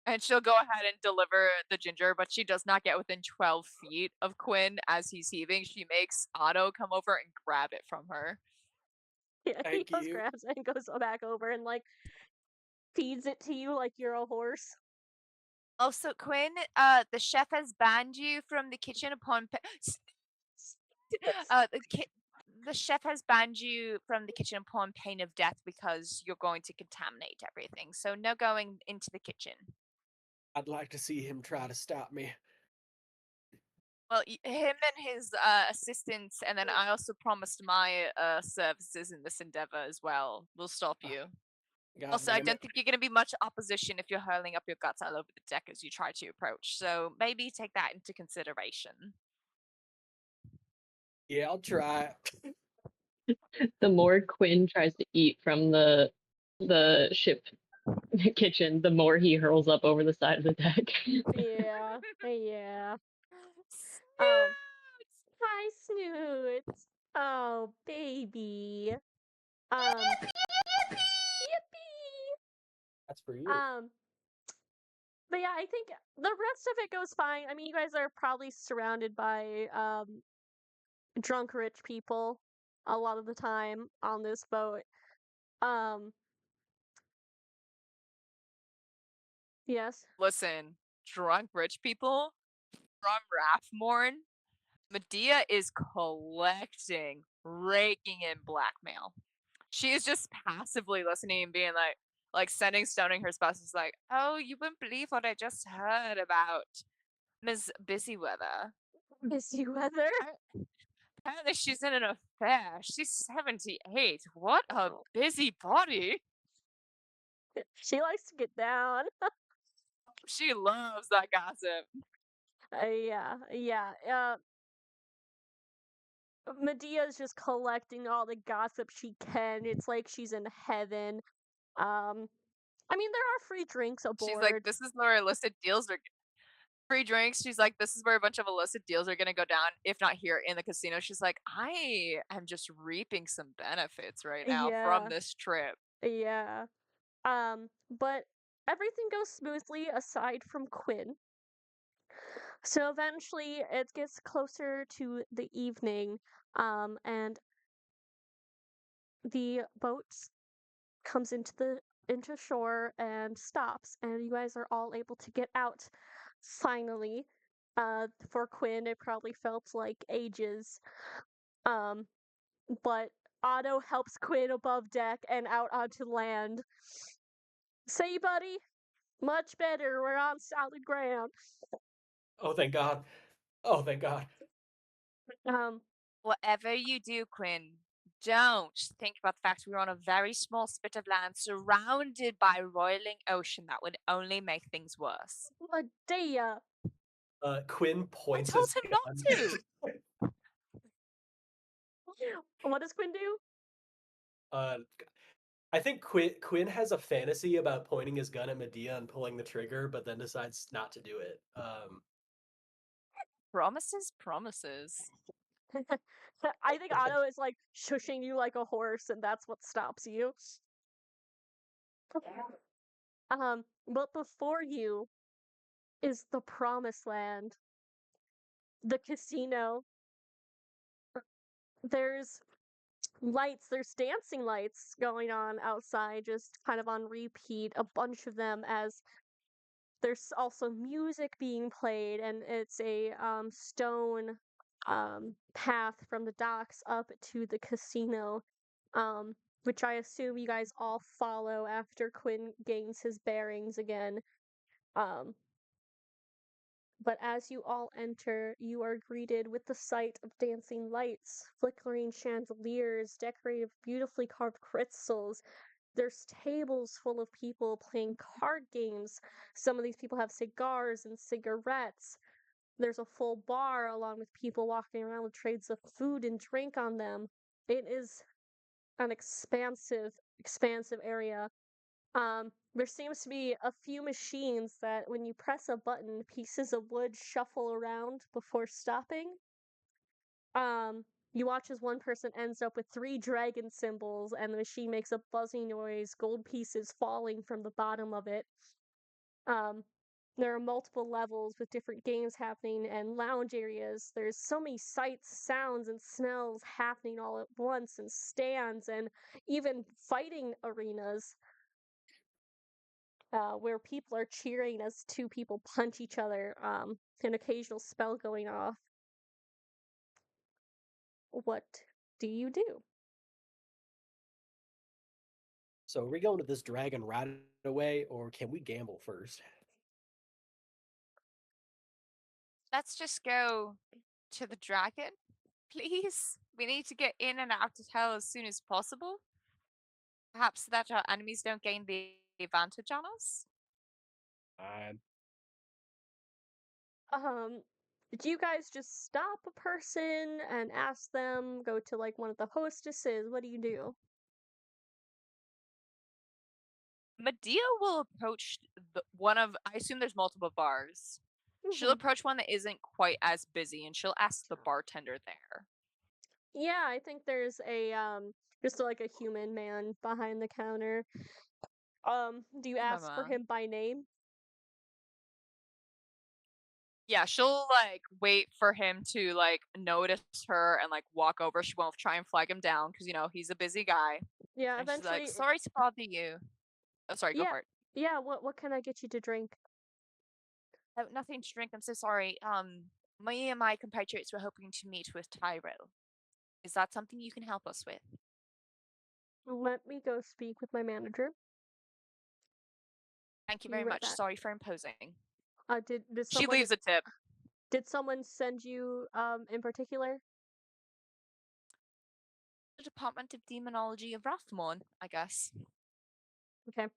Speaker 3: And she'll go ahead and deliver the ginger, but she does not get within 12 feet of Quinn as he's heaving. She makes Otto come over and grab it from her.
Speaker 2: Yeah, he
Speaker 4: Thank
Speaker 2: goes,
Speaker 4: you.
Speaker 2: grabs it and goes back over and like feeds it to you like you're a horse.
Speaker 3: Also, Quinn, the chef has banned you from the kitchen upon the chef has banned you from the kitchen upon pain of death because you're going to contaminate everything. So no going into the kitchen.
Speaker 4: I'd like to see him try to stop me.
Speaker 3: Well, him and his assistants, and then I also promised my services in this endeavor as well. Will stop you.
Speaker 4: God
Speaker 3: Also, I
Speaker 4: damn
Speaker 3: don't
Speaker 4: it.
Speaker 3: think you're going to be much opposition if you're hurling up your guts all over the deck as you try to approach. So maybe take that into consideration.
Speaker 4: Yeah, I'll try.
Speaker 1: The more Quinn tries to eat from the ship kitchen, the more he hurls up over the side of the deck.
Speaker 2: Yeah, yeah.
Speaker 3: Snoots!
Speaker 2: Hi, Snoots. Oh, baby. Yippee!
Speaker 4: That's for you.
Speaker 2: But yeah, I think the rest of it goes fine. I mean, you guys are probably surrounded by drunk rich people a lot of the time on this boat. Yes.
Speaker 3: Listen, drunk rich people from Rathmorn, Medea is collecting, raking in blackmail. She is just passively listening and being like sending stoning her spouse is like, oh, you wouldn't believe what I just heard about Ms. Busyweather.
Speaker 2: Busy weather.
Speaker 3: Apparently she's in an affair. She's 78. What a busy body.
Speaker 2: She likes to get down.
Speaker 3: She loves that gossip.
Speaker 2: Yeah. Medea's just collecting all the gossip she can. It's like she's in heaven. I mean, there are free drinks aboard.
Speaker 3: She's like, this is where illicit deals are free drinks. She's like, this is where a bunch of illicit deals are gonna go down, if not here in the casino. She's like, I am just reaping some benefits right now from
Speaker 2: Yeah.
Speaker 3: this trip.
Speaker 2: Yeah. But everything goes smoothly aside from Quinn. So eventually it gets closer to the evening, and the boat comes into shore and stops, and you guys are all able to get out finally. For Quinn, it probably felt like ages. But Otto helps Quinn above deck and out onto land. Say, buddy, much better. We're on solid ground.
Speaker 4: Oh, thank God. Oh, thank God.
Speaker 3: Whatever you do, Quinn, don't think about the fact we're on a very small spit of land surrounded by a roiling ocean. That would only make things worse.
Speaker 2: Medea.
Speaker 4: Quinn
Speaker 3: I
Speaker 4: points
Speaker 3: told
Speaker 4: his
Speaker 3: him not
Speaker 4: gun.
Speaker 3: to.
Speaker 2: What does Quinn do?
Speaker 4: I think Quinn has a fantasy about pointing his gun at Medea and pulling the trigger, but then decides not to do it.
Speaker 3: Promises, promises.
Speaker 2: I think Otto is like shushing you like a horse, and that's what stops you. But before you is the promised land, the casino. There's lights, there's dancing lights going on outside, just kind of on repeat, a bunch of them, as there's also music being played, and it's a stone path from the docks up to the casino, which I assume you guys all follow after Quinn gains his bearings again. Um, but as you all enter, you are greeted with the sight of dancing lights, flickering chandeliers, decorated with beautifully carved crystals. There's tables full of people playing card games. Some of these people have cigars and cigarettes. There's a full bar along with people walking around with trays of food and drink on them. It is an expansive area. There seems to be a few machines that when you press a button, pieces of wood shuffle around before stopping. You watch as one person ends up with 3 dragon symbols, and the machine makes a buzzing noise, gold pieces falling from the bottom of it. There are multiple levels with different games happening and lounge areas. There's so many sights, sounds, and smells happening all at once, and stands, and even fighting arenas. Where people are cheering as 2 people punch each other, an occasional spell going off. What do you do?
Speaker 4: So are we going to this dragon right away, or can we gamble first?
Speaker 3: Let's just go to the dragon, please. We need to get in and out of hell as soon as possible. Perhaps so that our enemies don't gain the advantage on us.
Speaker 2: Do you guys just stop a person and ask them, go to like one of the hostesses? What do you do?
Speaker 3: Medea will approach one of, I assume there's multiple bars. She'll
Speaker 2: Mhm.
Speaker 3: approach one that isn't quite as busy and she'll ask the bartender there.
Speaker 2: Yeah, I think there's a just like a human man behind the counter. Do you ask for
Speaker 3: Mama.
Speaker 2: him by name?
Speaker 3: Yeah, she'll like wait for him to like notice her and like walk over. She won't try and flag him down because he's a busy guy.
Speaker 2: Yeah,
Speaker 3: And she's like,
Speaker 2: eventually.
Speaker 3: "Sorry to bother you." Oh, sorry, go
Speaker 2: Yeah,
Speaker 3: for it.
Speaker 2: yeah. What can I get you to drink?
Speaker 3: Oh, nothing to drink. I'm so sorry. Me and my compatriots were hoping to meet with Tyrell. Is that something you can help us with?
Speaker 2: Let me go speak with my manager.
Speaker 3: Thank you
Speaker 2: Be
Speaker 3: very
Speaker 2: right
Speaker 3: much.
Speaker 2: back.
Speaker 3: Sorry for imposing.
Speaker 2: Did
Speaker 3: She
Speaker 2: someone
Speaker 3: leaves a tip.
Speaker 2: did someone send you in particular?
Speaker 3: The Department of Demonology of Rathmorn, I guess.
Speaker 2: Okay.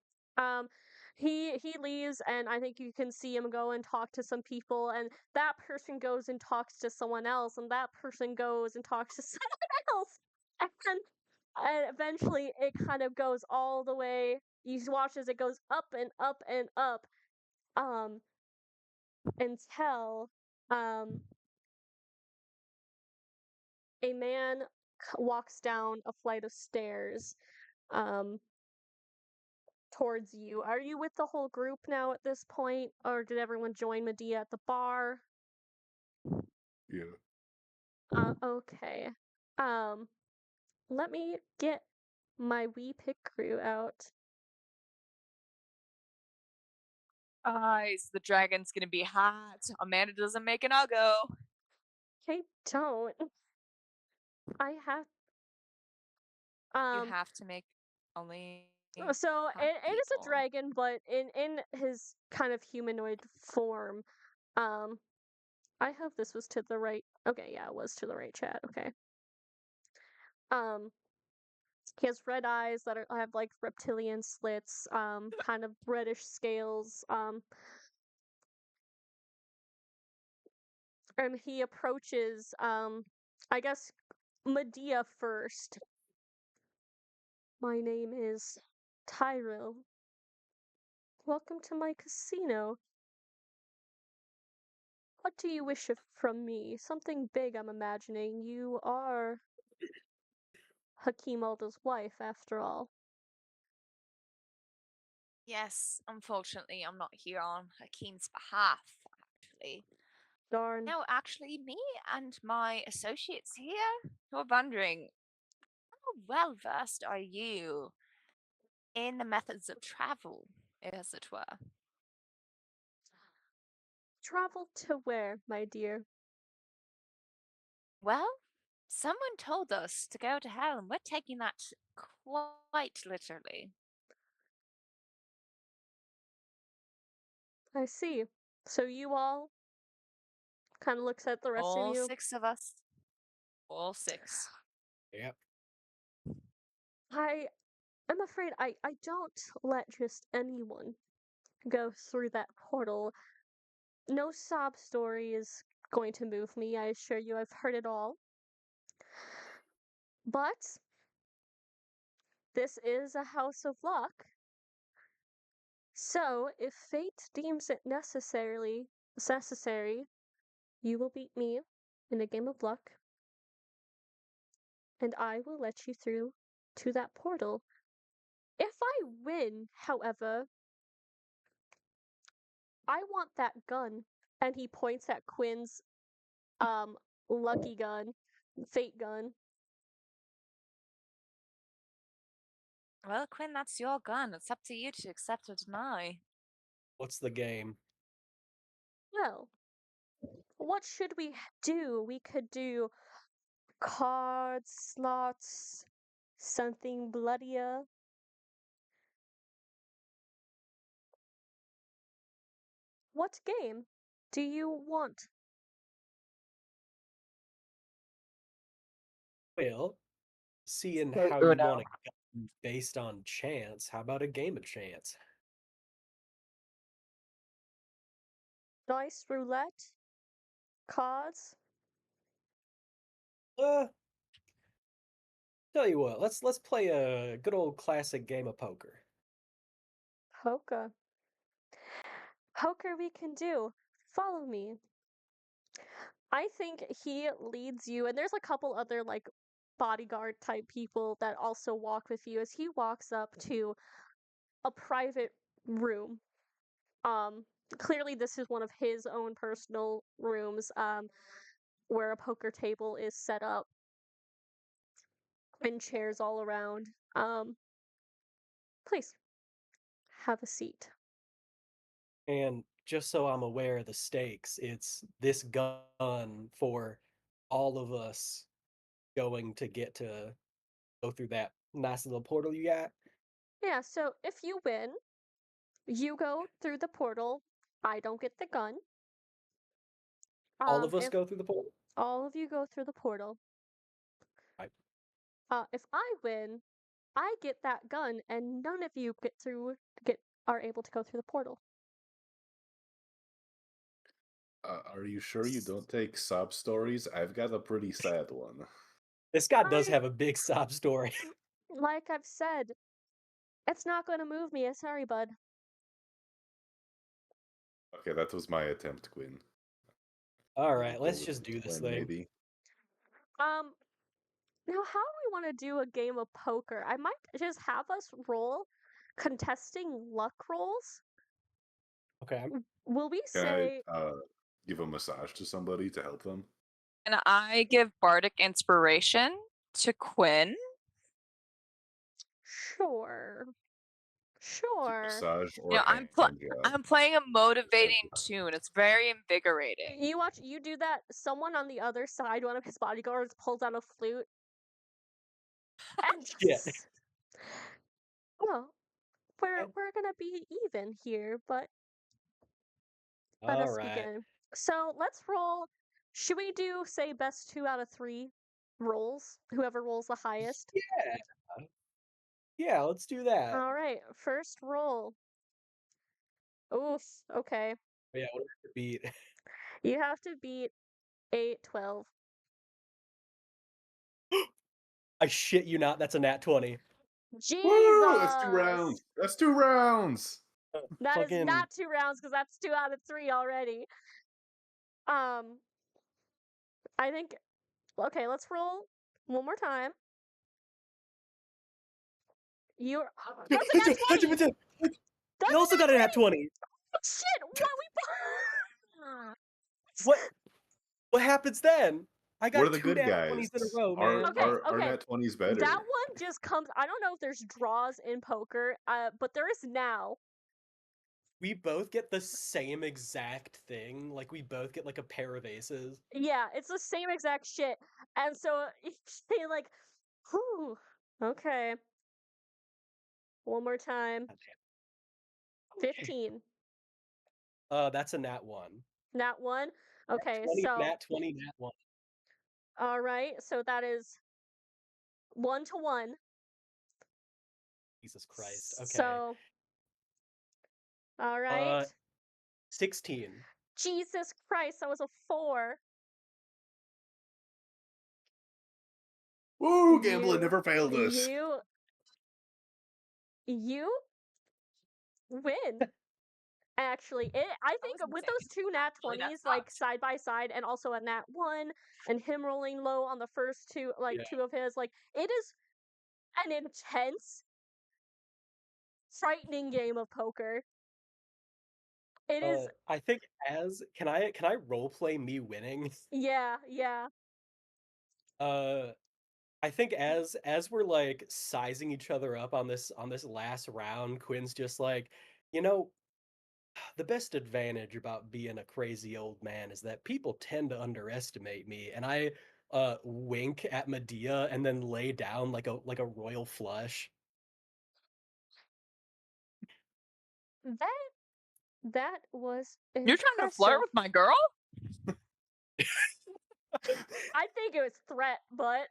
Speaker 2: He leaves, and I think you can see him go and talk to some people, and that person goes and talks to someone else, and that person goes and talks to someone else, and eventually it kind of goes all the way. You watch as it goes up and up and up, until a man walks down a flight of stairs, um, towards you. Are you with the whole group now at this point, or did everyone join Medea at the bar?
Speaker 7: Yeah.
Speaker 2: Okay. Um, let me get my wee pick crew out.
Speaker 3: Guys, the dragon's gonna be hot. Amanda doesn't make an uggo.
Speaker 2: Okay, don't. I have
Speaker 3: You
Speaker 2: um
Speaker 3: have to make only
Speaker 2: so
Speaker 3: half
Speaker 2: it is a
Speaker 3: people.
Speaker 2: dragon, but in his kind of humanoid form. Um I hope this was to the right. Okay, yeah, it was to the right chat. Okay. Um he has red eyes that have like reptilian slits, kind of reddish scales. And he approaches I guess Medea first. My name is Tyrell. Welcome to my casino. What do you wish from me? Something big, I'm imagining. You are Hakim Alda's wife, after all.
Speaker 3: Yes, unfortunately, I'm not here on Hakim's behalf, actually.
Speaker 2: Darn.
Speaker 3: No, actually, me and my associates here were wondering how well versed are you in the methods of travel, as it were?
Speaker 2: Travel to where, my dear?
Speaker 3: Well, someone told us to go to hell, and we're taking that quite literally.
Speaker 2: I see. So you all kind of looks at the rest of
Speaker 3: All
Speaker 2: you.
Speaker 3: 6 of us. All 6.
Speaker 4: Yep.
Speaker 2: I'm afraid I don't let just anyone go through that portal. No sob story is going to move me, I assure you. I've heard it all. But this is a house of luck. So, if fate deems it necessary, you will beat me in a game of luck, and I will let you through to that portal. If I win, however, I want that gun. And he points at Quinn's lucky gun, fate gun.
Speaker 3: Well, Quinn, that's your gun. It's up to you to accept or deny.
Speaker 4: What's the game?
Speaker 2: Well, what should we do? We could do cards, slots, something bloodier. What game do you want?
Speaker 4: Well, seeing
Speaker 5: Play
Speaker 4: how you
Speaker 5: Uno.
Speaker 4: want to go based on chance, how about a game of chance?
Speaker 2: Dice roulette? Cards?
Speaker 4: Uh, tell you what, let's play a good old classic game of poker.
Speaker 2: Poker. Poker we can do. Follow me. I think he leads you, and there's a couple other like bodyguard type people that also walk with you as he walks up to a private room. Um, Clearly this is one of his own personal rooms, where a poker table is set up and chairs all around. Please have a seat.
Speaker 4: And just so I'm aware of the stakes, it's this gun for all of us going to get to go through that nice little portal you got.
Speaker 2: Yeah, so if you win, you go through the portal. I don't get the gun.
Speaker 4: All of us
Speaker 2: If
Speaker 4: go through the portal.
Speaker 2: all of you go through the portal,
Speaker 4: Right.
Speaker 2: if I win, I get that gun, and none of you are able to go through the portal.
Speaker 7: Are you sure you don't take sob stories? I've got a pretty sad one.
Speaker 4: This guy does
Speaker 2: I-
Speaker 4: have a big sob story.
Speaker 2: Like I've said, it's not going to move me. Sorry, bud.
Speaker 7: Okay, that was my attempt, Quinn.
Speaker 4: All
Speaker 7: We'll
Speaker 4: right,
Speaker 7: go
Speaker 4: let's
Speaker 7: with
Speaker 4: just do this
Speaker 7: Gwen,
Speaker 4: thing.
Speaker 7: maybe.
Speaker 2: Now how do we want to do a game of poker? I might just have us roll contesting luck rolls.
Speaker 4: Okay.
Speaker 2: Will we
Speaker 7: Can
Speaker 2: say
Speaker 7: I give a massage to somebody to help them?
Speaker 3: And I give Bardic Inspiration to Quinn.
Speaker 2: sure? Sure.
Speaker 7: Massage or
Speaker 3: You know,
Speaker 7: hand
Speaker 3: I'm
Speaker 7: job.
Speaker 3: playing a motivating tune. It's very invigorating.
Speaker 2: You do that. Someone on the other side, one of his bodyguards, pulls out a flute and
Speaker 4: Shit.
Speaker 2: just, well, we're gonna be even here, but let
Speaker 4: All
Speaker 2: us
Speaker 4: right.
Speaker 2: begin. So let's roll. Should we do say best 2 out of 3 rolls? Whoever rolls the highest.
Speaker 4: Yeah. Yeah, let's do that.
Speaker 2: All right, first roll. Oof. Okay,
Speaker 4: Yeah, what do we have to beat?
Speaker 2: you have to beat 8-12.
Speaker 4: I shit you not, that's a nat 20.
Speaker 2: Jesus.
Speaker 7: Woo! That's 2 rounds. That's 2 rounds.
Speaker 2: That is
Speaker 4: Fucking
Speaker 2: not 2 rounds because that's 2 out of 3 already. I think. Okay, let's roll one more time. You're. That's a nat 20.
Speaker 4: I
Speaker 2: That's
Speaker 4: also
Speaker 2: a
Speaker 4: got a
Speaker 2: nat
Speaker 4: nat 20.
Speaker 2: Shit! What
Speaker 4: What happens then? I
Speaker 7: What are
Speaker 4: got
Speaker 7: the
Speaker 4: 2
Speaker 7: good
Speaker 4: nat
Speaker 7: guys?
Speaker 4: 20s in a row, man.
Speaker 2: Okay,
Speaker 7: Are
Speaker 2: okay.
Speaker 7: nat 20s better?
Speaker 2: That one just comes. I don't know if there's draws in poker, but there is now.
Speaker 4: We both get the same exact thing. Like, we both get, like, a pair of aces.
Speaker 2: Yeah, it's the same exact shit. And so they like, whew, okay. One more time. 15.
Speaker 4: That's a nat 1.
Speaker 2: Nat 1. Okay, so
Speaker 4: Nat 20, nat 1.
Speaker 2: all right, so that is 1-1.
Speaker 4: Jesus Christ. Okay.
Speaker 2: So, all right.
Speaker 4: 16.
Speaker 2: Jesus Christ, that was a 4.
Speaker 7: Woo! Gambling never failed us.
Speaker 2: You win. Actually, I think
Speaker 3: was
Speaker 2: with
Speaker 3: insane.
Speaker 2: those 2 nat
Speaker 3: Actually, that
Speaker 2: 20s, like
Speaker 3: sucked.
Speaker 2: side by side, and also a nat 1, and him rolling low on the first 2, like
Speaker 4: Yeah.
Speaker 2: 2 of his, like it is an intense, frightening game of poker. It is.
Speaker 4: I think can I roleplay me winning?
Speaker 2: Yeah.
Speaker 4: I think as we're like sizing each other up on this last round, Quinn's just like, you know, the best advantage about being a crazy old man is that people tend to underestimate me, and I wink at Medea and then lay down like a royal flush.
Speaker 2: That was
Speaker 3: You're trying to flirt
Speaker 2: impressive.
Speaker 3: with my girl?
Speaker 2: I think it was threat, but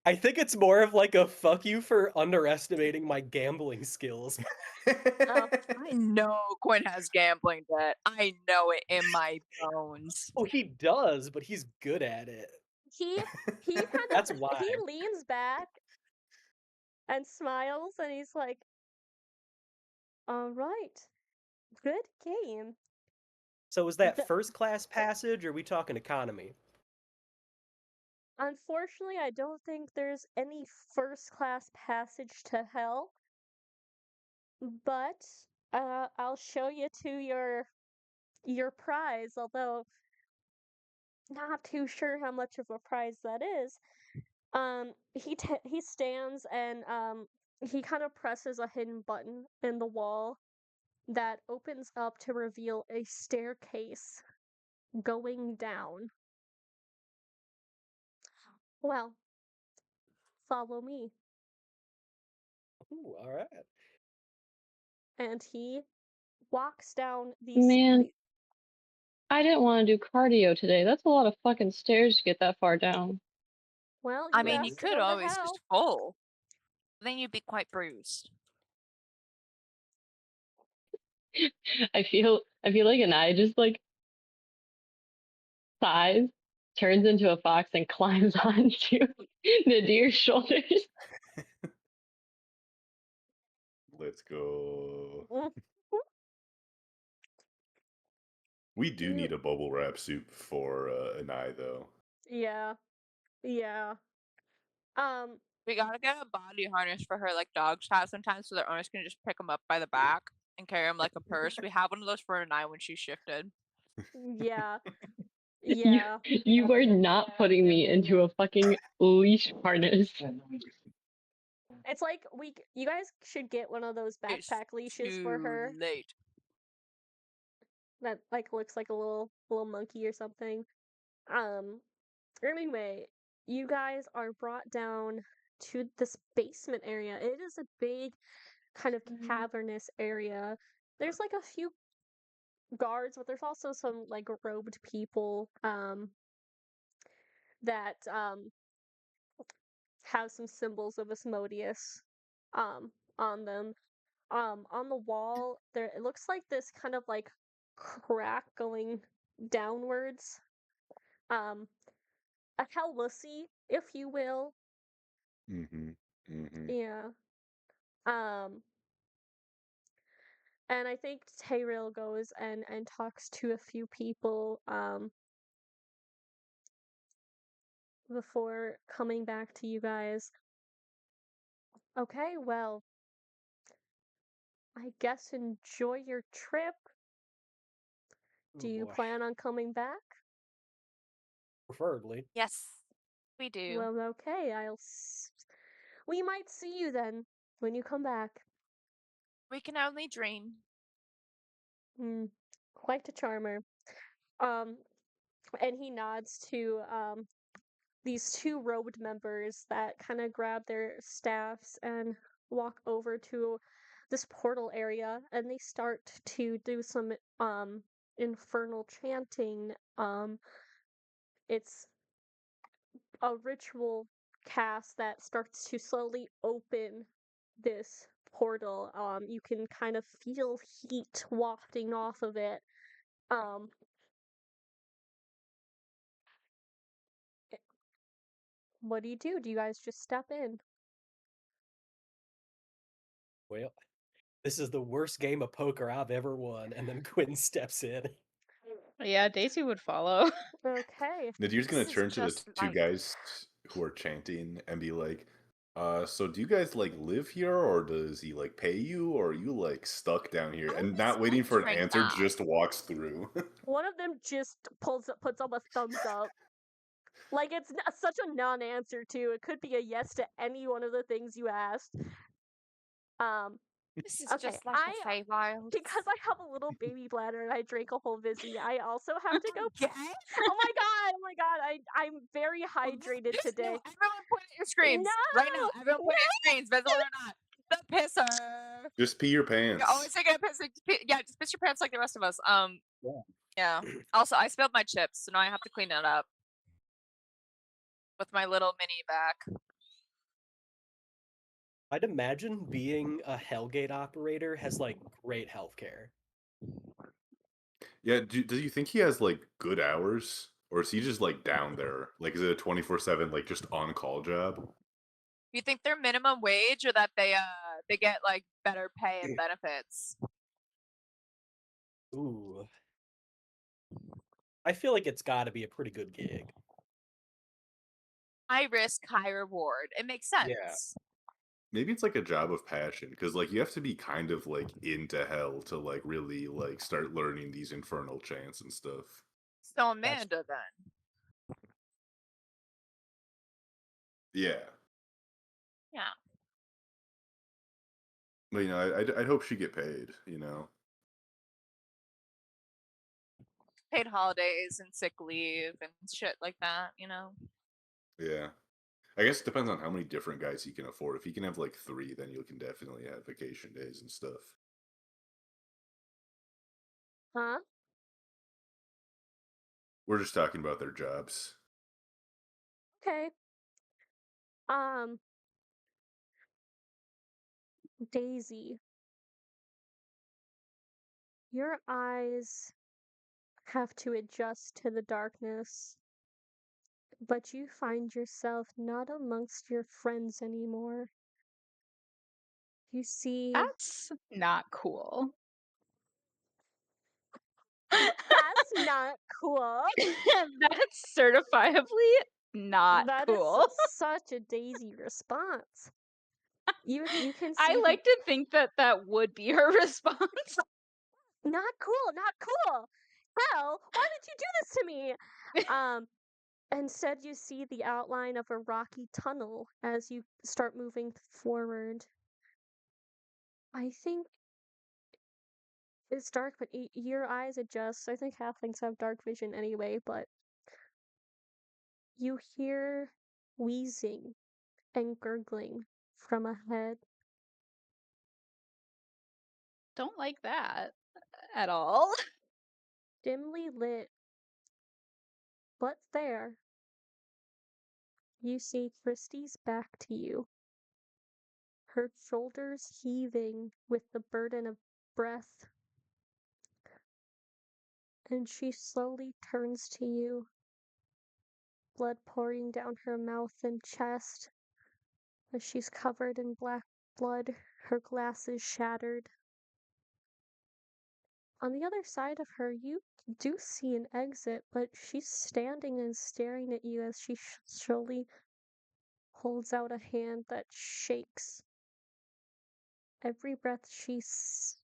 Speaker 4: I think it's more of like a fuck you for underestimating my gambling skills.
Speaker 3: I know Quinn has gambling debt. I know it in my bones.
Speaker 4: Oh, he does, but he's good at it.
Speaker 2: he kind
Speaker 4: That's
Speaker 2: of
Speaker 4: why.
Speaker 2: he leans back and smiles, and he's like, "All right, good game."
Speaker 4: So is that
Speaker 2: The-
Speaker 4: first class passage, or are we talking economy?
Speaker 2: Unfortunately, I don't think there's any first class passage to hell, but I'll show you to your prize, although not too sure how much of a prize that is. He stands and he kind of presses a hidden button in the wall that opens up to reveal a staircase going down. Well, follow me.
Speaker 4: Ooh, all right.
Speaker 2: And he walks down these.
Speaker 1: Man, I didn't want to do cardio today. That's a lot of fucking stairs to get that far down.
Speaker 2: Well,
Speaker 3: I
Speaker 2: you
Speaker 3: mean, you
Speaker 2: asked to
Speaker 3: could
Speaker 2: go to
Speaker 3: always
Speaker 2: hell.
Speaker 3: just pull. Then you'd be quite bruised.
Speaker 1: I feel like an eye just like sighs, turns into a fox, and climbs onto Nadir's shoulders.
Speaker 7: Let's go.
Speaker 2: Mm.
Speaker 7: We do need a bubble wrap suit for an eye, though.
Speaker 2: Yeah.
Speaker 3: We gotta get a body harness for her, like dogs have sometimes, so their owners can just pick them up by the back and carry them like a purse. We have one of those for an eye when she shifted.
Speaker 2: Yeah.
Speaker 1: You are not putting me into a fucking leash harness.
Speaker 2: It's like you guys should get one of those
Speaker 3: It's
Speaker 2: backpack leashes for
Speaker 3: too
Speaker 2: her
Speaker 3: late.
Speaker 2: that like looks like a little monkey or something. Anyway, you guys are brought down to this basement area. It is a big kind of cavernous area. There's like a few guards, but there's also some like robed people that have some symbols of Asmodeus on them. On the wall there it looks like this kind of like crack going downwards. A hellussy, if you will.
Speaker 7: Mm-hmm. Mm-hmm.
Speaker 2: Yeah. And I think Tayril goes and talks to a few people before coming back to you guys. Okay, well, I guess enjoy your trip. Do
Speaker 4: Oh
Speaker 2: you
Speaker 4: boy.
Speaker 2: plan on coming back?
Speaker 4: Preferably.
Speaker 3: Yes, we do.
Speaker 2: Well, okay, we might see you then when you come back.
Speaker 3: We can only dream.
Speaker 2: Quite a charmer. And he nods to these two robed members that kind of grab their staffs and walk over to this portal area, and they start to do some infernal chanting. It's a ritual cast that starts to slowly open this portal. You can kind of feel heat wafting off of it. What do? Do you guys just step in?
Speaker 4: Well, this is the worst game of poker I've ever won, and then Quinn steps in.
Speaker 6: Yeah, Daisy would follow.
Speaker 2: Okay.
Speaker 7: Nadir's gonna
Speaker 3: This is
Speaker 7: turn to the
Speaker 3: just
Speaker 7: two
Speaker 3: like-
Speaker 7: guys who are chanting and be like, so do you guys like live here, or does he like pay you, or are you like stuck down here?
Speaker 3: I
Speaker 7: And
Speaker 3: was
Speaker 7: not waiting for an
Speaker 3: wondering
Speaker 7: answer,
Speaker 3: that.
Speaker 7: just walks through.
Speaker 2: One of them just puts up a thumbs up. Like it's such a non-answer too. It could be a yes to any one of the things you asked.
Speaker 3: This is
Speaker 2: Okay,
Speaker 3: just like a Feywild.
Speaker 2: because I have a little baby bladder and I drank a whole Vizzy, I also have to go.
Speaker 3: Okay.
Speaker 2: Oh my god! I'm very hydrated today.
Speaker 3: Everyone point at your screens. Right now.
Speaker 2: No!
Speaker 3: Everyone point at your screens, visible or not. The pisser.
Speaker 7: Just pee your pants.
Speaker 3: You're always taking a piss. Yeah, just piss your pants like the rest of us.
Speaker 4: Yeah.
Speaker 3: Yeah. Also, I spilled my chips, so now I have to clean it up with my little mini back.
Speaker 4: I'd imagine being a Hellgate operator has like great healthcare.
Speaker 7: Yeah, do you think he has like good hours, or is he just like down there? Like, is it a 24/7 like just on call job?
Speaker 3: You think they're minimum wage or that they get like better pay and benefits?
Speaker 4: Ooh. I feel like it's got to be a pretty good gig.
Speaker 3: High risk, high reward. It makes sense.
Speaker 4: Yeah.
Speaker 7: Maybe it's like a job of passion, because like you have to be kind of like into hell to like really like start learning these infernal chants and stuff.
Speaker 3: So Amanda then.
Speaker 7: Yeah,
Speaker 3: Yeah.
Speaker 7: but you know, I'd hope she get paid. You know,
Speaker 3: Paid holidays and sick leave and shit like that, you know?
Speaker 7: yeah. I guess it depends on how many different guys he can afford. If he can have like 3, then you can definitely have vacation days and stuff.
Speaker 2: Huh?
Speaker 7: We're just talking about their jobs.
Speaker 2: Okay. Daisy. Your eyes have to adjust to the darkness, but you find yourself not amongst your friends anymore. You see,
Speaker 6: That's not cool.
Speaker 2: that's not cool.
Speaker 6: That's certifiably not
Speaker 2: That is
Speaker 6: cool.
Speaker 2: such a Daisy response. You can see
Speaker 6: I like to think that that would be her response.
Speaker 2: not cool, not cool. Hell, why did you do this to me? Instead, you see the outline of a rocky tunnel as you start moving forward. I think it's dark, but your eyes adjust. I think halflings have dark vision anyway, but you hear wheezing and gurgling from ahead.
Speaker 6: Don't like that at all.
Speaker 2: Dimly lit, but there, you see Christie's back to you, her shoulders heaving with the burden of breath, and she slowly turns to you, blood pouring down her mouth and chest as she's covered in black blood, her glasses shattered. On the other side of her, you do see an exit, but she's standing and staring at you as she slowly holds out a hand that shakes. Every breath she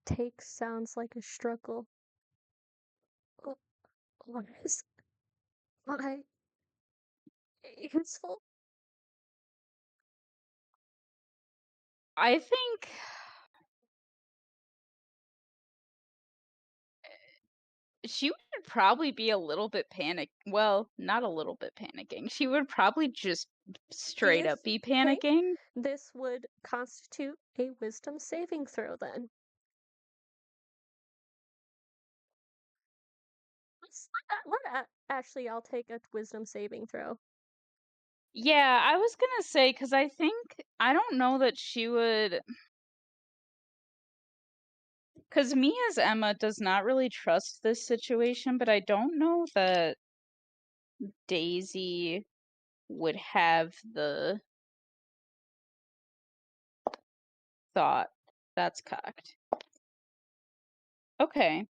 Speaker 2: takes sounds like a struggle. Oh, what is my useful?
Speaker 6: I think she would probably be a little bit well, not a little bit panicking. She would probably just straight up be
Speaker 2: think
Speaker 6: panicking.
Speaker 2: this would constitute a wisdom saving throw then? Actually, I'll take a wisdom saving throw.
Speaker 6: Yeah, I was gonna say, because I don't know that she would. Because me as Emma does not really trust this situation, but I don't know that Daisy would have the thought. That's cocked. Okay.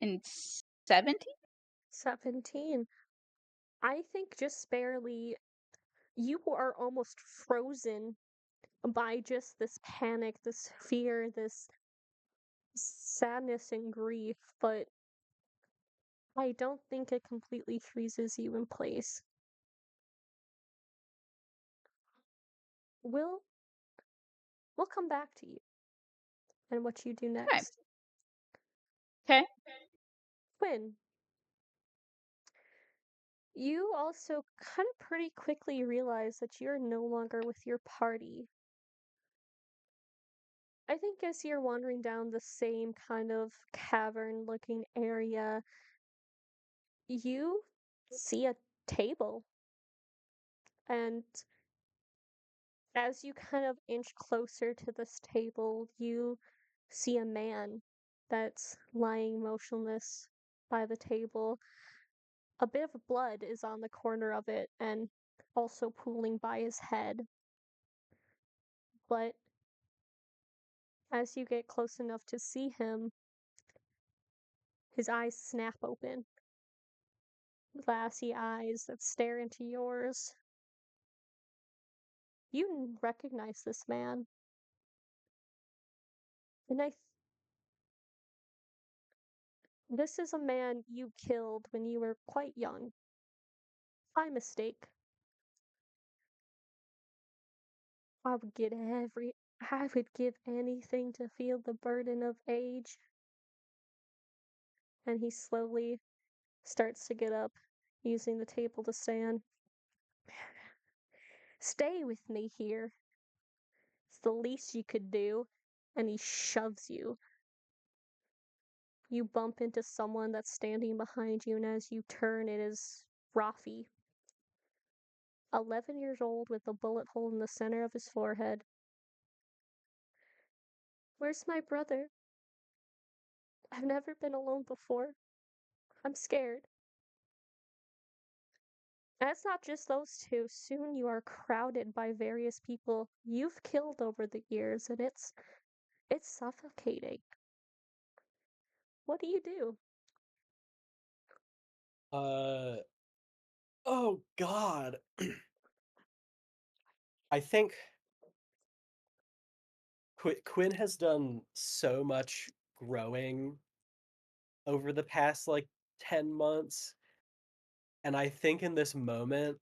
Speaker 6: In 17?
Speaker 2: 17. I think just barely. You are almost frozen by just this panic, this fear, this sadness and grief, but I don't think it completely freezes you in place. We'll we'll come back to you and what you do next.
Speaker 6: Okay.
Speaker 2: Quinn, you also kind of pretty quickly realize that you're no longer with your party. I think as you're wandering down the same kind of cavern looking area, you see a table. And as you kind of inch closer to this table, you see a man that's lying motionless by the table. A bit of blood is on the corner of it and also pooling by his head. But as you get close enough to see him, his eyes snap open. Glassy eyes that stare into yours. You recognize this man. And this is a man you killed when you were quite young. By mistake. I would give anything to feel the burden of age. And he slowly starts to get up, using the table to stand. Stay with me here. It's the least you could do. And he shoves you. You bump into someone that's standing behind you, and as you turn, it is Rafi. 11 years old with a bullet hole in the center of his forehead. Where's my brother? I've never been alone before. I'm scared. And it's not just those two. Soon you are crowded by various people you've killed over the years, and it's suffocating. What do you do?
Speaker 4: Oh God. I think Quinn has done so much growing over the past like 10 months And I think in this moment,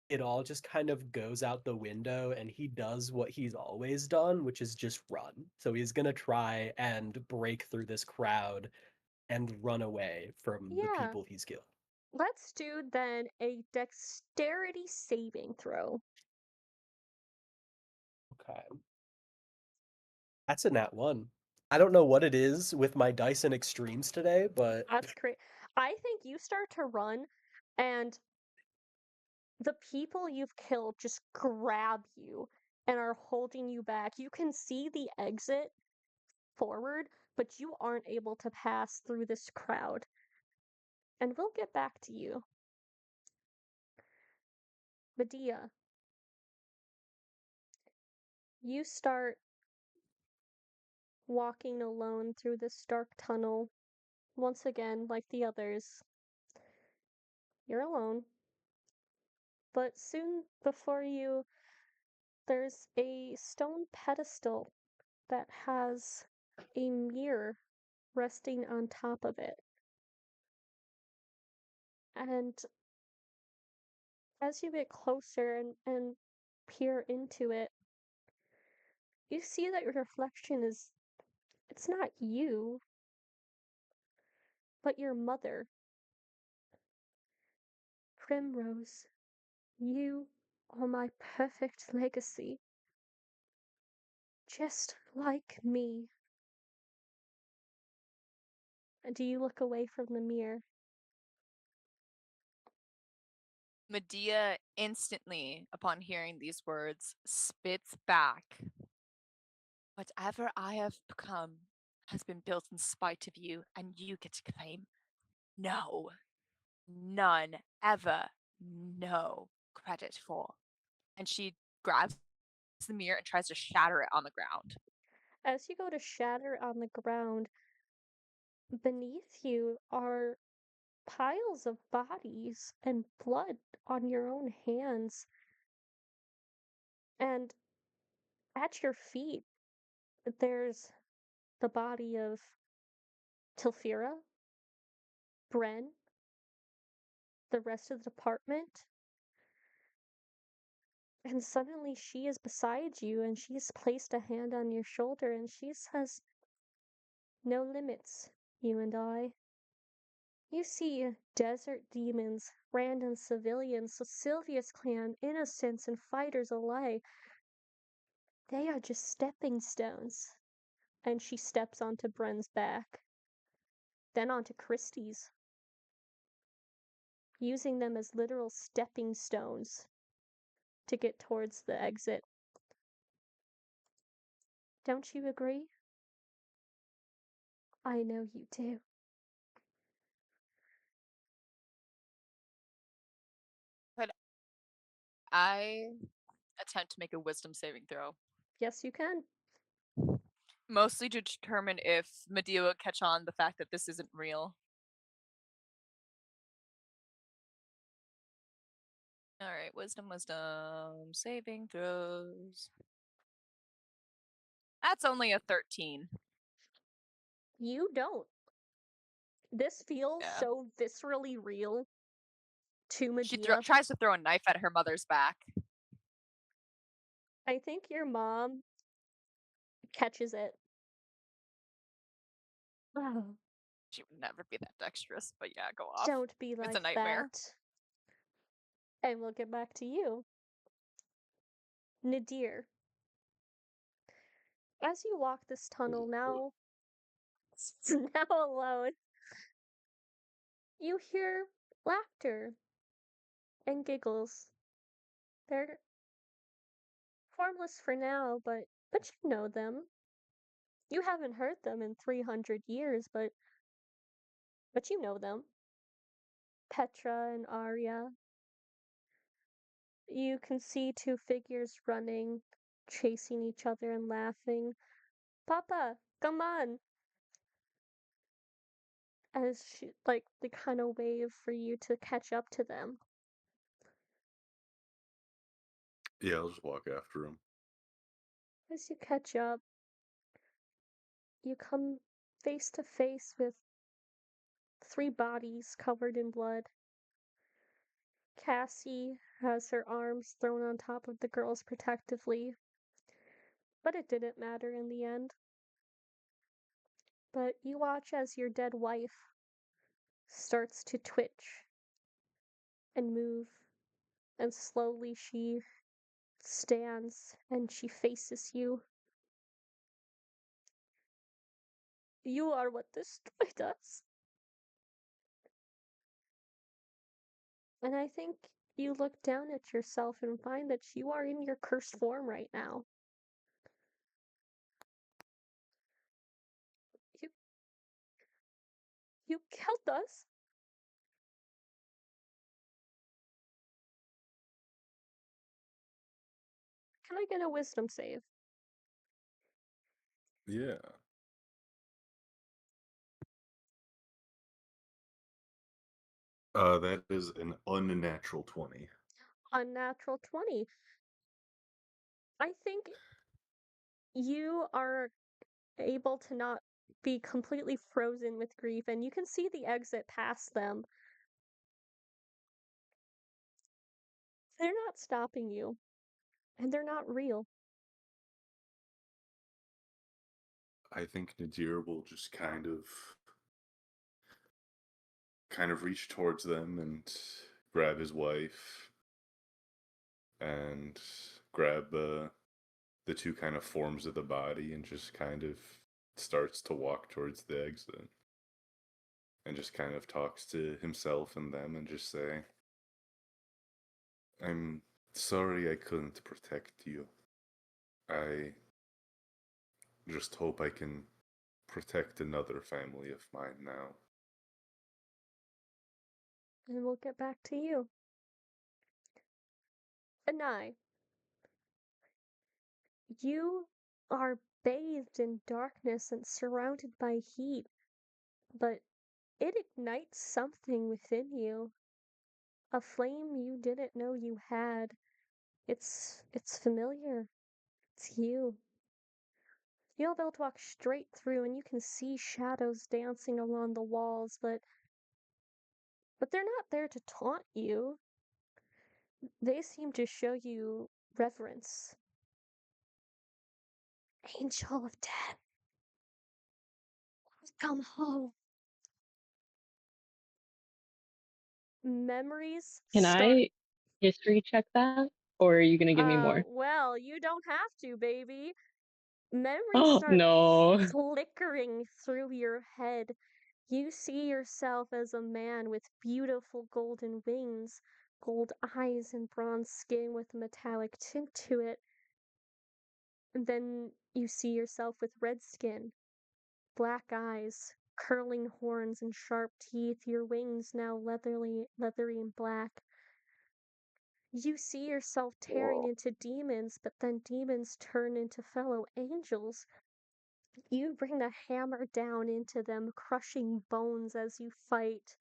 Speaker 4: it all just kind of goes out the window and he does what he's always done, which is just run. So he's gonna try and break through this crowd and run away from the
Speaker 2: Yeah.
Speaker 4: people he's killed.
Speaker 2: Let's do then a dexterity saving throw.
Speaker 4: Okay. That's a nat 1. I don't know what it is with my dice and extremes today, but
Speaker 2: That's great. I think you start to run, and the people you've killed just grab you and are holding you back. You can see the exit forward, but you aren't able to pass through this crowd. And we'll get back to you. Medea, you start walking alone through this dark tunnel. Once again, like the others, you're alone. But soon before you, there's a stone pedestal that has a mirror resting on top of it. And as you get closer and peer into it, you see that your reflection is, it's not you, but your mother. Primrose, you are my perfect legacy. Just like me. Do you look away from the mirror?
Speaker 3: Medea instantly, upon hearing these words, spits back. Whatever I have become has been built in spite of you, and you get to claim no, none, ever, no credit for. And she grabs the mirror and tries to shatter it on the ground.
Speaker 2: As you go to shatter on the ground, beneath you are piles of bodies and blood on your own hands. And at your feet, there's the body of Tilfira, Bren, the rest of the department. And suddenly she is beside you and she's placed a hand on your shoulder and she says, "No limits, you and I." You see desert demons, random civilians, Sylvia's clan, innocents, and fighters alike. They are just stepping stones. And she steps onto Bren's back, then onto Christie's, using them as literal stepping stones to get towards the exit. Don't you agree? I know you do.
Speaker 3: But I attempt to make a wisdom saving throw,
Speaker 2: Yes, you can.
Speaker 3: mostly to determine if Medea will catch on the fact that this isn't real. All right, wisdom, saving throws. That's only a 13.
Speaker 2: You don't. This feels
Speaker 3: Yeah.
Speaker 2: so viscerally real to
Speaker 3: She
Speaker 2: Medea.
Speaker 3: tries to throw a knife at her mother's back.
Speaker 2: I think your mom catches it. Oh,
Speaker 3: She would never be that dexterous, but yeah, go off.
Speaker 2: don't be
Speaker 3: It's
Speaker 2: like
Speaker 3: a nightmare.
Speaker 2: that. And we'll get back to you. Nadir. As you walk this tunnel now, now alone, you hear laughter and giggles. They're formless for now, but you know them. You haven't heard them in 300 years, but you know them. Petra and Arya. You can see two figures running, chasing each other and laughing. Papa, come on! As she, like, they kind of wave for you to catch up to them.
Speaker 7: Yeah, I'll just walk after him.
Speaker 2: As you catch up, you come face to face with three bodies covered in blood. Cassie has her arms thrown on top of the girls protectively, but it didn't matter in the end. But you watch as your dead wife starts to twitch and move, and slowly she stands and she faces you. You are what destroyed us. And I think you look down at yourself and find that you are in your cursed form right now. You you killed us. Can I get a wisdom save?
Speaker 7: Yeah. That is an unnatural 20.
Speaker 2: Unnatural 20. I think you are able to not be completely frozen with grief, and you can see the exit past them. They're not stopping you, and they're not real.
Speaker 7: I think Nadir will just kind of reach towards them and grab his wife and grab the two kind of forms of the body and just kind of starts to walk towards the exit and just kind of talks to himself and them and just say, I'm sorry I couldn't protect you. I just hope I can protect another family of mine now.
Speaker 2: And we'll get back to you. Anai, you are bathed in darkness and surrounded by heat, but it ignites something within you. A flame you didn't know you had. It's familiar. It's you. You're able to walk straight through and you can see shadows dancing along the walls, but they're not there to taunt you. They seem to show you reverence. Angel of death, come home. Memories
Speaker 1: Can
Speaker 2: start.
Speaker 1: I history check that? Or are you gonna give me more?
Speaker 2: Well, you don't have to, baby. Memories
Speaker 1: Oh
Speaker 2: start
Speaker 1: no.
Speaker 2: flickering through your head. You see yourself as a man with beautiful golden wings, gold eyes, and bronze skin with a metallic tint to it. And then you see yourself with red skin, black eyes, curling horns, and sharp teeth, your wings now leathery and black. You see yourself tearing into demons, but then demons turn into fellow angels. You bring the hammer down into them, crushing bones as you fight.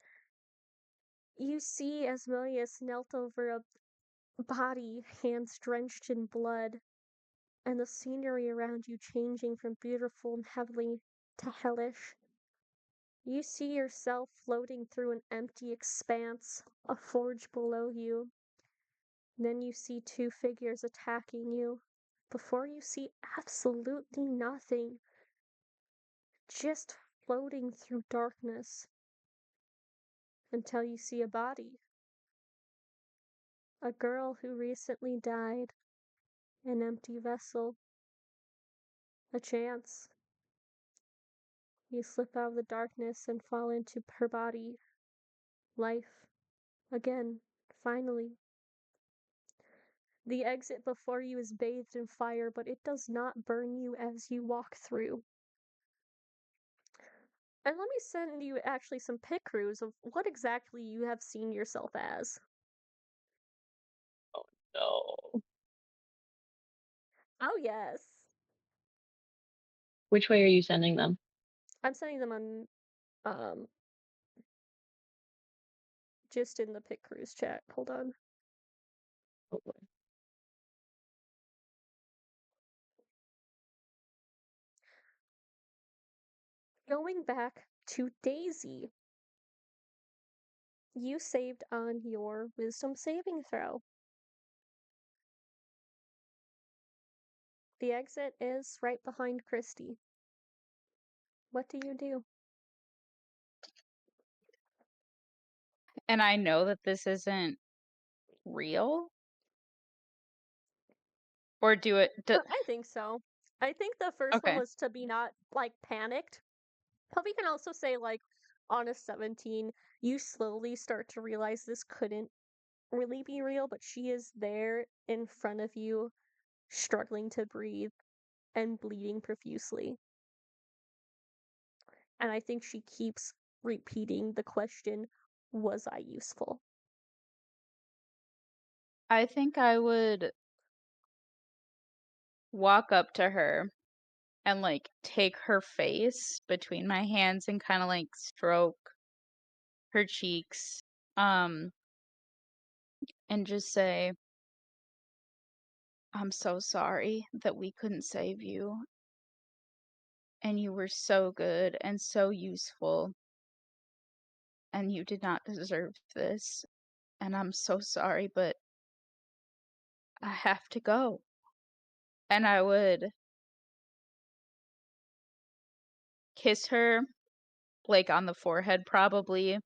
Speaker 2: You see Asmodeus knelt over a body, hands drenched in blood, and the scenery around you changing from beautiful and heavenly to hellish. You see yourself floating through an empty expanse, a forge below you. Then you see two figures attacking you. Before you see absolutely nothing, just floating through darkness until you see a body. A girl who recently died, an empty vessel, a chance. You slip out of the darkness and fall into her body. Life. Again. Finally. The exit before you is bathed in fire, but it does not burn you as you walk through. And let me send you actually some pick crews of what exactly you have seen yourself as.
Speaker 1: No.
Speaker 2: Oh, yes.
Speaker 1: Which way are you sending them?
Speaker 2: I'm sending them on, just in the pick crews chat. Hold on.
Speaker 1: Oh, boy.
Speaker 2: Going back to Daisy. you saved on your wisdom saving throw. The exit is right behind Christy. What do you do?
Speaker 6: And I know that this isn't real? Or do it
Speaker 2: I think so. I think the first one
Speaker 6: Okay.
Speaker 2: was to be not like panicked. But we can also say like on a 17, you slowly start to realize this couldn't really be real, but she is there in front of you, struggling to breathe and bleeding profusely. And I think she keeps repeating the question, was I useful?
Speaker 6: I think I would walk up to her and like take her face between my hands and kind of like stroke her cheeks and just say, I'm so sorry that we couldn't save you, and you were so good and so useful, and you did not deserve this, and I'm so sorry, but I have to go. And I would kiss her like on the forehead probably,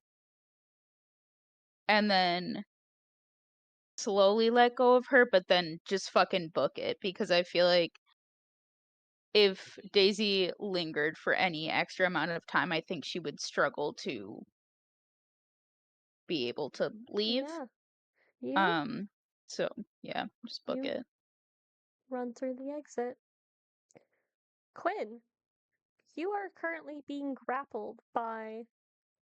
Speaker 6: and then slowly let go of her, but then just fucking book it, because I feel like if Daisy lingered for any extra amount of time, I think she would struggle to be able to leave.
Speaker 2: Yeah. You
Speaker 6: So yeah, just book
Speaker 2: you
Speaker 6: it.
Speaker 2: run through the exit. Quinn, you are currently being grappled by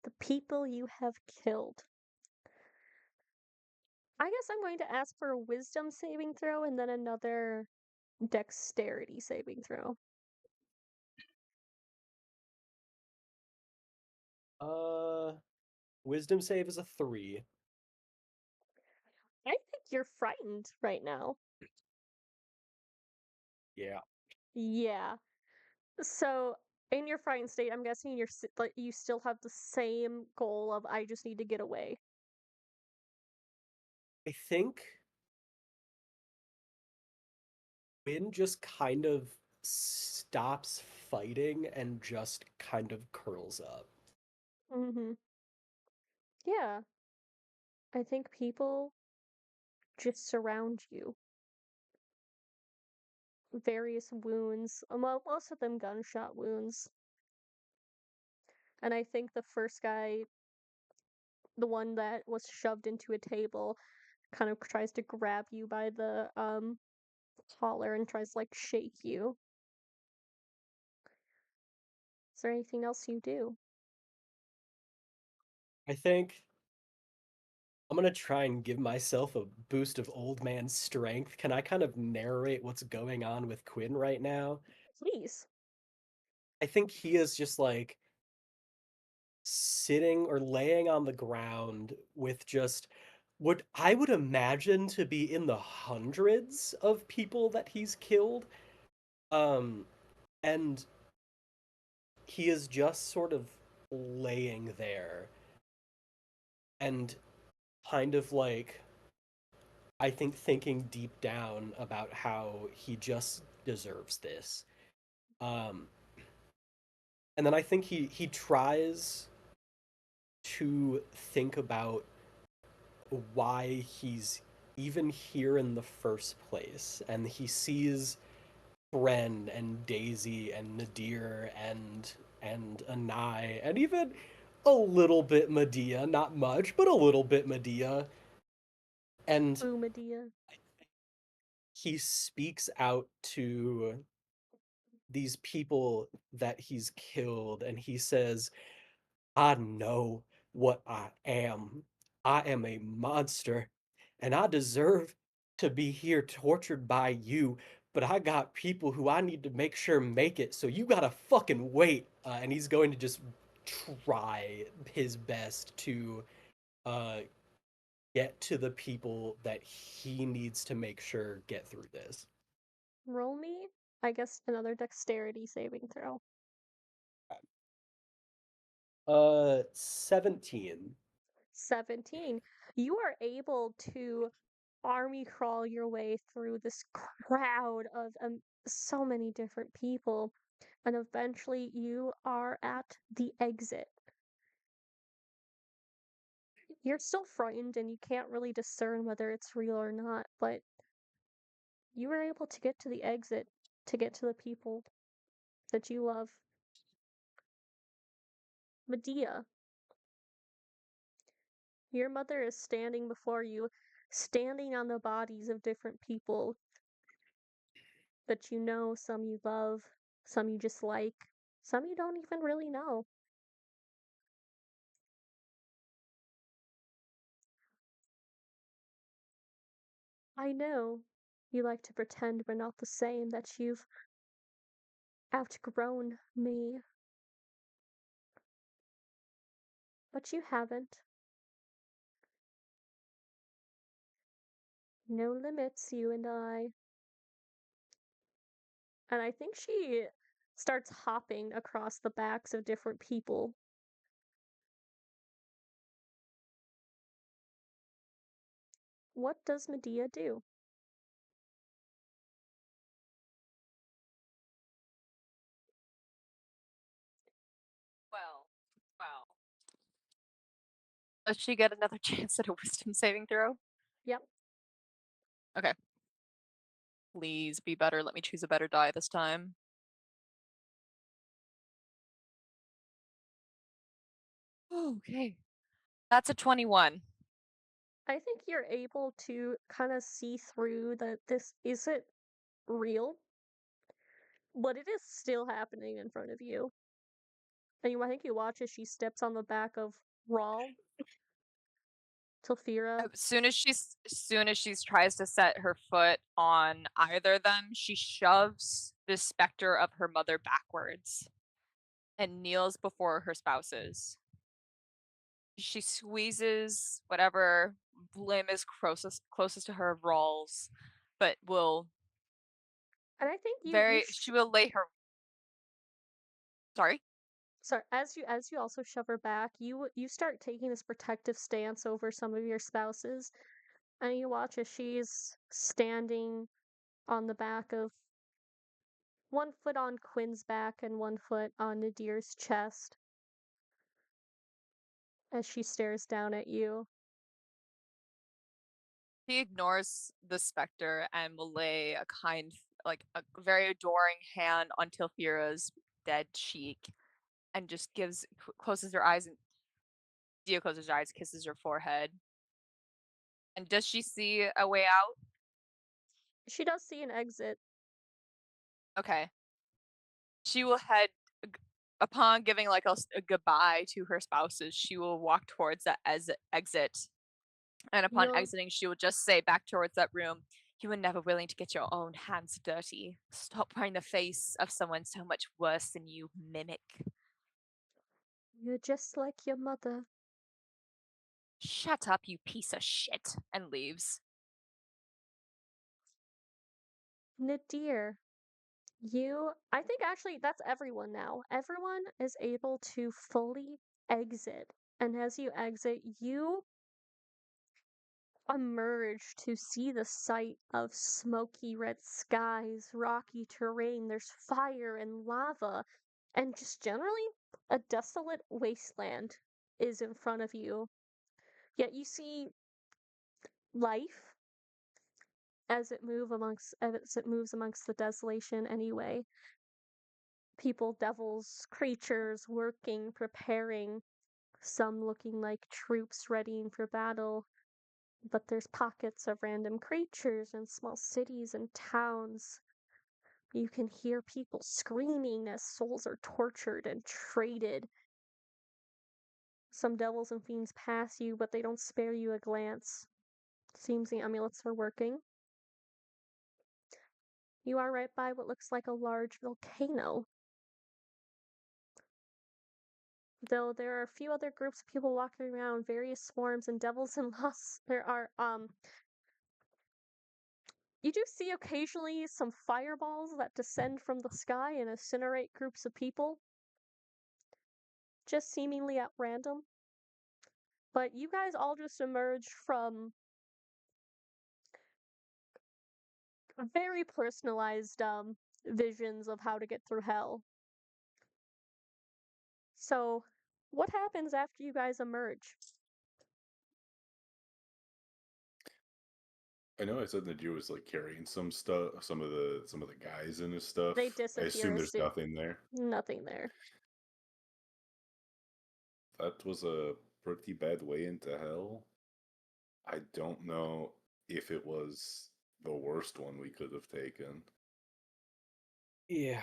Speaker 2: the people you have killed. I guess I'm going to ask for a wisdom saving throw and then another dexterity saving throw.
Speaker 4: Wisdom save is a 3.
Speaker 2: I think you're frightened right now.
Speaker 4: Yeah.
Speaker 2: Yeah. So, in your frightened state, I'm guessing like you still have the same goal of I just need to get away.
Speaker 4: I think Quinn just kind of stops fighting and just kind of curls up.
Speaker 2: Mhm. Yeah. I think people just surround you. Various wounds, well, most of them gunshot wounds. And I think the first guy, the one that was shoved into a table, kind of tries to grab you by the collar and tries to like shake you. Is there anything else you do?
Speaker 4: I think I'm gonna try and give myself a boost of old man strength. Can I kind of narrate what's going on with Quinn right now?
Speaker 2: Please.
Speaker 4: I think he is just like sitting or laying on the ground with just what I would imagine to be in the hundreds of people that he's killed. Um, and he is just sort of laying there and kind of like, I think, thinking deep down about how he just deserves this. Um, and then I think he tries to think about why he's even here in the first place, and he sees Bren and Daisy and Nadir and Anai and even a little bit Medea, not much, but a little bit Medea. And
Speaker 2: Boo Medea.
Speaker 4: he speaks out to these people that he's killed, and he says, I know what I am. I am a monster, and I deserve to be here tortured by you, but I got people who I need to make sure make it, so you gotta fucking wait. And he's going to just try his best to uh, get to the people that he needs to make sure get through this.
Speaker 2: Roll me, I guess, another dexterity saving throw.
Speaker 4: 17.
Speaker 2: 17. You are able to army crawl your way through this crowd of so many different people, and eventually you are at the exit. You're still frightened and you can't really discern whether it's real or not, but you were able to get to the exit to get to the people that you love. Medea, your mother is standing before you, standing on the bodies of different people that you know, some you love, some you just like, some you don't even really know. I know you like to pretend we're not the same, that you've outgrown me, but you haven't. No limits, you and I. And I think she starts hopping across the backs of different people. What does Medea do?
Speaker 3: Well, well. Does she get another chance at a wisdom saving throw?
Speaker 2: Yep.
Speaker 3: Okay. Please be better. Let me choose a better die this time. Okay. That's a 21.
Speaker 2: I think you're able to kind of see through that this isn't real, but it is still happening in front of you. And I think you watch as she steps on the back of Rawl, Tilfira.
Speaker 3: As soon as she's tries to set her foot on either of them, she shoves the specter of her mother backwards and kneels before her spouses. She squeezes whatever limb is closest to her rolls, but will
Speaker 2: And I think
Speaker 3: she will lay her. Sorry.
Speaker 2: sorry, as you also shove her back, you start taking this protective stance over some of your spouses, and you watch as she's standing on the back of one foot on Quinn's back and one foot on Nadir's chest as she stares down at you.
Speaker 3: She ignores the specter and will lay a like a very adoring hand on Tilfira's dead cheek, and just closes her eyes, and Dio closes her eyes, kisses her forehead. And does she see a way out?
Speaker 2: She does see an exit.
Speaker 3: Okay. She will head upon giving like a goodbye to her spouses. She will walk towards that exit, and upon
Speaker 2: You'll
Speaker 3: exiting, she will just say back towards that room, "You were never willing to get your own hands dirty. Stop wearing the face of someone so much worse than you, mimic."
Speaker 2: You're just like your mother.
Speaker 3: "Shut up, you piece of shit," and leaves.
Speaker 2: Nadir, I think actually that's everyone now. Everyone is able to fully exit. And as you exit, you emerge to see the sight of smoky red skies, rocky terrain. There's fire and lava, and just generally a desolate wasteland is in front of you. Yet you see life as it moves amongst the desolation anyway. People, devils, creatures working, preparing, some looking like troops readying for battle. But there's pockets of random creatures and small cities and towns. You can hear people screaming as souls are tortured and traded. Some devils and fiends pass you, but they don't spare you a glance. Seems the amulets are working. You are right by what looks like a large volcano. Though there are a few other groups of people walking around, various swarms and devils and lusts. There are, you do see occasionally some fireballs that descend from the sky and incinerate groups of people. Just seemingly at random. But you guys all just emerge from very personalized visions of how to get through hell. So, what happens after you guys emerge?
Speaker 7: I know I said Nadir was like carrying some stuff, some of the guys in his stuff.
Speaker 2: They
Speaker 7: I
Speaker 2: disappear
Speaker 7: assume
Speaker 2: as
Speaker 7: there's
Speaker 2: soon.
Speaker 7: nothing there.
Speaker 2: Nothing there.
Speaker 7: That was a pretty bad way into hell. I don't know if it was the worst one we could have taken.
Speaker 4: Yeah.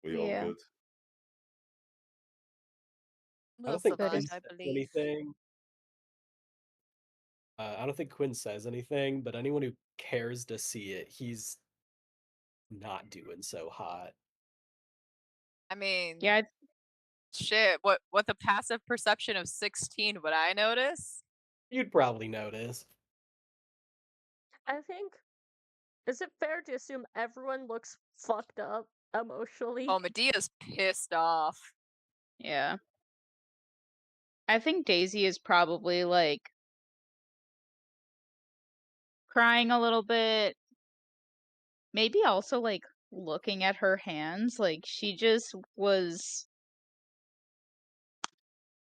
Speaker 7: We all
Speaker 6: Yeah.
Speaker 7: good?
Speaker 4: I don't
Speaker 3: Most
Speaker 4: think
Speaker 3: of
Speaker 6: That
Speaker 4: Quinn
Speaker 3: us,
Speaker 6: is-
Speaker 3: I
Speaker 4: says
Speaker 3: believe.
Speaker 4: anything. I don't think Quinn says anything, but anyone who cares to see it, he's not doing so hot.
Speaker 3: I mean,
Speaker 6: Yeah,
Speaker 3: shit. What the passive perception of 16 would I notice?
Speaker 4: You'd probably notice.
Speaker 2: I think. Is it fair to assume everyone looks fucked up emotionally?
Speaker 3: Oh, Medea's pissed off.
Speaker 6: yeah. I think Daisy is probably like crying a little bit. Maybe also like looking at her hands. Like she just was.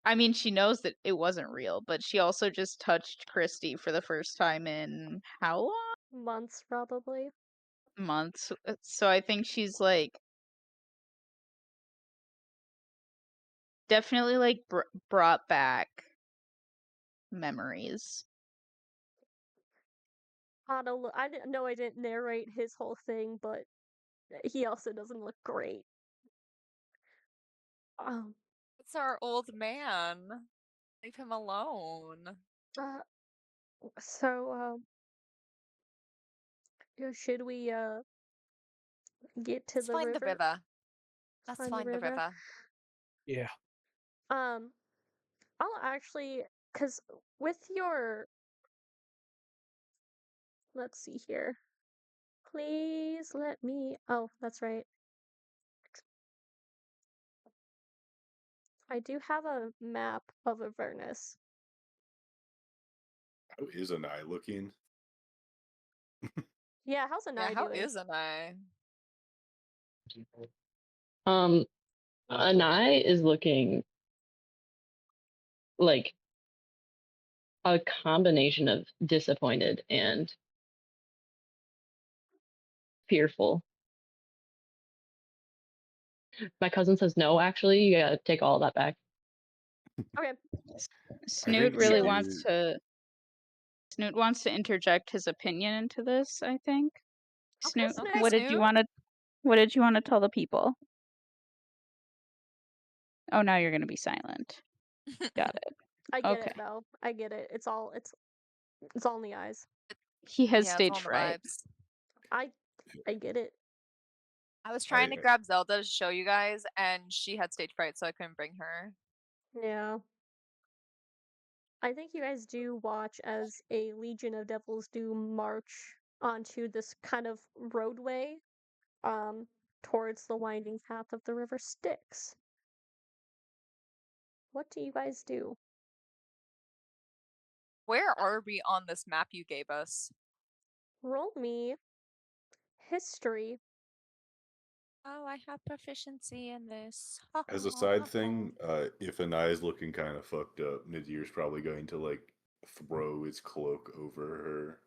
Speaker 6: I mean, she knows that it wasn't real, but she also just touched Christy for the first time in how long?
Speaker 2: Months, probably.
Speaker 6: Months. So I think she's like definitely like brought back memories.
Speaker 2: Otto, I didn't know I didn't narrate his whole thing, but he also doesn't look great.
Speaker 3: It's our old man. Leave him alone.
Speaker 2: So, should we get to
Speaker 3: Let's
Speaker 2: the
Speaker 3: find
Speaker 2: river?
Speaker 3: the river. Let's
Speaker 2: Find
Speaker 3: find the river.
Speaker 4: Yeah.
Speaker 2: I'll actually, cause with your, let's see here. Please let me. Oh, that's right. I do have a map of Avernus.
Speaker 7: How is an eye looking?
Speaker 2: Yeah, how's an
Speaker 3: Yeah,
Speaker 2: eye
Speaker 3: how
Speaker 2: doing?
Speaker 3: isn't I?
Speaker 1: Anai is looking like a combination of disappointed and fearful. My cousin says no, actually, you gotta take all that back.
Speaker 2: Okay.
Speaker 6: Snoot
Speaker 7: think
Speaker 6: really
Speaker 7: Nadir-
Speaker 6: wants to. Snoot wants to interject his opinion into this. I think.
Speaker 2: Okay,
Speaker 6: Snoot,
Speaker 3: Okay,
Speaker 6: what did you
Speaker 3: Snoot.
Speaker 6: want to? What did you want to tell the people? Oh, now you're gonna be silent. Got it.
Speaker 2: I get
Speaker 6: Okay.
Speaker 2: it though. I get it. It's all in the eyes.
Speaker 6: He has
Speaker 3: Yeah, it's
Speaker 6: stage
Speaker 3: on the
Speaker 6: fright.
Speaker 3: vibes.
Speaker 2: I get it.
Speaker 3: I was trying to
Speaker 7: I-
Speaker 3: grab Zelda to show you guys, and she had stage fright, so I couldn't bring her.
Speaker 2: Yeah. I think you guys do watch as a legion of devils do march onto this kind of roadway towards the winding path of the river Styx. What do you guys do?
Speaker 3: Where are we on this map you gave us?
Speaker 2: Roll me history.
Speaker 3: Oh, I have proficiency in this.
Speaker 7: As a side thing, if an eye is looking kind of fucked up, Nadir's probably going to like throw his cloak over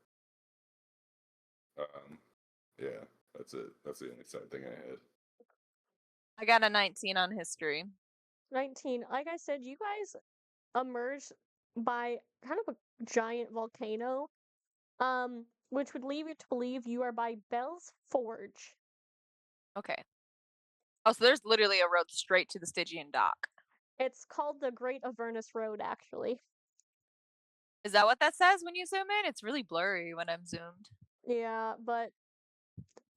Speaker 7: her. Yeah, that's it. That's the only side thing I had.
Speaker 3: I got a 19 on history.
Speaker 2: 19. Like I said, you guys emerge by kind of a giant volcano, which would lead you to believe you are by Bell's Forge.
Speaker 3: Okay. Oh, so there's literally a road straight to the Stygian dock.
Speaker 2: It's called the Great Avernus Road, actually.
Speaker 3: Is that what that says when you zoom in? It's really blurry when I'm zoomed.
Speaker 2: Yeah, but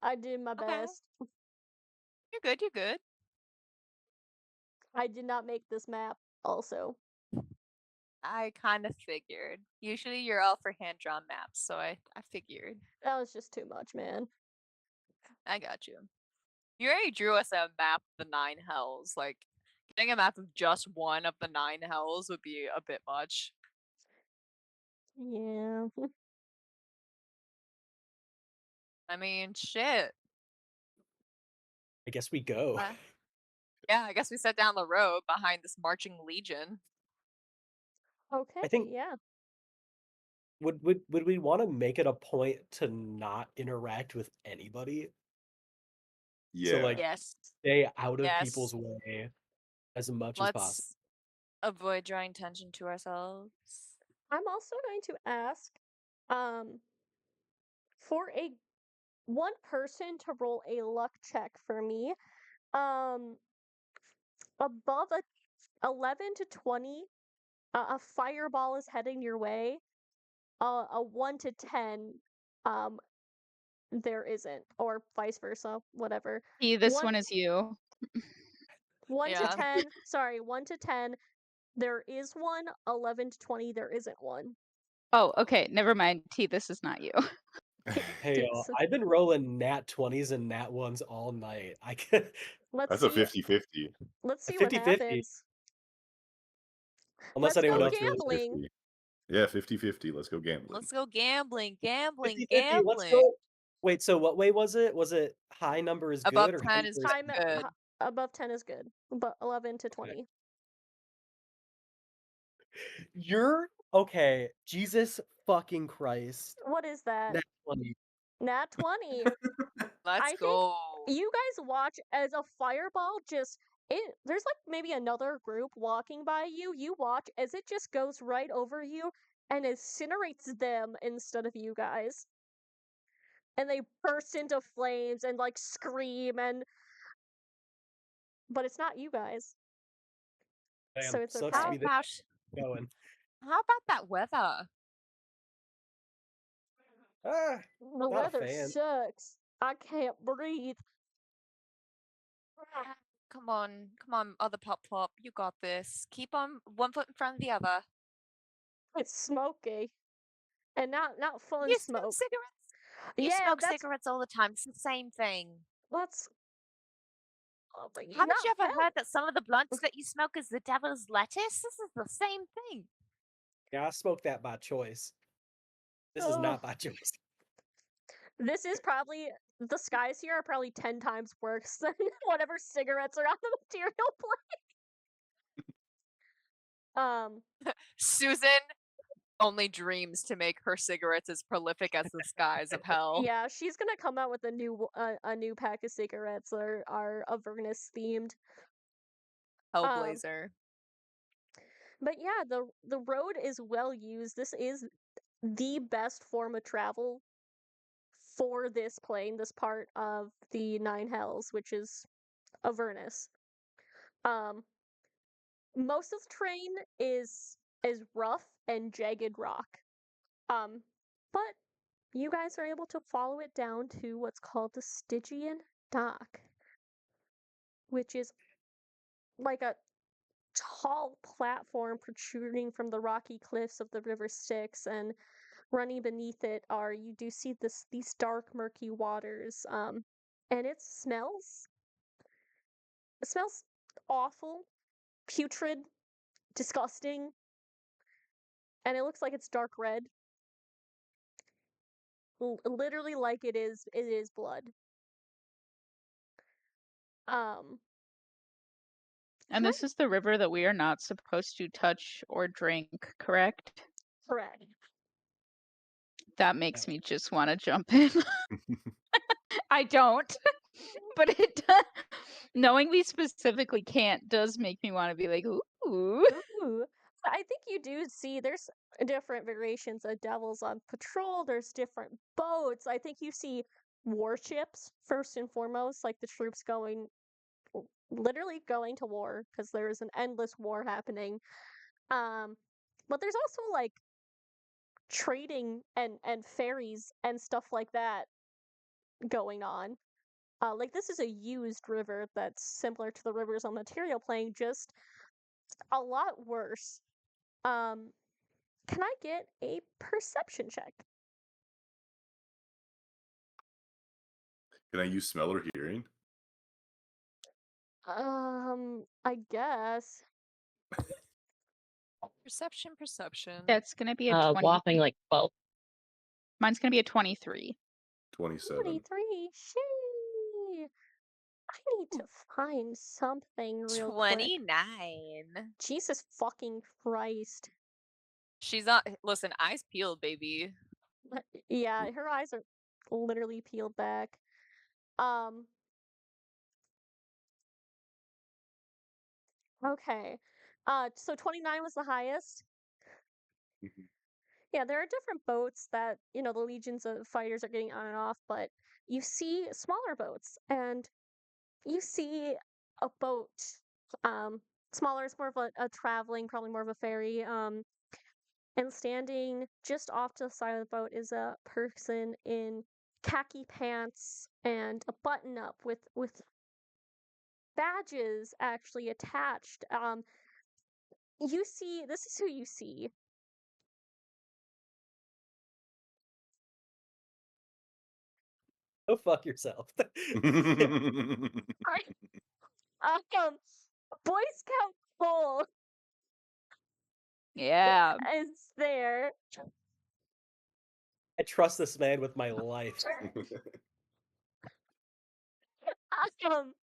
Speaker 2: I did my
Speaker 3: Okay.
Speaker 2: best.
Speaker 3: You're good, you're good.
Speaker 2: I did not make this map, also.
Speaker 3: I kind of figured. Usually you're all for hand-drawn maps, so I figured.
Speaker 2: That was just too much, man.
Speaker 3: I got you. You already drew us a map of the 9 hells. Like, Getting a map of just one of the 9 hells would be a bit much.
Speaker 2: Yeah.
Speaker 3: I mean, shit.
Speaker 4: I guess we go.
Speaker 3: Uh, Yeah, I guess we set down the road behind this marching legion.
Speaker 2: Okay,
Speaker 4: think-
Speaker 2: yeah.
Speaker 4: Would we want to make it a point to not interact with anybody?
Speaker 7: Yeah.
Speaker 4: So like
Speaker 3: Yes.
Speaker 4: stay out of
Speaker 3: Yes.
Speaker 4: people's way as much as possible.
Speaker 3: Let's avoid drawing attention to ourselves.
Speaker 2: I'm also going to ask, for a one person to roll a luck check for me. Above a 11 to 20, a fireball is heading your way. A 1 to 10, there isn't, or vice versa, whatever.
Speaker 6: This
Speaker 2: One-
Speaker 6: one is you.
Speaker 2: 1
Speaker 3: Yeah.
Speaker 2: to 10, sorry, 1 to 10, there is one. 11 to 20, there isn't one.
Speaker 6: Oh, okay. Never mind. T, this is not you.
Speaker 4: Hey,
Speaker 2: So-
Speaker 4: I've been rolling nat 20s and nat 1s all night. I could
Speaker 2: Let's
Speaker 7: That's a
Speaker 2: see.
Speaker 7: 50-50.
Speaker 2: Let's see
Speaker 4: 50-50.
Speaker 2: what happens.
Speaker 4: unless
Speaker 2: Let's
Speaker 4: anyone
Speaker 2: go
Speaker 4: else really
Speaker 2: gambling.
Speaker 7: Yeah, 50-50. Let's go gambling.
Speaker 3: Let's go gambling, gambling,
Speaker 4: 50-50.
Speaker 3: gambling.
Speaker 4: Let's go. Wait, so what way was it? Was it high number is
Speaker 3: Above
Speaker 4: good or
Speaker 3: 10 is
Speaker 4: high
Speaker 2: High
Speaker 3: good.
Speaker 2: above 10 is good, but 11 to 20.
Speaker 4: You're okay. Jesus fucking Christ.
Speaker 2: What is that?
Speaker 4: Nat 20.
Speaker 2: Nat 20.
Speaker 3: Let's
Speaker 2: I think
Speaker 3: go.
Speaker 2: You guys watch as a fireball just there's like maybe another group walking by you. You watch as it just goes right over you and incinerates them instead of you guys. And they burst into flames and like scream but it's not you guys.
Speaker 4: Man,
Speaker 2: So it's
Speaker 4: sucks to
Speaker 2: okay.
Speaker 4: be this going.
Speaker 3: How about that weather?
Speaker 4: Ah,
Speaker 2: The
Speaker 4: not a
Speaker 2: weather
Speaker 4: fan.
Speaker 2: sucks. I can't breathe.
Speaker 3: Come on, other pop, you got this. Keep on one foot in front of the other.
Speaker 2: It's smoky. And not fun
Speaker 3: You
Speaker 2: smoke.
Speaker 3: smoke cigarettes? You
Speaker 2: Yeah,
Speaker 3: smoke
Speaker 2: that's
Speaker 3: cigarettes all the time. It's the same thing.
Speaker 2: let's oh, but
Speaker 3: Haven't
Speaker 2: not
Speaker 3: you ever
Speaker 2: fun.
Speaker 3: heard that some of the blunts that you smoke is the devil's lettuce? This is the same thing.
Speaker 4: Yeah, I smoked that by choice. This is
Speaker 2: Ugh.
Speaker 4: not by choice.
Speaker 2: This is probably the skies here are probably 10 times worse than whatever cigarettes are on the material plane.
Speaker 3: Susan only dreams to make her cigarettes as prolific as the skies of hell.
Speaker 2: Yeah, she's gonna come out with a new pack of cigarettes that are Avernus themed.
Speaker 3: Hellblazer.
Speaker 2: But yeah, the road is well used. This is the best form of travel for this plane, this part of the Nine Hells, which is Avernus. Most of the terrain is rough and jagged rock. But you guys are able to follow it down to what's called the Stygian Dock, which is like a tall platform protruding from the rocky cliffs of the River Styx, and running beneath it are you do see these dark, murky waters. And it smells awful, putrid, disgusting, and it looks like it's dark red. Literally like it is blood.
Speaker 6: And
Speaker 2: Can
Speaker 6: this is the river that we are not supposed to touch or drink, correct?
Speaker 2: Correct.
Speaker 6: That makes me just want to jump in. I don't, but it does. Knowing we specifically can't does make me want to be like, ooh.
Speaker 2: Ooh. I think you do see there's different variations of devils on patrol. There's different boats. I think you see warships first and foremost, like the troops literally going to war because there is an endless war happening. But there's also like trading and ferries and stuff like that going on. Like this is a used river that's similar to the rivers on Material Plane, just a lot worse. Can I get a perception check?
Speaker 7: Can I use smell or hearing?
Speaker 2: I guess.
Speaker 3: Perception.
Speaker 6: That's gonna be a 20.
Speaker 1: Whopping like 12.
Speaker 6: Mine's gonna be a 23.
Speaker 7: 27.
Speaker 2: 23. Shee. I need to find something real quick.
Speaker 3: 29.
Speaker 2: Jesus fucking Christ.
Speaker 3: She's not. Listen, eyes peeled, baby.
Speaker 2: Yeah, her eyes are literally peeled back. Okay. So 29 was the highest.
Speaker 7: Mhm.
Speaker 2: Yeah, there are different boats that, the legions of fighters are getting on and off, but you see smaller boats, and you see a boat. Smaller is more of a traveling, probably more of a ferry. And standing just off to the side of the boat is a person in khaki pants and a button up with badges actually attached. You see, this is who you see.
Speaker 4: Go fuck yourself.
Speaker 2: Boy Scout Cole
Speaker 6: Yeah.
Speaker 2: is there.
Speaker 4: I trust this man with my life.
Speaker 2: Um,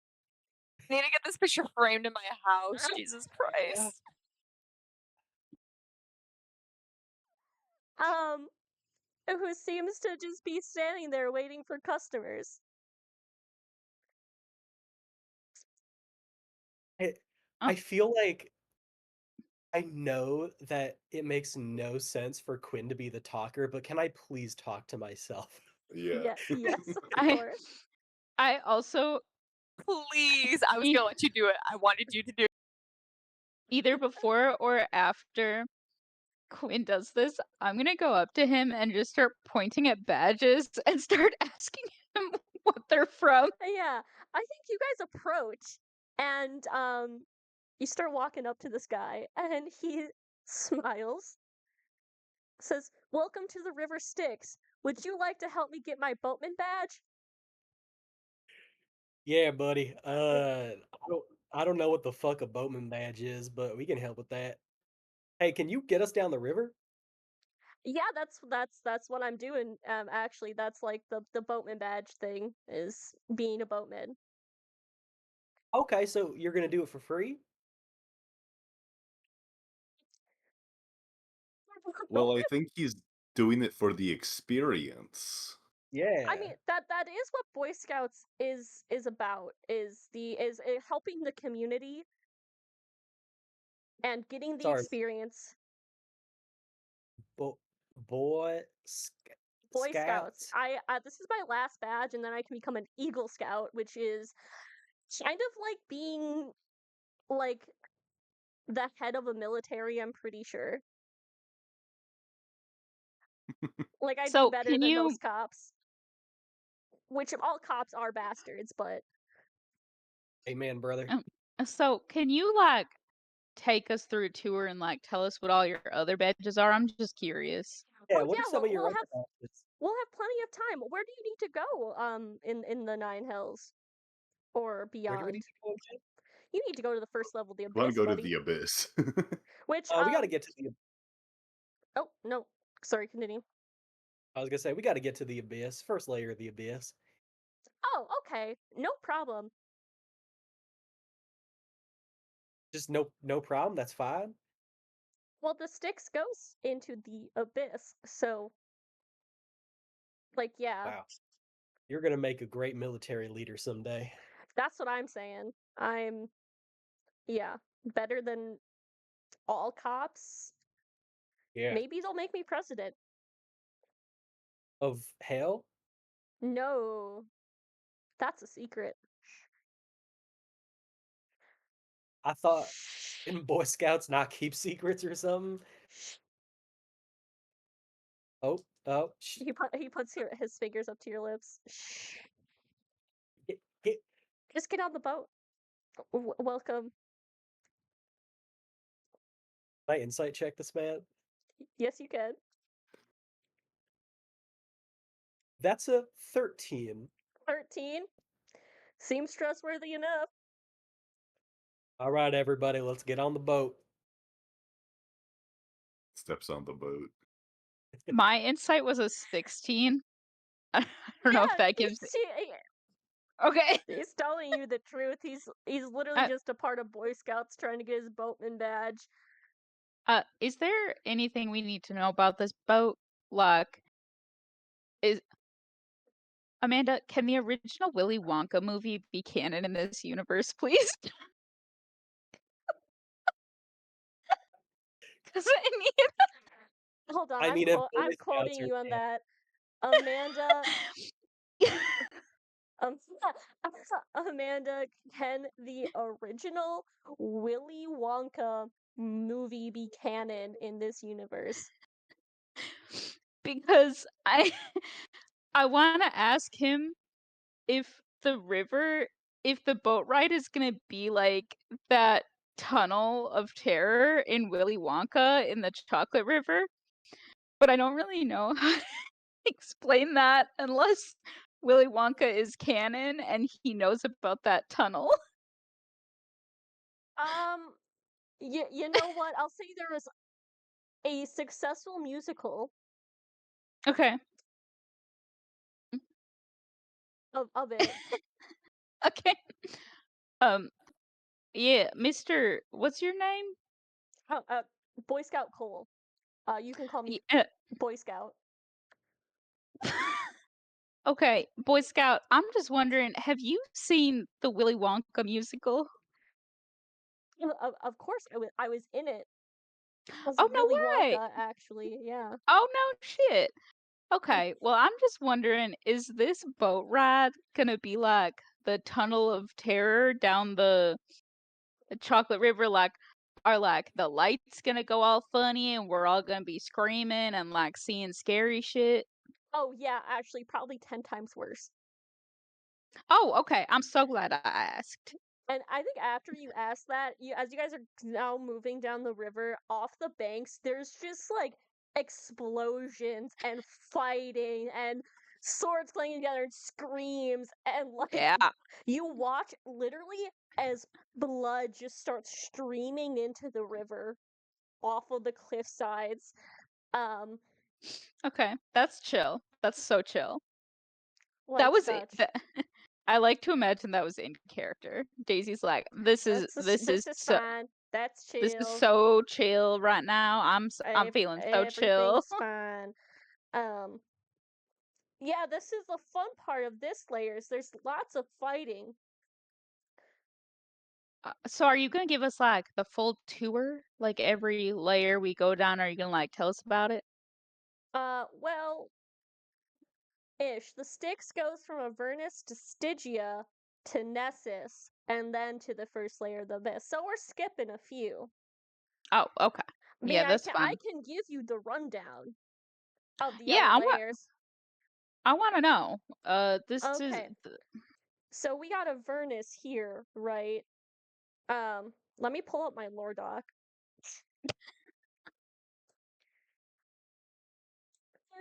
Speaker 3: I need to get this picture framed in my house. Jesus Christ.
Speaker 2: who seems to just be standing there waiting for customers.
Speaker 4: I feel like I know that it makes no sense for Quinn to be the talker, but can I please talk to myself?
Speaker 7: Yeah.
Speaker 2: Yes, of
Speaker 6: I
Speaker 2: course.
Speaker 6: I also
Speaker 3: Please. I was gonna let you do it. I wanted you to do it.
Speaker 6: either before or after Quinn does this, I'm gonna go up to him and just start pointing at badges and start asking him what they're from.
Speaker 2: Yeah, I think you guys approach, and you start walking up to this guy, and he smiles, says, "Welcome to the River Styx. Would you like to help me get my boatman badge?"
Speaker 4: Yeah, buddy. I don't know what the fuck a boatman badge is, but we can help with that. Hey, can you get us down the river?
Speaker 2: Yeah, that's what I'm doing. Actually, that's like the boatman badge thing is being a boatman.
Speaker 4: Okay, so you're gonna do it for free?
Speaker 7: Well, I think he's doing it for the experience.
Speaker 4: Yeah.
Speaker 2: I mean that is what Boy Scouts is about is helping the community and getting the
Speaker 4: Sorry,
Speaker 2: experience.
Speaker 4: bo- boy sc-
Speaker 2: Boy Scouts.
Speaker 4: Scouts.
Speaker 2: This is my last badge, and then I can become an Eagle Scout, which is kind of like being like the head of a military. I'm pretty sure. Like I'd be
Speaker 6: So
Speaker 2: better
Speaker 6: can
Speaker 2: than
Speaker 6: you
Speaker 2: most cops, which all cops are bastards, but
Speaker 4: Amen, brother.
Speaker 6: so can you take us through a tour and tell us what all your other badges are? I'm just curious.
Speaker 4: Yeah,
Speaker 2: oh
Speaker 4: what
Speaker 2: yeah,
Speaker 4: are some of your
Speaker 2: we'll
Speaker 4: other
Speaker 2: have
Speaker 4: options?
Speaker 2: we'll have plenty of time. Where do you need to go? In the Nine Hills or
Speaker 4: Where do we need
Speaker 2: beyond?
Speaker 4: to go again?
Speaker 2: You need to go to the first level, the
Speaker 7: I want
Speaker 2: Abyss,
Speaker 7: to go to
Speaker 2: buddy.
Speaker 7: the abyss.
Speaker 2: Which
Speaker 4: We got to get to the.
Speaker 2: oh no, sorry, continue.
Speaker 4: I was gonna say we got to get to the abyss, first layer of the abyss.
Speaker 2: Oh, okay, no problem.
Speaker 4: Just no problem. That's fine.
Speaker 2: Well, the Styx goes into the Abyss, so yeah,
Speaker 4: Wow, you're gonna make a great military leader someday.
Speaker 2: that's what I'm saying. I'm yeah, better than all cops.
Speaker 4: Yeah.
Speaker 2: Maybe they'll make me president.
Speaker 4: Of hell.
Speaker 2: No, that's a secret.
Speaker 4: I thought in Boy Scouts not keep secrets or something. Oh, oh,
Speaker 2: He puts his fingers up to your lips. Shh.
Speaker 4: get.
Speaker 2: Just get on the boat. Welcome.
Speaker 4: Can I insight check this man?
Speaker 2: Yes, you can.
Speaker 4: That's a 13.
Speaker 2: 13 seems trustworthy enough.
Speaker 4: All right, everybody, let's get on the boat.
Speaker 7: Steps on the boat.
Speaker 6: My insight was a 16. I don't know if that gives. Okay.
Speaker 2: He's telling you the truth. He's literally just a part of Boy Scouts trying to get his boatman badge.
Speaker 6: Is there anything we need to know about this boat? Like, Amanda, can the original Willy Wonka movie be canon in this universe, please? Because
Speaker 2: Hold on,
Speaker 4: I mean, if Boy
Speaker 2: I'm
Speaker 4: Scouts
Speaker 2: quoting
Speaker 4: are
Speaker 2: you on
Speaker 4: canon.
Speaker 2: that. Amanda, Amanda, can the original Willy Wonka movie be canon in this universe?
Speaker 6: because I want to ask him if the boat ride is gonna be like that tunnel of terror in Willy Wonka in the Chocolate River, but I don't really know how to explain that unless Willy Wonka is canon and he knows about that tunnel.
Speaker 2: You know what? I'll say there was a successful musical
Speaker 6: Okay.
Speaker 2: of it.
Speaker 6: Okay. Yeah, Mr. What's your name?
Speaker 2: Boy Scout Cole. You can call me
Speaker 6: Yeah.
Speaker 2: Boy Scout.
Speaker 6: Okay, Boy Scout, I'm just wondering, have you seen the Willy Wonka musical?
Speaker 2: Of course, I was in it. As
Speaker 6: Oh,
Speaker 2: Willy
Speaker 6: no way!
Speaker 2: Wonka, actually, yeah.
Speaker 6: Oh, no shit. Okay, well, I'm just wondering, is this boat ride gonna be like the tunnel of terror down the Chocolate River? Like, are like the lights gonna go all funny and we're all gonna be screaming and like seeing scary shit?
Speaker 2: Oh yeah, actually, probably 10 times worse.
Speaker 6: Oh, okay. I'm so glad I asked.
Speaker 2: And I think after you ask that, as you guys are now moving down the river off the banks, there's just like explosions and fighting and swords clanging together and screams and like
Speaker 6: Yeah.
Speaker 2: you watch literally as blood just starts streaming into the river off of the cliff sides.
Speaker 6: Okay, that's chill. That's so chill.
Speaker 2: Like
Speaker 6: That was
Speaker 2: such.
Speaker 6: I like to imagine that was in character. Daisy's like, this is
Speaker 2: This is
Speaker 6: so
Speaker 2: fine. That's chill.
Speaker 6: this is so chill right now. I'm feeling so chill.
Speaker 2: Everything's fine. Yeah, this is the fun part of this layers. There's lots of fighting.
Speaker 6: So are you gonna give us like the full tour? Like every layer we go down, are you gonna like tell us about it?
Speaker 2: Well, ish. The Styx goes from Avernus to Stygia to Nessus, and then to the first layer of the abyss. So we're skipping a few.
Speaker 6: Oh, okay.
Speaker 2: I mean,
Speaker 6: Yeah, that's
Speaker 2: I
Speaker 6: fine.
Speaker 2: can give you the rundown of the
Speaker 6: Yeah,
Speaker 2: other layers.
Speaker 6: I want to know. This is
Speaker 2: Okay. So we got Avernus here, right? Let me pull up my lore doc.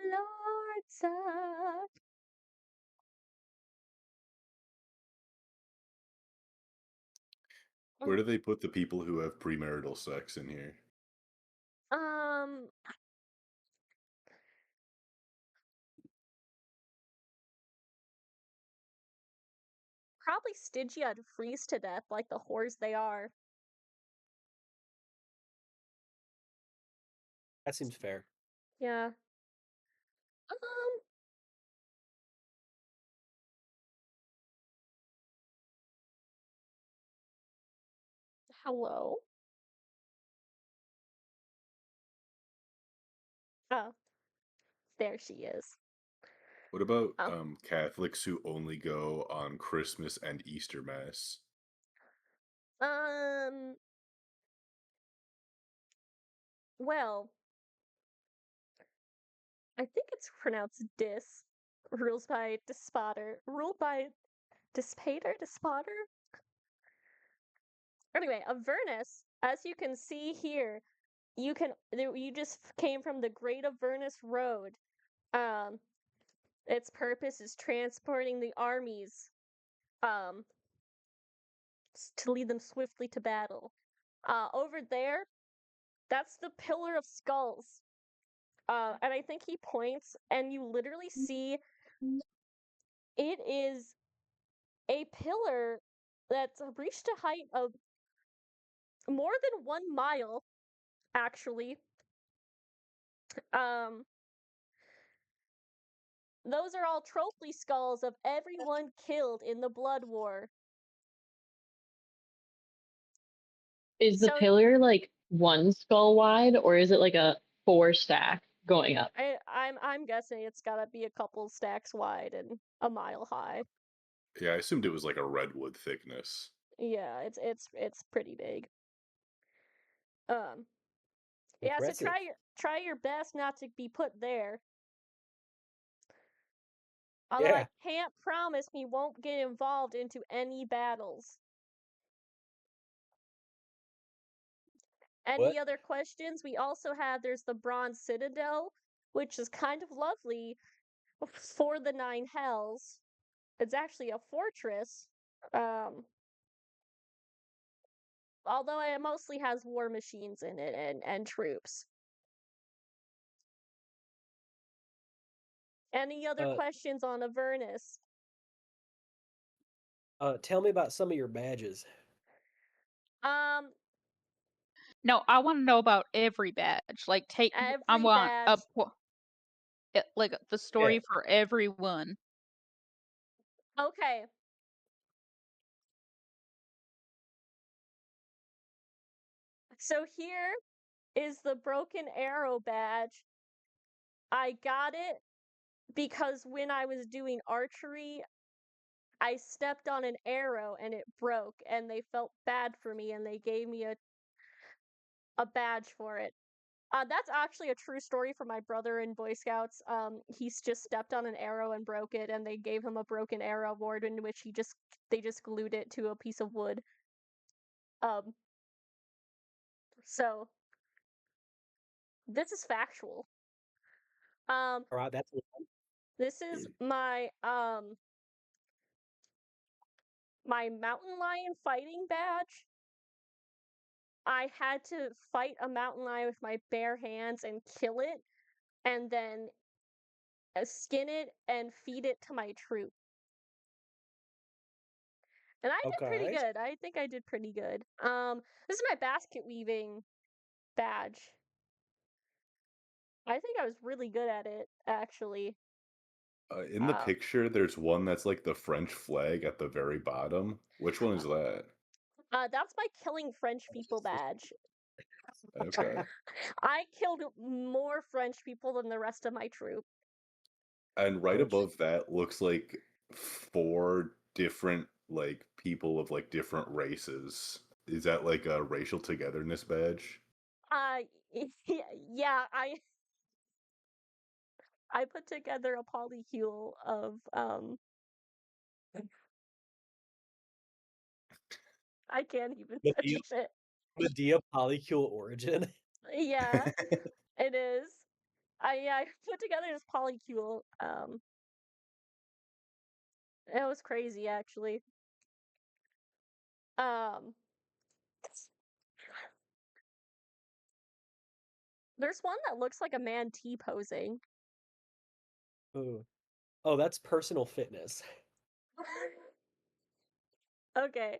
Speaker 2: Lord doc.
Speaker 7: Where do they put the people who have premarital sex in here?
Speaker 2: Probably Stygia to freeze to death like the whores they are.
Speaker 4: That seems fair.
Speaker 2: Yeah. Hello? Oh. There she is.
Speaker 7: What about
Speaker 2: Oh.
Speaker 7: Catholics who only go on Christmas and Easter Mass?
Speaker 2: Well, I think it's pronounced Dis. Rules by Despotter. Ruled by Despotter? Anyway, Avernus, as you can see here, you just came from the Great Avernus Road. Its purpose is transporting the armies to lead them swiftly to battle. Over there, that's the Pillar of Skulls. And I think he points, and you literally see it is a pillar that's reached a height of more than 1 mile, actually. Um, those are all trophy skulls of everyone killed in the Blood War.
Speaker 1: Is the
Speaker 2: So
Speaker 1: pillar like 1 skull wide, or is it like a 4 stack going up?
Speaker 2: I'm guessing it's gotta be a couple stacks wide and a mile high.
Speaker 7: Yeah, I assumed it was like a redwood thickness.
Speaker 2: Yeah, it's pretty big. Yeah, so
Speaker 4: Impressive.
Speaker 2: try your best not to be put there. Although
Speaker 4: Yeah.
Speaker 2: I can't promise we won't get involved into any battles. Any
Speaker 4: What?
Speaker 2: other questions? We also have there's the Bronze Citadel, which is kind of lovely for the 9 hells. It's actually a fortress. Although it mostly has war machines in it and troops. Any other
Speaker 4: Uh,
Speaker 2: questions on Avernus?
Speaker 4: Tell me about some of your badges.
Speaker 2: Um,
Speaker 6: No, I want to know about every badge. Like, I
Speaker 2: every
Speaker 6: want
Speaker 2: badge.
Speaker 6: like the
Speaker 4: Yeah.
Speaker 6: story for everyone.
Speaker 2: Okay. So here is the Broken Arrow badge. I got it because when I was doing archery, I stepped on an arrow and it broke, and they felt bad for me and they gave me a badge for it. That's actually a true story from my brother in Boy Scouts. He's just stepped on an arrow and broke it, and they gave him a Broken Arrow award in which they just glued it to a piece of wood. So this is factual.
Speaker 4: All right, that's
Speaker 2: This is my my mountain lion fighting badge. I had to fight a mountain lion with my bare hands and kill it, and then skin it and feed it to my troop. And I did pretty
Speaker 4: okay.
Speaker 2: good. I think I did pretty good. This is my basket weaving badge. I think I was really good at it, actually.
Speaker 7: In the
Speaker 2: Uh,
Speaker 7: picture, there's one that's like the French flag at the very bottom. Which one is that?
Speaker 2: that's my killing French people badge.
Speaker 7: Okay.
Speaker 2: I killed more French people than the rest of my troop.
Speaker 7: And right
Speaker 4: Which-
Speaker 7: above that looks like 4 different like people of like different races. Is that like a racial togetherness badge?
Speaker 2: Yeah, I put together a polycule of I can't even
Speaker 4: Medea,
Speaker 2: finish it.
Speaker 4: Medea polycule origin.
Speaker 2: Yeah, it is. I put together this polycule. It was crazy actually. Um, there's one that looks like a man T-posing.
Speaker 4: Ooh. Oh, that's personal fitness.
Speaker 2: Okay.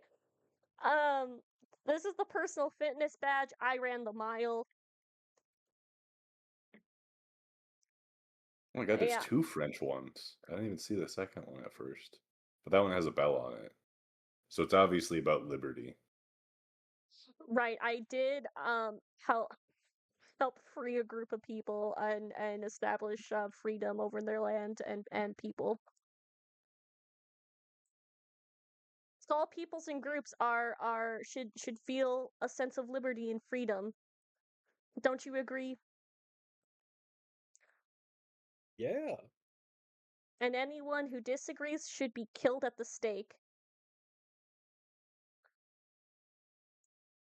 Speaker 2: This is the personal fitness badge. I ran the mile.
Speaker 7: Oh my god, there's
Speaker 2: Yeah,
Speaker 7: 2 French ones. I didn't even see the second one at first. But that one has a bell on it. So it's obviously about liberty.
Speaker 2: right. I did help free a group of people and establish freedom over their land and people. So all peoples and groups should feel a sense of liberty and freedom. Don't you agree?
Speaker 4: Yeah.
Speaker 2: And anyone who disagrees should be killed at the stake.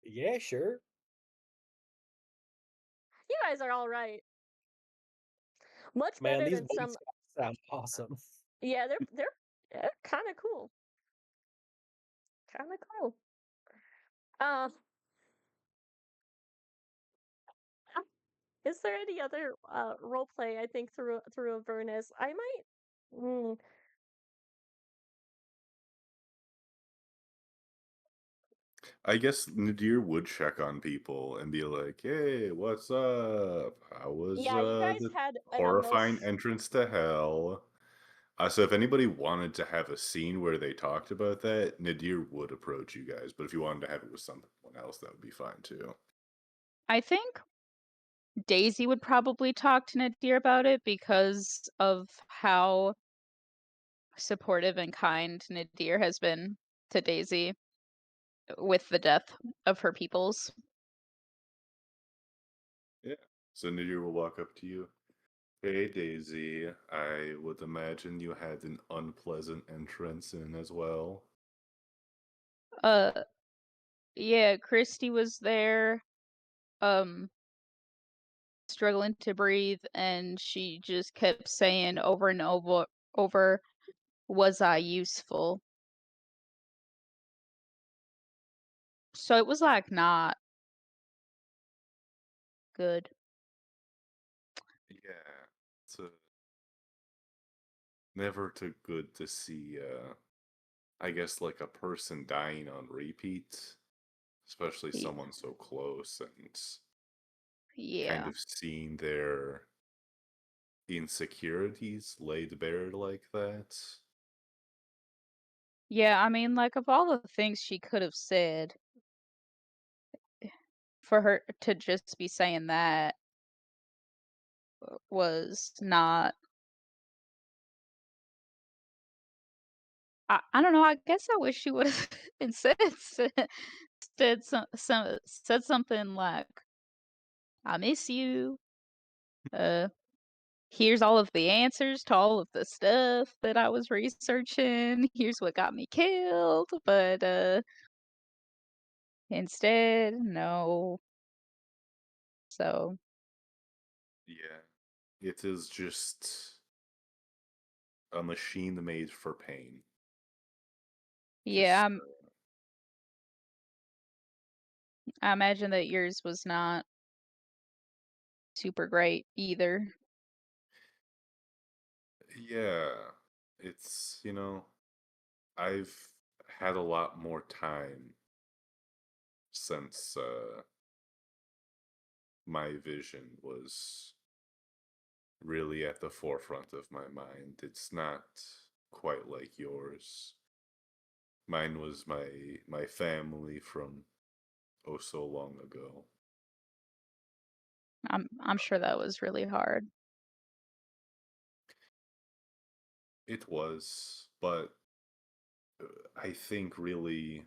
Speaker 4: Yeah, sure.
Speaker 2: You guys are all right. Much
Speaker 4: Man,
Speaker 2: better
Speaker 4: these
Speaker 2: than
Speaker 4: Boy
Speaker 2: some.
Speaker 4: Scouts sound awesome.
Speaker 2: Yeah, they're kind of cool. Kind of cool. Uh, is there any other role play I think through Avernus? I might. Mm,
Speaker 7: I guess Nadir would check on people and be like, "Hey, what's up? How was
Speaker 2: yeah, you guys
Speaker 7: the
Speaker 2: had an
Speaker 7: horrifying
Speaker 2: almost.
Speaker 7: entrance to hell?" So if anybody wanted to have a scene where they talked about that, Nadir would approach you guys. But if you wanted to have it with someone else, that would be fine too.
Speaker 6: I think Daisy would probably talk to Nadir about it because of how supportive and kind Nadir has been to Daisy with the death of her peoples.
Speaker 7: Yeah. So Nadir will walk up to you. Hey Daisy, I would imagine you had an unpleasant entrance in as well.
Speaker 6: Uh, yeah, Christy was there, um, struggling to breathe, and she just kept saying over and over, was I useful? So it was like not good.
Speaker 7: Yeah. It's never too good to see I guess like a person dying on repeat, especially
Speaker 6: Y-
Speaker 7: someone so close and kind
Speaker 6: Yeah.
Speaker 7: of seeing their insecurities laid bare like that.
Speaker 6: Yeah, I mean, like, of all the things she could have said, for her to just be saying that was not. I don't know. I guess I wish she would have said something like, "I miss you. Uh, here's all of the answers to all of the stuff that I was researching. Here's what got me killed." But instead, no. So
Speaker 7: Yeah. It is just a machine made for pain.
Speaker 6: yeah,
Speaker 7: Just
Speaker 6: I imagine that yours was not super great either.
Speaker 7: yeah. It's, I've had a lot more time since my vision was really at the forefront of my mind. It's not quite like yours. Mine was my family from oh so long ago.
Speaker 6: I'm sure that was really hard.
Speaker 7: It was, but I think really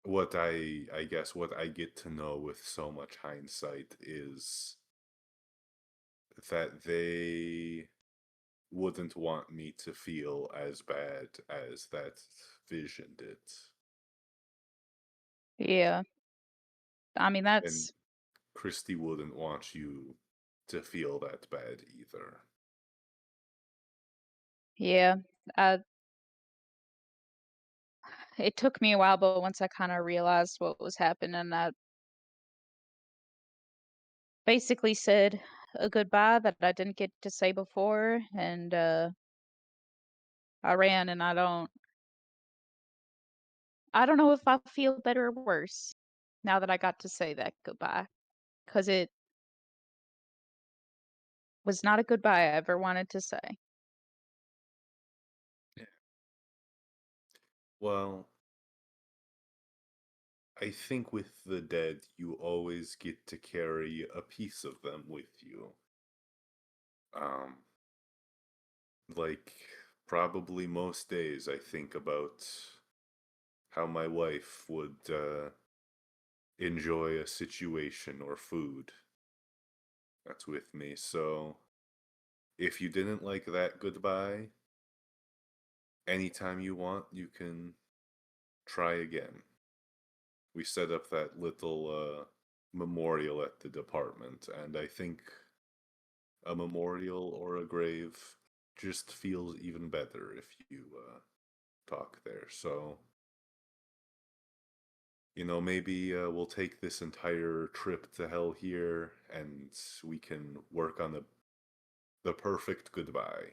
Speaker 7: what I guess what I get to know with so much hindsight is that they wouldn't want me to feel as bad as that vision did.
Speaker 6: Yeah. I mean,
Speaker 7: And
Speaker 6: that's
Speaker 7: Christy wouldn't want you to feel that bad either.
Speaker 6: yeah. I It took me a while, but once I kind of realized what was happening, I basically said a goodbye that I didn't get to say before, and I ran, and I don't know if I feel better or worse now that I got to say that goodbye, because it was not a goodbye I ever wanted to say.
Speaker 7: Yeah. Well, I think with the dead, you always get to carry a piece of them with you. Um, like probably most days, I think about how my wife would enjoy a situation or food that's with me. So if you didn't like that goodbye, anytime you want, you can try again. We set up that little memorial at the department, and I think a memorial or a grave just feels even better if you talk there. So maybe we'll take this entire trip to hell here, and we can work on the perfect goodbye,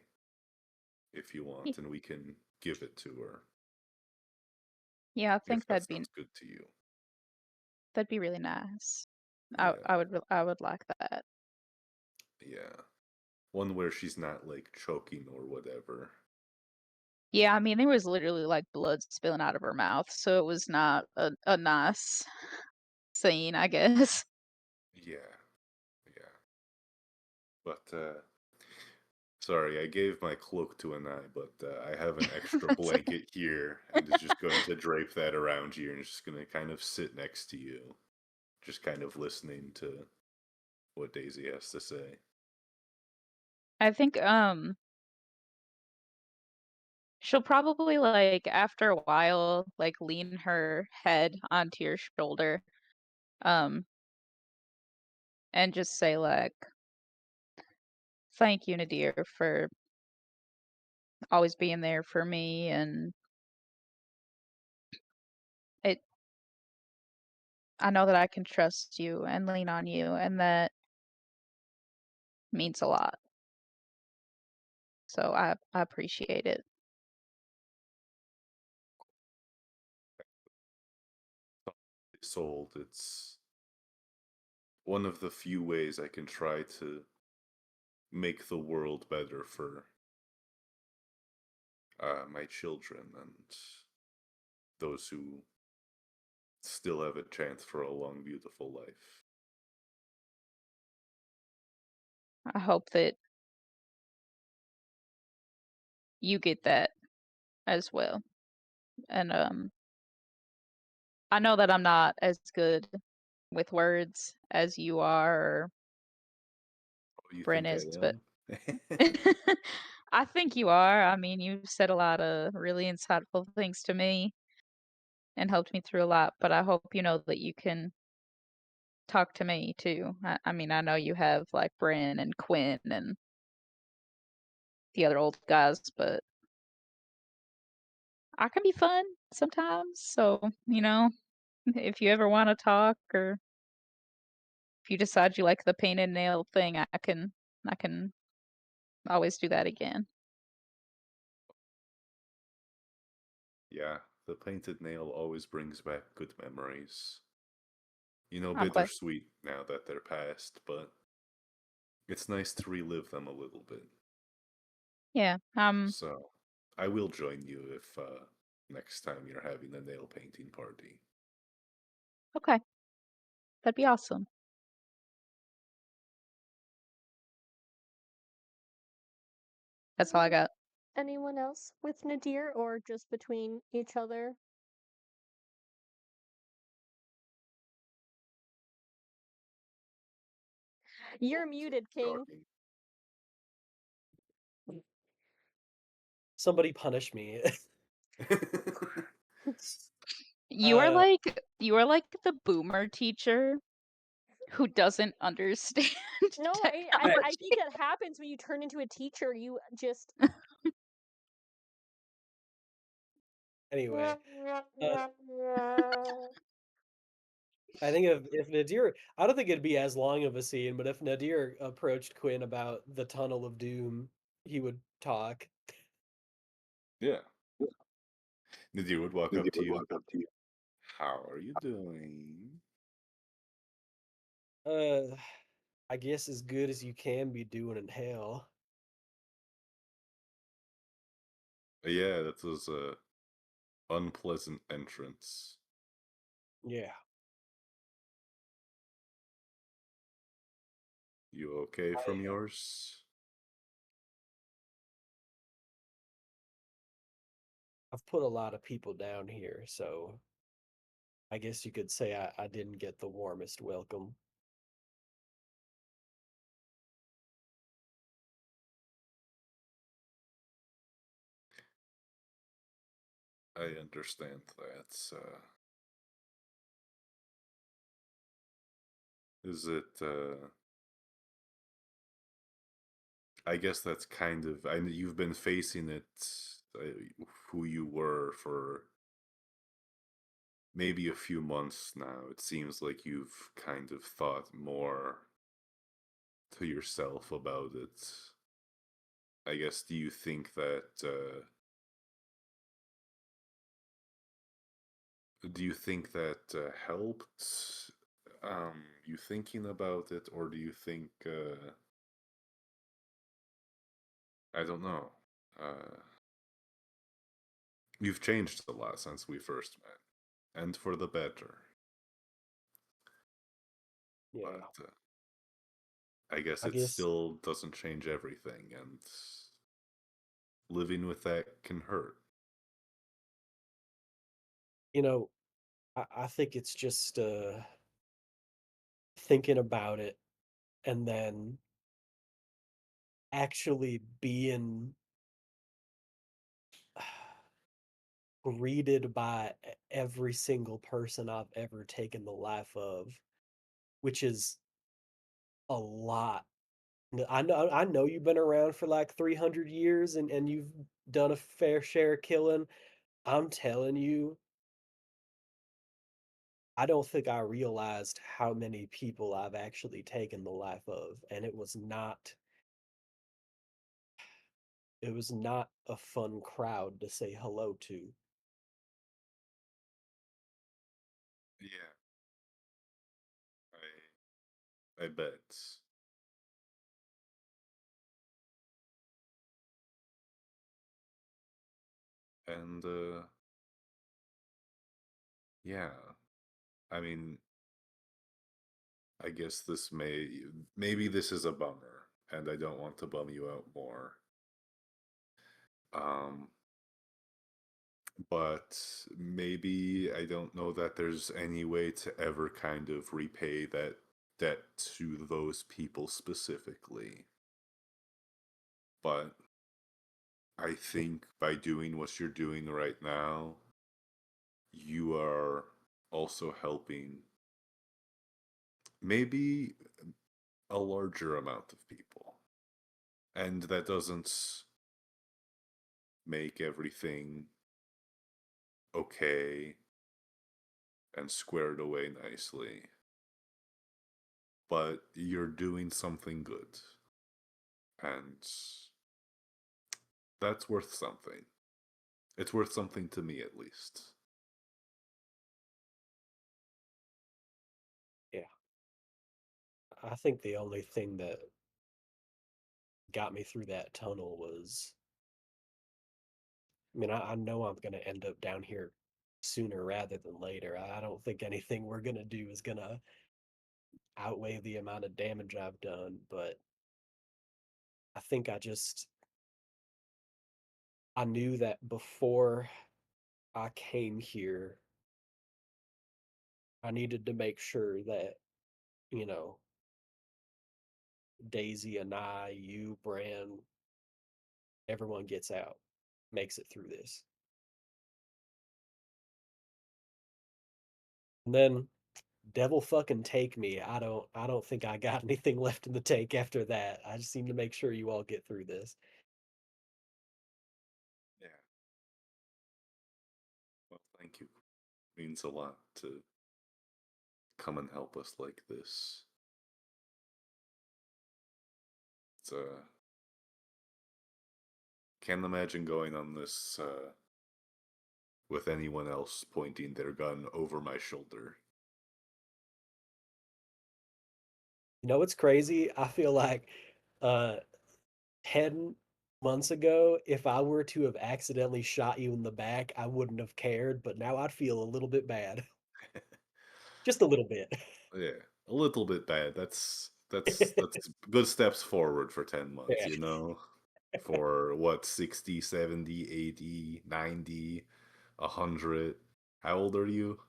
Speaker 7: if you want, and we can give it to her
Speaker 6: Yeah, I
Speaker 7: if
Speaker 6: think
Speaker 7: that sounds good to you.
Speaker 6: that'd be really nice.
Speaker 7: Yeah,
Speaker 6: I would like that.
Speaker 7: yeah. One where she's not like choking or whatever.
Speaker 6: Yeah, I mean there was literally like blood spilling out of her mouth, so it was not a nice scene, I guess.
Speaker 7: Yeah, yeah. But sorry, I gave my cloak to Anai, but I have an extra
Speaker 6: That's okay.
Speaker 7: blanket here, and is just going to drape that around you, and it's just going to kind of sit next to you, just kind of listening to what Daisy has to say.
Speaker 6: I think she'll probably like after a while like lean her head onto your shoulder um and just say like thank you Nadir for always being there for me, and it I know that I can trust you and lean on you, and that means a lot. So I appreciate it.
Speaker 7: Sold, it's one of the few ways I can try to make the world better for my children and those who still have a chance for a long, beautiful life.
Speaker 6: I hope that you get that as well. And I know that I'm not as good with words as you are or
Speaker 7: Oh, you
Speaker 6: Bryn
Speaker 7: think
Speaker 6: is,
Speaker 7: I
Speaker 6: but
Speaker 7: am?
Speaker 6: I think you are. I mean, you've said a lot of really insightful things to me and helped me through a lot, but I hope you know that you can talk to me too. I mean, I know you have like Bryn and Quinn and the other old guys, but I can be fun sometimes. So, if you ever want to talk or if you decide you like the painted nail thing, I can always do that again.
Speaker 7: Yeah, the painted nail always brings back good memories.
Speaker 6: I'm glad.
Speaker 7: Bittersweet now that they're past, but it's nice to relive them a little bit.
Speaker 6: Yeah.
Speaker 7: So, I will join you if next time you're having a nail painting party.
Speaker 6: Okay. That'd be awesome. That's all I got.
Speaker 2: Anyone else with Nadir or just between each other? You're muted, King.
Speaker 7: Talking.
Speaker 4: Somebody punish me.
Speaker 6: You are
Speaker 4: Uh,
Speaker 6: like the boomer teacher who doesn't understand
Speaker 2: No, I
Speaker 6: technology.
Speaker 2: think it happens when you turn into a teacher. You just
Speaker 4: anyway, I think if Nadir, I don't think it'd be as long of a scene, but if Nadir approached Quinn about the Tunnel of Doom, he would talk.
Speaker 7: Yeah. Nadir would walk up to you. How are you doing?
Speaker 4: I guess as good as you can be doing in hell.
Speaker 7: Yeah, that was a unpleasant entrance.
Speaker 4: Yeah.
Speaker 7: You okay from yours?
Speaker 4: I've put a lot of people down here, so I guess you could say I didn't get the warmest welcome.
Speaker 7: I understand that. Is it, I guess that's kind of, I know you've been facing it, who you were for maybe a few months now, it seems like you've kind of thought more to yourself about it. I guess, do you think that helped you thinking about it, or do you think I don't know. You've changed a lot since we first met, and for the better.
Speaker 8: Yeah.
Speaker 7: But I guess
Speaker 8: I
Speaker 7: it
Speaker 8: guess
Speaker 7: still doesn't change everything, and living with that can hurt.
Speaker 8: you know, I think it's just thinking about it and then actually being greeted by every single person I've ever taken the life of, which is a lot. I know you've been around for like 300 years and you've done a fair share of killing. I'm telling you, I don't think I realized how many people I've actually taken the life of, and it was not a fun crowd to say hello to.
Speaker 7: Yeah, I bet. And yeah, I mean, I guess maybe this is a bummer, and I don't want to bum you out more. Um, but maybe I don't know that there's any way to ever kind of repay that debt to those people specifically. But I think by doing what you're doing right now, you are also helping maybe a larger amount of people. And that doesn't make everything okay and squared away nicely. But you're doing something good. And that's worth something. It's worth something to me, at least.
Speaker 8: Yeah. I think the only thing that got me through that tunnel was, I mean, I know I'm going to end up down here sooner rather than later. I don't think anything we're going to do is going to outweigh the amount of damage I've done, but I think I knew that before I came here, I needed to make sure that, you know, Daisy and I, you, Bran, everyone gets out, makes it through this. And then devil fucking take me. I don't think I got anything left in the tank after that. I just seem to make sure you all get through this.
Speaker 7: Yeah. Well, thank you. Means a lot to come and help us like this. It's can't imagine going on this with anyone else pointing their gun over my shoulder.
Speaker 8: You know what's crazy? I feel like uh 10 months ago, if I were to have accidentally shot you in the back, I wouldn't have cared, but now I'd feel a little bit bad. Just a little bit.
Speaker 7: Yeah, a little bit bad. That's good steps forward for 10 months,
Speaker 8: Yeah.
Speaker 7: you know? For what, 60, 70, 80, 90, 100. How old are you?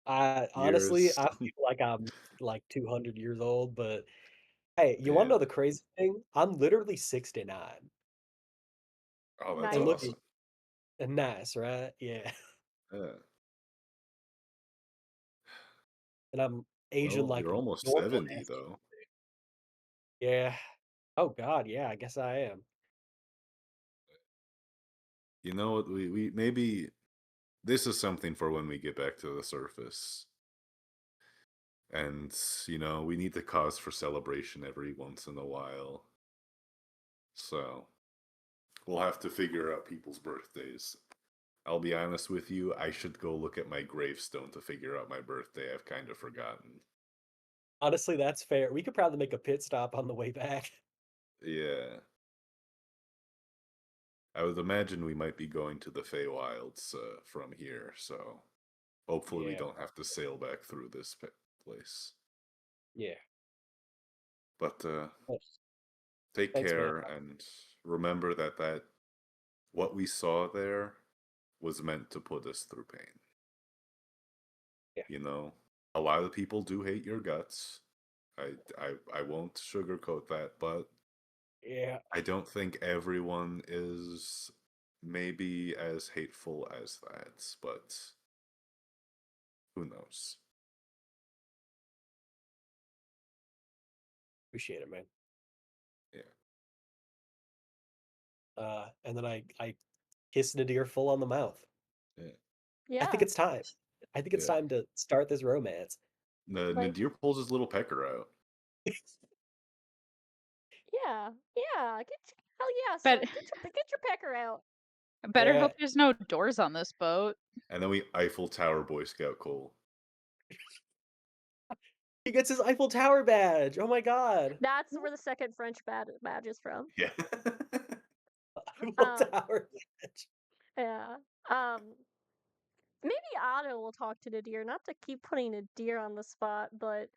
Speaker 8: I honestly,
Speaker 7: Years?
Speaker 8: I feel like I'm like 200 years old, but hey, you wanna
Speaker 7: Yeah.
Speaker 8: know the crazy thing? I'm literally 69.
Speaker 7: Oh, that's
Speaker 8: And look
Speaker 2: Nice.
Speaker 8: at
Speaker 7: awesome.
Speaker 8: and nice, right? Yeah.
Speaker 7: Yeah.
Speaker 8: And I'm aging
Speaker 7: Well,
Speaker 8: like
Speaker 7: you're almost
Speaker 8: normal
Speaker 7: 70
Speaker 8: ass people
Speaker 7: though.
Speaker 8: do. Yeah. Oh god, yeah, I guess I am.
Speaker 7: You know what? We maybe this is something for when we get back to the surface. And, we need the cause for celebration every once in a while. So, we'll have to figure out people's birthdays. I'll be honest with you, I should go look at my gravestone to figure out my birthday. I've kind of forgotten.
Speaker 8: Honestly, that's fair. We could probably make a pit stop on the way back.
Speaker 7: Yeah. I would imagine we might be going to the Feywilds from here, so hopefully we
Speaker 8: Yeah.
Speaker 7: don't have to sail back through this place.
Speaker 8: Yeah.
Speaker 7: But
Speaker 8: Oh,
Speaker 7: take
Speaker 8: thanks, man.
Speaker 7: care and remember that what we saw there was meant to put us through pain.
Speaker 8: Yeah.
Speaker 7: A lot of people do hate your guts. I won't sugarcoat that, but
Speaker 8: Yeah.
Speaker 7: I don't think everyone is maybe as hateful as that, but who knows?
Speaker 8: Appreciate it, man.
Speaker 7: Yeah.
Speaker 8: And then I kiss Nadir full on the mouth.
Speaker 7: Yeah.
Speaker 2: Yeah.
Speaker 8: I think it's time. I think it's
Speaker 7: Yeah.
Speaker 8: time to start this romance.
Speaker 2: Like-
Speaker 7: Nadir pulls his little pecker out.
Speaker 2: Yeah. Hell yeah,
Speaker 6: But-
Speaker 2: son. Get your pecker out.
Speaker 6: I better
Speaker 8: Yeah.
Speaker 6: hope there's no doors on this boat.
Speaker 7: And then we Eiffel Tower Boy Scout Cole.
Speaker 8: He gets his Eiffel Tower badge. Oh my god.
Speaker 2: That's where the second French badge is from.
Speaker 7: Yeah.
Speaker 8: Eiffel Tower badge.
Speaker 2: Yeah. Maybe Otto will talk to Nadir, not to keep putting Nadir on the spot, but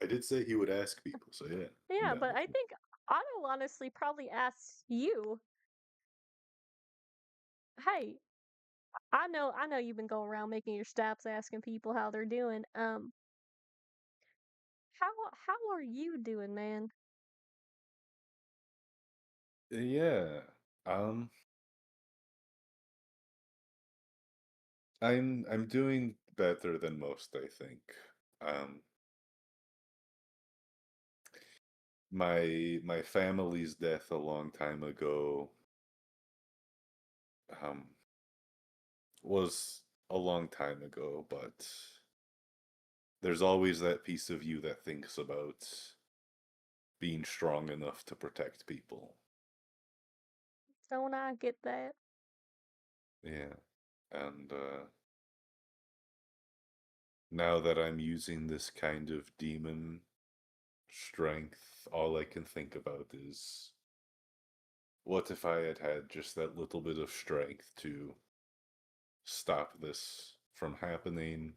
Speaker 7: I did say he would ask people, so yeah.
Speaker 2: yeah,
Speaker 7: I'm
Speaker 2: but
Speaker 7: down
Speaker 2: I
Speaker 7: with it.
Speaker 2: think Otto honestly probably asks you, hey, I know you've been going around making your stops asking people how they're doing. How are you doing, man?
Speaker 7: Yeah. I'm doing better than most, I think. My family's death a long time ago was a long time ago, but there's always that piece of you that thinks about being strong enough to protect people.
Speaker 2: Don't I get that?
Speaker 7: Yeah. And now that I'm using this kind of demon strength, all I can think about is what if I had had just that little bit of strength to stop this from happening,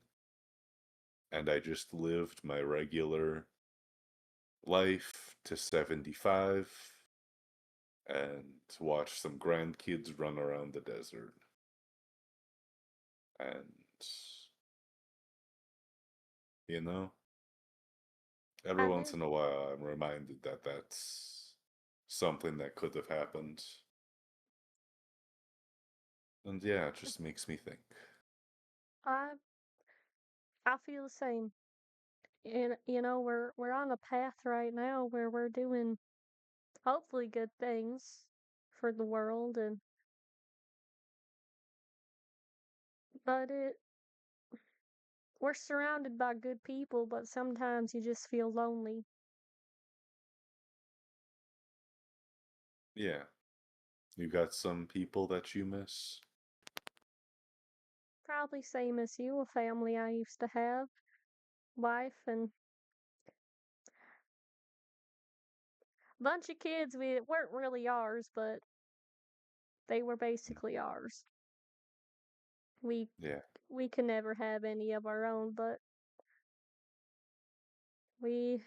Speaker 7: and I just lived my regular life to 75 and watched some grandkids run around the desert. And, every
Speaker 2: I
Speaker 7: once
Speaker 2: mean-
Speaker 7: in a while I'm reminded that that's something that could have happened. And yeah, it just makes me think.
Speaker 2: I feel the same. And we're on a path right now where we're doing hopefully good things for the world, but we're surrounded by good people, but sometimes you just feel lonely.
Speaker 7: Yeah. You got some people that you miss?
Speaker 2: Probably same as you, a family I used to have, wife, and bunch of kids. We weren't really ours, but they were basically ours.
Speaker 7: Yeah.
Speaker 2: We could never have any of our own, but we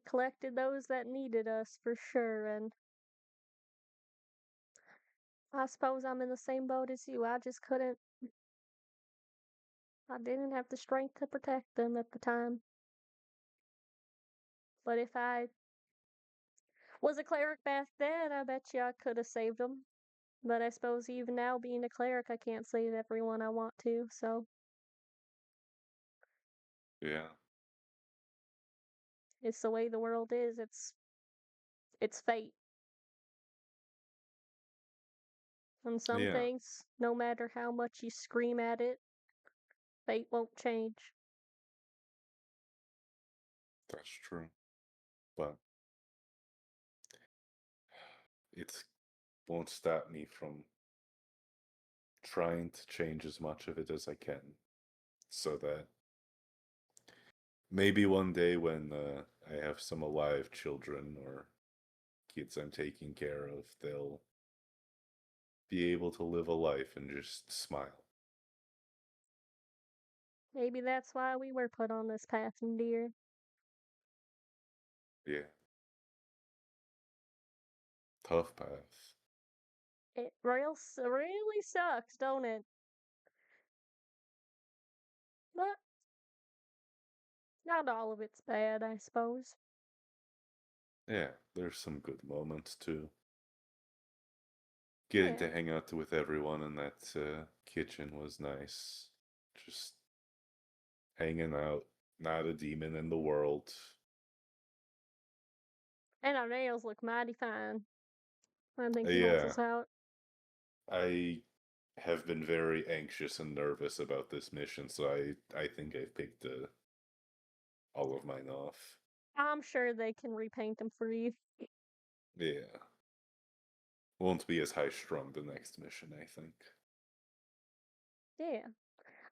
Speaker 2: collected those that needed us for sure, and I suppose I'm in the same boat as you. I just couldn't. I didn't have the strength to protect them at the time. But if I was a cleric back then, I bet you I could have saved them. But I suppose even now, being a cleric, I can't save everyone I want to, so
Speaker 7: Yeah.
Speaker 2: it's the way the world is. It's fate. And some
Speaker 7: Yeah,
Speaker 2: things, no matter how much you scream at it, fate won't change.
Speaker 7: that's true. But it won't stop me from trying to change as much of it as I can, so that maybe one day when I have some alive children or kids I'm taking care of, they'll be able to live a life and just smile.
Speaker 2: Maybe that's why we were put on this path, dear.
Speaker 7: Yeah. Tough path.
Speaker 2: It really sucks, don't it? But not all of it's bad, I suppose.
Speaker 7: Yeah, there's some good moments too. Getting to
Speaker 2: Yeah.
Speaker 7: hang out with everyone in that kitchen was nice. Just hanging out, not a demon in the world.
Speaker 2: And our nails look mighty fine. I think he helps
Speaker 7: Yeah,
Speaker 2: us out.
Speaker 7: I have been very anxious and nervous about this mission, so I think I've picked all of mine off.
Speaker 2: I'm sure they can repaint them for you.
Speaker 7: Yeah. Won't be as high strung the next mission, I think.
Speaker 2: Yeah.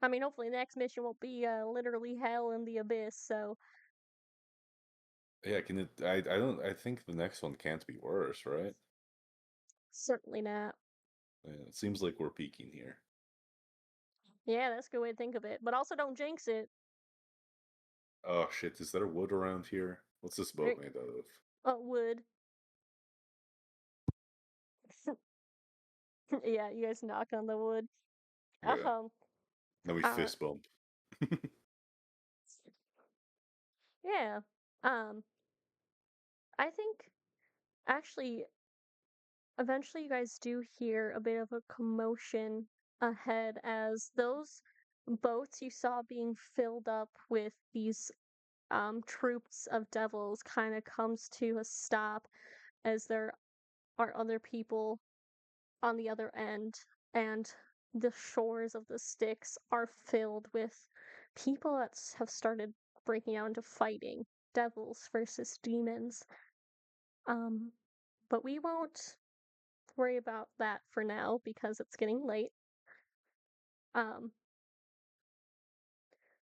Speaker 2: I mean, hopefully the next mission won't be literally hell in the abyss, so
Speaker 7: Yeah, can it I think the next one can't be worse, right?
Speaker 2: certainly not.
Speaker 7: Yeah, it seems like we're peaking here.
Speaker 2: Yeah, that's a good way to think of it. But also don't jinx it.
Speaker 7: Oh shit, is there wood around here? What's this boat made out of?
Speaker 2: Wood. Yeah, you guys knock on the wood.
Speaker 7: Yeah.
Speaker 2: Um,
Speaker 7: Now we
Speaker 2: uh,
Speaker 7: fist bump.
Speaker 2: yeah. Um, I think actually eventually you guys do hear a bit of a commotion ahead as those boats you saw being filled up with these troops of devils kind of comes to a stop as there are other people on the other end, and the shores of the Styx are filled with people that have started breaking out into fighting, devils versus demons. Um, but we won't worry about that for now because it's getting late. Um,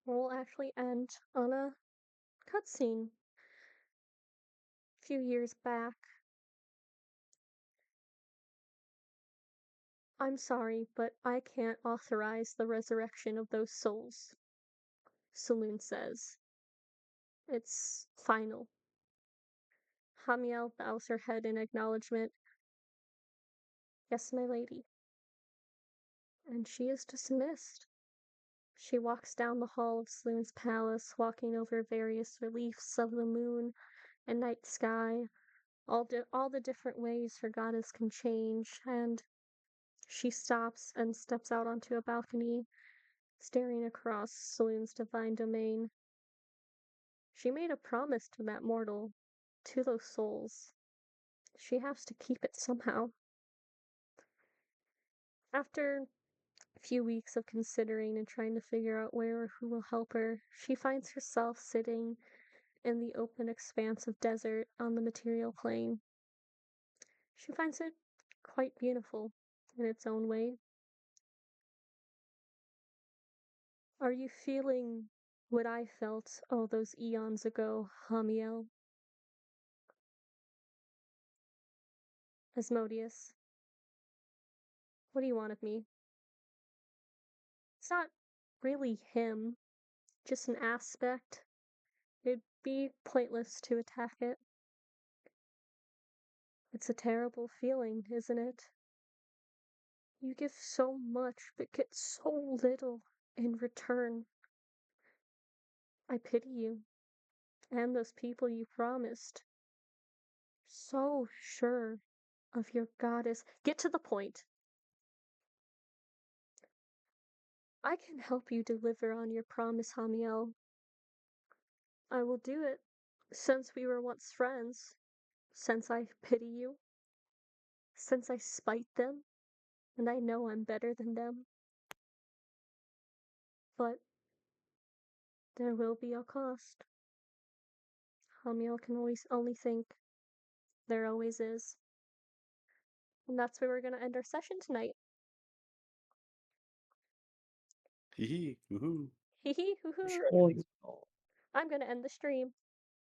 Speaker 2: we'll actually end on a cutscene a few years back. I'm sorry, but I can't authorize the resurrection of those souls, Saloon says. It's final. Hamiel bows her head in acknowledgement. Yes, my lady. And she is dismissed. She walks down the hall of Saloon's palace, walking over various reliefs of the moon and night sky, all the different ways her goddess can change, and she stops and steps out onto a balcony, staring across Saloon's divine domain. She made a promise to that mortal, to those souls. She has to keep it somehow. After a few weeks of considering and trying to figure out where or who will help her, she finds herself sitting in the open expanse of desert on the material plane. She finds it quite beautiful in its own way. Are you feeling what I felt all those eons ago, Hamiel? Asmodeus, what do you want of me? It's not really him, just an aspect. It'd be pointless to attack it. It's a terrible feeling, isn't it? You give so much, but get so little in return. I pity you, and those people you promised. So sure of your goddess. Get to the point. I can help you deliver on your promise, Hamiel. I will do it, since we were once friends, since I pity you, since I spite them. And I know I'm better than them. But there will be a cost. Hamiel can always only think. There always is. And that's where we're gonna end our session tonight.
Speaker 7: Hee hee. Woohoo.
Speaker 2: Hee hee hoo hoo.
Speaker 8: Sure.
Speaker 1: Oh,
Speaker 2: I'm gonna end the stream.